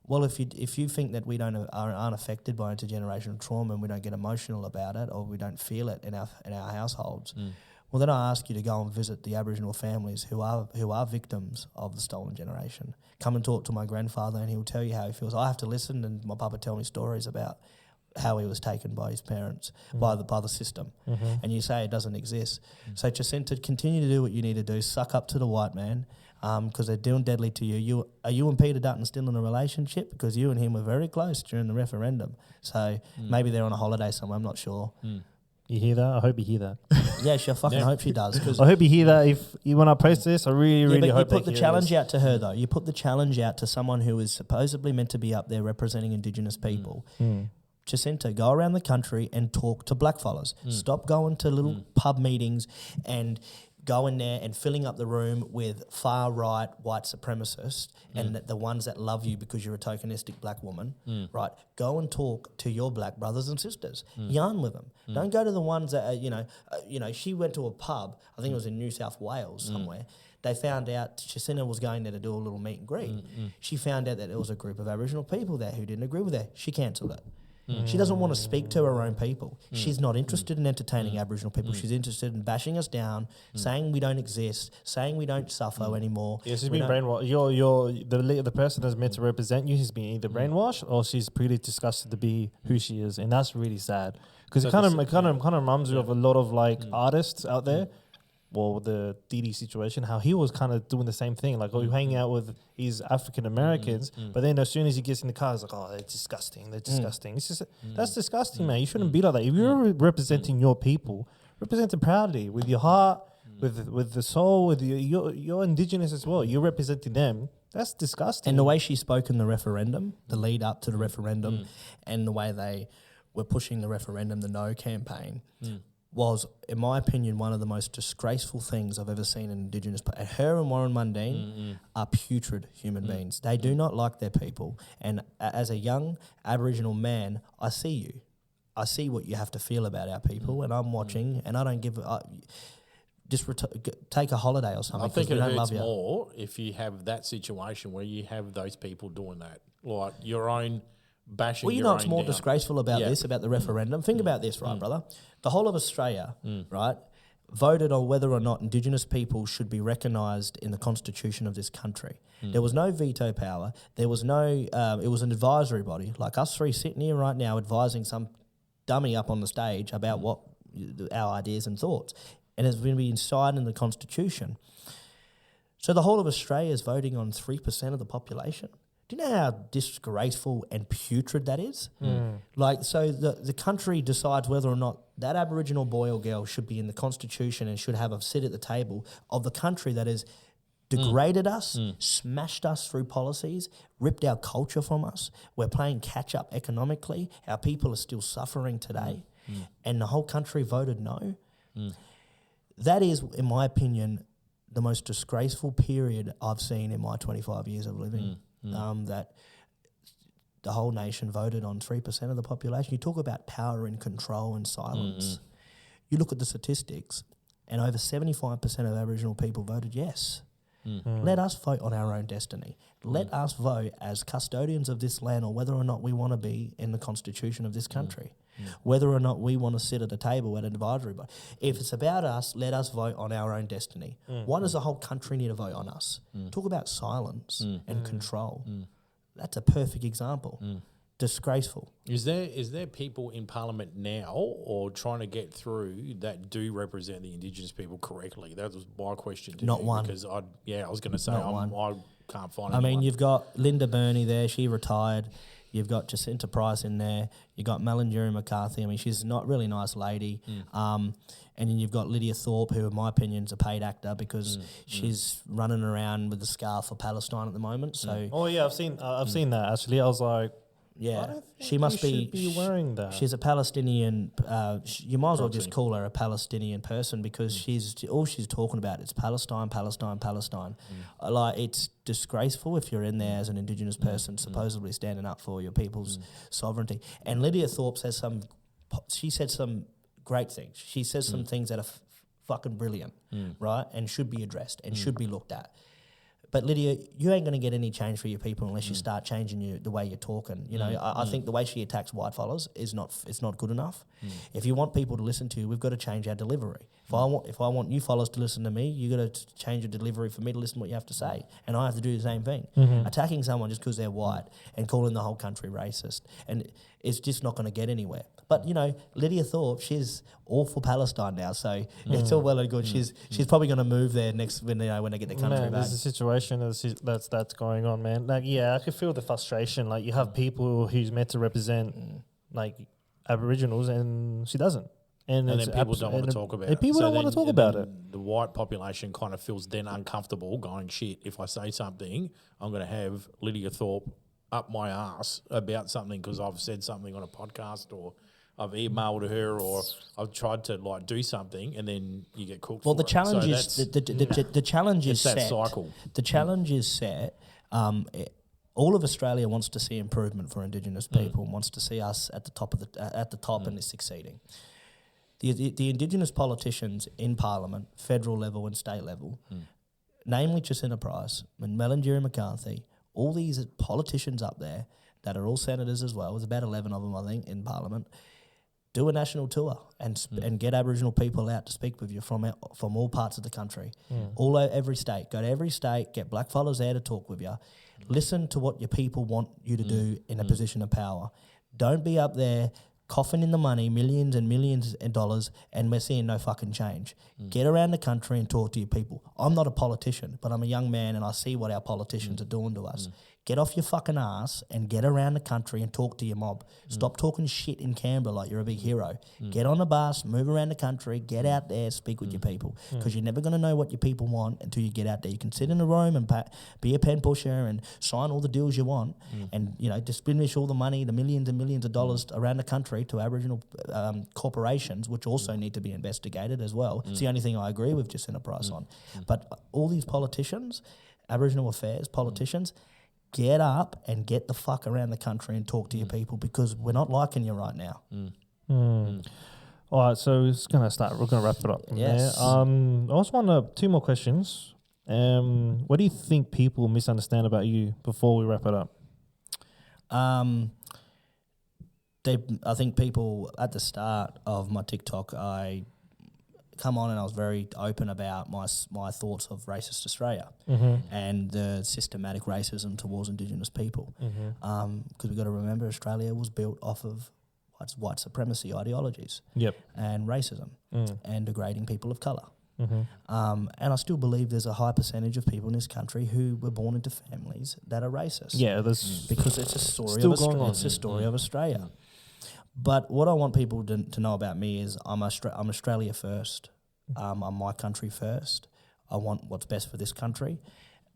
Well, if you think that we aren't affected by intergenerational trauma and we don't get emotional about it or we don't feel it in our households, well, then I ask you to go and visit the Aboriginal families who are victims of the stolen generation. Come and talk to my grandfather and he'll tell you how he feels. I have to listen and my papa tell me stories about how he was taken by his parents, by the system. And you say it doesn't exist. So Jacinta, continue to do what you need to do. Suck up to the white man because they're doing deadly to you. Are you and Peter Dutton still in a relationship? Because you and him were very close during the referendum. So maybe they're on a holiday somewhere, I'm not sure. You hear that? I hope you hear that. Yeah, I fucking hope she does. Cause I hope you hear that. When I post this, I really hope you put the challenge out to her, though. You put the challenge out to someone who is supposedly meant to be up there representing Indigenous people. Jacinta, go around the country and talk to blackfellas. Stop going to little pub meetings and going there and filling up the room with far-right white supremacists and the ones that love you because you're a tokenistic black woman, right? Go and talk to your black brothers and sisters. Yarn with them. Don't go to the ones that are, she went to a pub, I think it was in New South Wales somewhere. They found out Jacinta was going there to do a little meet and greet. She found out that there was a group of Aboriginal people there who didn't agree with her. She cancelled it. She doesn't want to speak to her own people. She's not interested in entertaining Aboriginal people. She's interested in bashing us down, saying we don't exist, saying we don't suffer anymore. Yeah, she's been brainwashed. The person that's meant to represent you has been either brainwashed or she's pretty disgusted to be who she is, and that's really sad because it kind of reminds me of a lot of artists out there. Well, the Didi situation, how he was kind of doing the same thing. Like, you're hanging out with these African Americans, but then as soon as he gets in the car, he's like, oh, they're disgusting. They're disgusting. It's just, that's disgusting, man. You shouldn't be like that. If you're representing your people, represent it proudly with your heart, with the soul, with you're Indigenous as well. You're representing them. That's disgusting. And the way she spoke in the referendum, the lead up to the referendum, and the way they were pushing the referendum, the no campaign, was, in my opinion, one of the most disgraceful things I've ever seen in Indigenous. Her and Warren Mundine are putrid human beings. They do not like their people. And as a young Aboriginal man, I see you. I see what you have to feel about our people, and I'm watching, and I don't give... take a holiday or something. I think it hurts more if you have that situation where you have those people doing that, like your own... bashing. Well, it's more disgraceful about this, about the referendum. Think about this, right, brother? The whole of Australia, right, voted on whether or not Indigenous people should be recognised in the constitution of this country. There was no veto power. There was no... it was an advisory body, like us three sitting here right now advising some dummy up on the stage about what our ideas and thoughts. And it's going to be inside in the constitution. So the whole of Australia is voting on 3% of the population. Do you know how disgraceful and putrid that is? So the country decides whether or not that Aboriginal boy or girl should be in the constitution and should have a sit at the table of the country that has degraded us, smashed us through policies, ripped our culture from us. We're playing catch up economically. Our people are still suffering today. And the whole country voted no. That is, in my opinion, the most disgraceful period I've seen in my 25 years of living. That the whole nation voted on 3% of the population. You talk about power and control and silence. You look at the statistics, and over 75% of Aboriginal people voted yes. Let us vote on our own destiny. Let us vote as custodians of this land, or whether or not we want to be in the constitution of this country. Whether or not we want to sit at a table at an advisory board. If it's about us, let us vote on our own destiny. Why does the whole country need to vote on us? Talk about silence and control. That's a perfect example. Disgraceful. Is there people in Parliament now or trying to get through that do represent the Indigenous people correctly? That was my question to Not you. one. Because I was going to say I can't find I mean, anyone. you've got Linda Burney there. She retired. You've got Jacinta Price in there. You've got Malingeri McCarthy. I mean, she's not really nice lady. And then you've got Lydia Thorpe, who, in my opinion, is a paid actor because she's running around with the scarf for Palestine at the moment. So, I've seen that actually. I was like, yeah, she must be wearing that. She's a Palestinian. You might as well just call her a Palestinian person because she's talking about is Palestine, Palestine, Palestine. Like, it's disgraceful if you're in there as an Indigenous person, supposedly standing up for your people's sovereignty. And Lydia Thorpe said some great things. She says some things that are fucking brilliant, right, and should be addressed and should be looked at. But Lydia, you ain't going to get any change for your people unless you start changing the way you're talking. You know, I think the way she attacks white fellas is not good enough. If you want people to listen to you, we've got to change our delivery. If I want you fellas to listen to me, you got to change your delivery for me to listen to what you have to say, and I have to do the same thing. Attacking someone just because they're white and calling the whole country racist, and it's just not going to get anywhere. But, you know, Lydia Thorpe, she's all for Palestine now, so it's all well and good. She's probably going to move there next when they get the country back. There's a situation that's going on, man. Like, yeah, I can feel the frustration. Like, you have people who's meant to represent like Aboriginals, and she doesn't. And then people don't want to talk about it. People don't want to talk about it. The white population kind of feels then uncomfortable going, shit, if I say something, I'm going to have Lydia Thorpe up my ass about something because I've said something on a podcast or I've emailed her or I've tried to like do something, and then you get cooked. Well, the challenge is the challenge is set. That cycle. The challenge is set. All of Australia wants to see improvement for Indigenous people and wants to see us at the top and is succeeding. The Indigenous politicians in Parliament, federal level and state level, namely Jacinta Price and Malingeri McCarthy, all these politicians up there that are all senators as well, there's about 11 of them, I think, in Parliament, do a national tour and get Aboriginal people out to speak with you from all parts of the country, every state. Go to every state, get black fellas there to talk with you. Listen to what your people want you to do in a position of power. Don't be up there coughing in the money, millions and millions of dollars, and we're seeing no fucking change. Get around the country and talk to your people. I'm not a politician, but I'm a young man and I see what our politicians are doing to us. Get off your fucking ass and get around the country and talk to your mob. Stop talking shit in Canberra like you're a big hero. Get on the bus, move around the country, get out there, speak with your people. Because you're never going to know what your people want until you get out there. You can sit in a room and be a pen pusher and sign all the deals you want and, you know, diminish all the money, the millions and millions of dollars around the country to Aboriginal corporations, which also need to be investigated as well. It's the only thing I agree with Jacinta Price on. But all these politicians, Aboriginal affairs politicians, get up and get the fuck around the country and talk to your people because we're not liking you right now. All right, so we're going to wrap it up. Yes. I just want 2 more questions. What do you think people misunderstand about you before we wrap it up? I think people, at the start of my TikTok, I come on and I was very open about my thoughts of racist Australia and the systematic racism towards Indigenous people. Because we've got to remember Australia was built off of white supremacy ideologies and racism and degrading people of colour. And I still believe there's a high percentage of people in this country who were born into families that are racist. Yeah, there's because it's a story of Australia. But what I want people to know about me is I'm Australia first. I'm my country first. I want what's best for this country.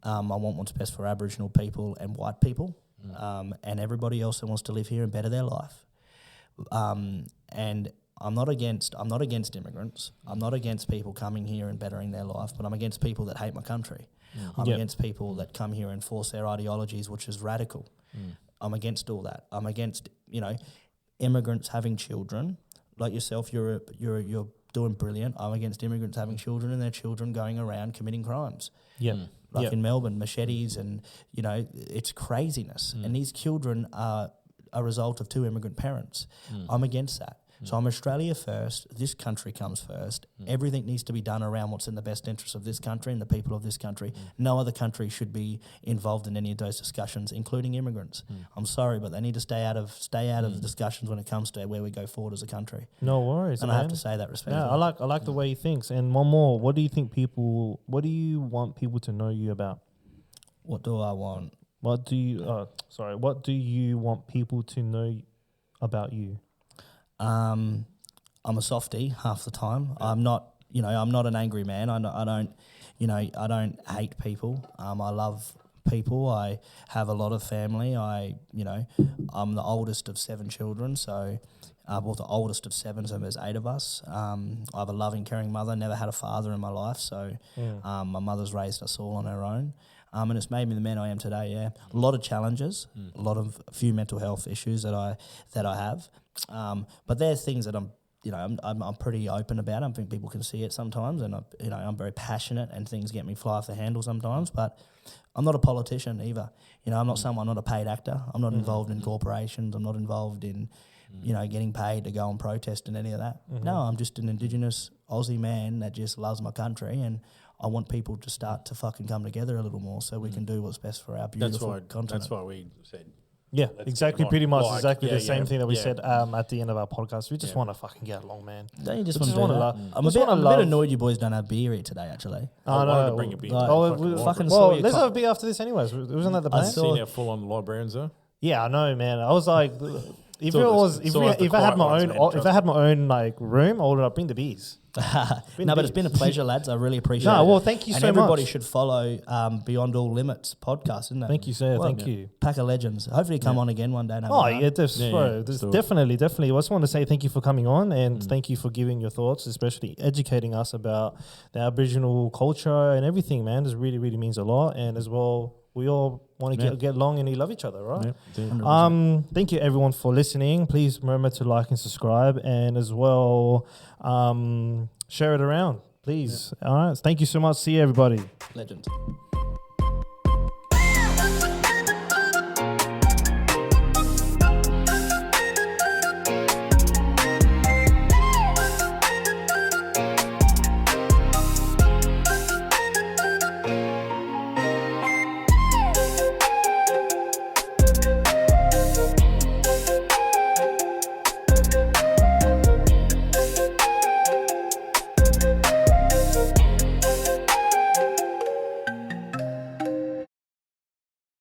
I want what's best for Aboriginal people and white people and everybody else that wants to live here and better their life. And I'm not against immigrants. I'm not against people coming here and bettering their life, but I'm against people that hate my country. I'm against people that come here and force their ideologies, which is radical. I'm against all that. I'm against, immigrants having children like yourself. You're doing brilliant. I'm against immigrants having children and their children going around committing crimes. In Melbourne, machetes and it's craziness. And these children are a result of 2 immigrant parents. I'm against that. So I'm Australia first. This country comes first. Everything needs to be done around what's in the best interest of this country and the people of this country. No other country should be involved in any of those discussions, including immigrants. I'm sorry, but they need to stay out of discussions when it comes to where we go forward as a country. No worries, and man. I have to say that respectfully. Yeah, I like the way he thinks. And one more, what do you want people to know you about? What do I want? What do you want people to know about you? I'm a softie half the time. I'm not an angry man. I don't hate people. I love people. I have a lot of family. I'm the oldest of 7 children, so the oldest of 7, so there's 8 of us. I have a loving, caring mother. Never had a father in my life, so my mother's raised us all on her own. And it's made me the man I am today. Yeah, a lot of challenges, a few mental health issues that I have. But there's things that I'm pretty open about. I think people can see it sometimes, and I'm very passionate, and things get me fly off the handle sometimes. But I'm not a politician either. I'm not someone, I'm not a paid actor. I'm not involved in corporations. I'm not involved in getting paid to go and protest and any of that. No, I'm just an Indigenous Aussie man that just loves my country, and I want people to start to fucking come together a little more so we can do what's best for our beautiful continent. That's why we said. Yeah, exactly. Pretty much exactly the same thing that we yeah. said at the end of our podcast. We just want to fucking get along, man. Don't you just We want to wanna love? I'm a bit annoyed you boys don't have beer here today, actually. I wanted to bring a beer. Let's have a beer after this anyways. Wasn't that the plan? Seen how full on the librarians are? Yeah, I know, man. I was like, if I had my own like room, I would bring the beers. No, but it's been a pleasure, lads. I really appreciate it. No, well, thank you so much. And everybody should follow Beyond All Limits podcast, isn't it? Thank you, sir. Thank you. Pack of legends. Hopefully come on again one day. Definitely. I just want to say thank you for coming on, and thank you for giving your thoughts, especially educating us about the Aboriginal culture and everything, man. This really, really means a lot. And as well, we all want to get along and love each other, right? Yeah, thank you everyone for listening. Please remember to like and subscribe, and as well share it around, please. All right, thank you so much. See you, everybody. Legend.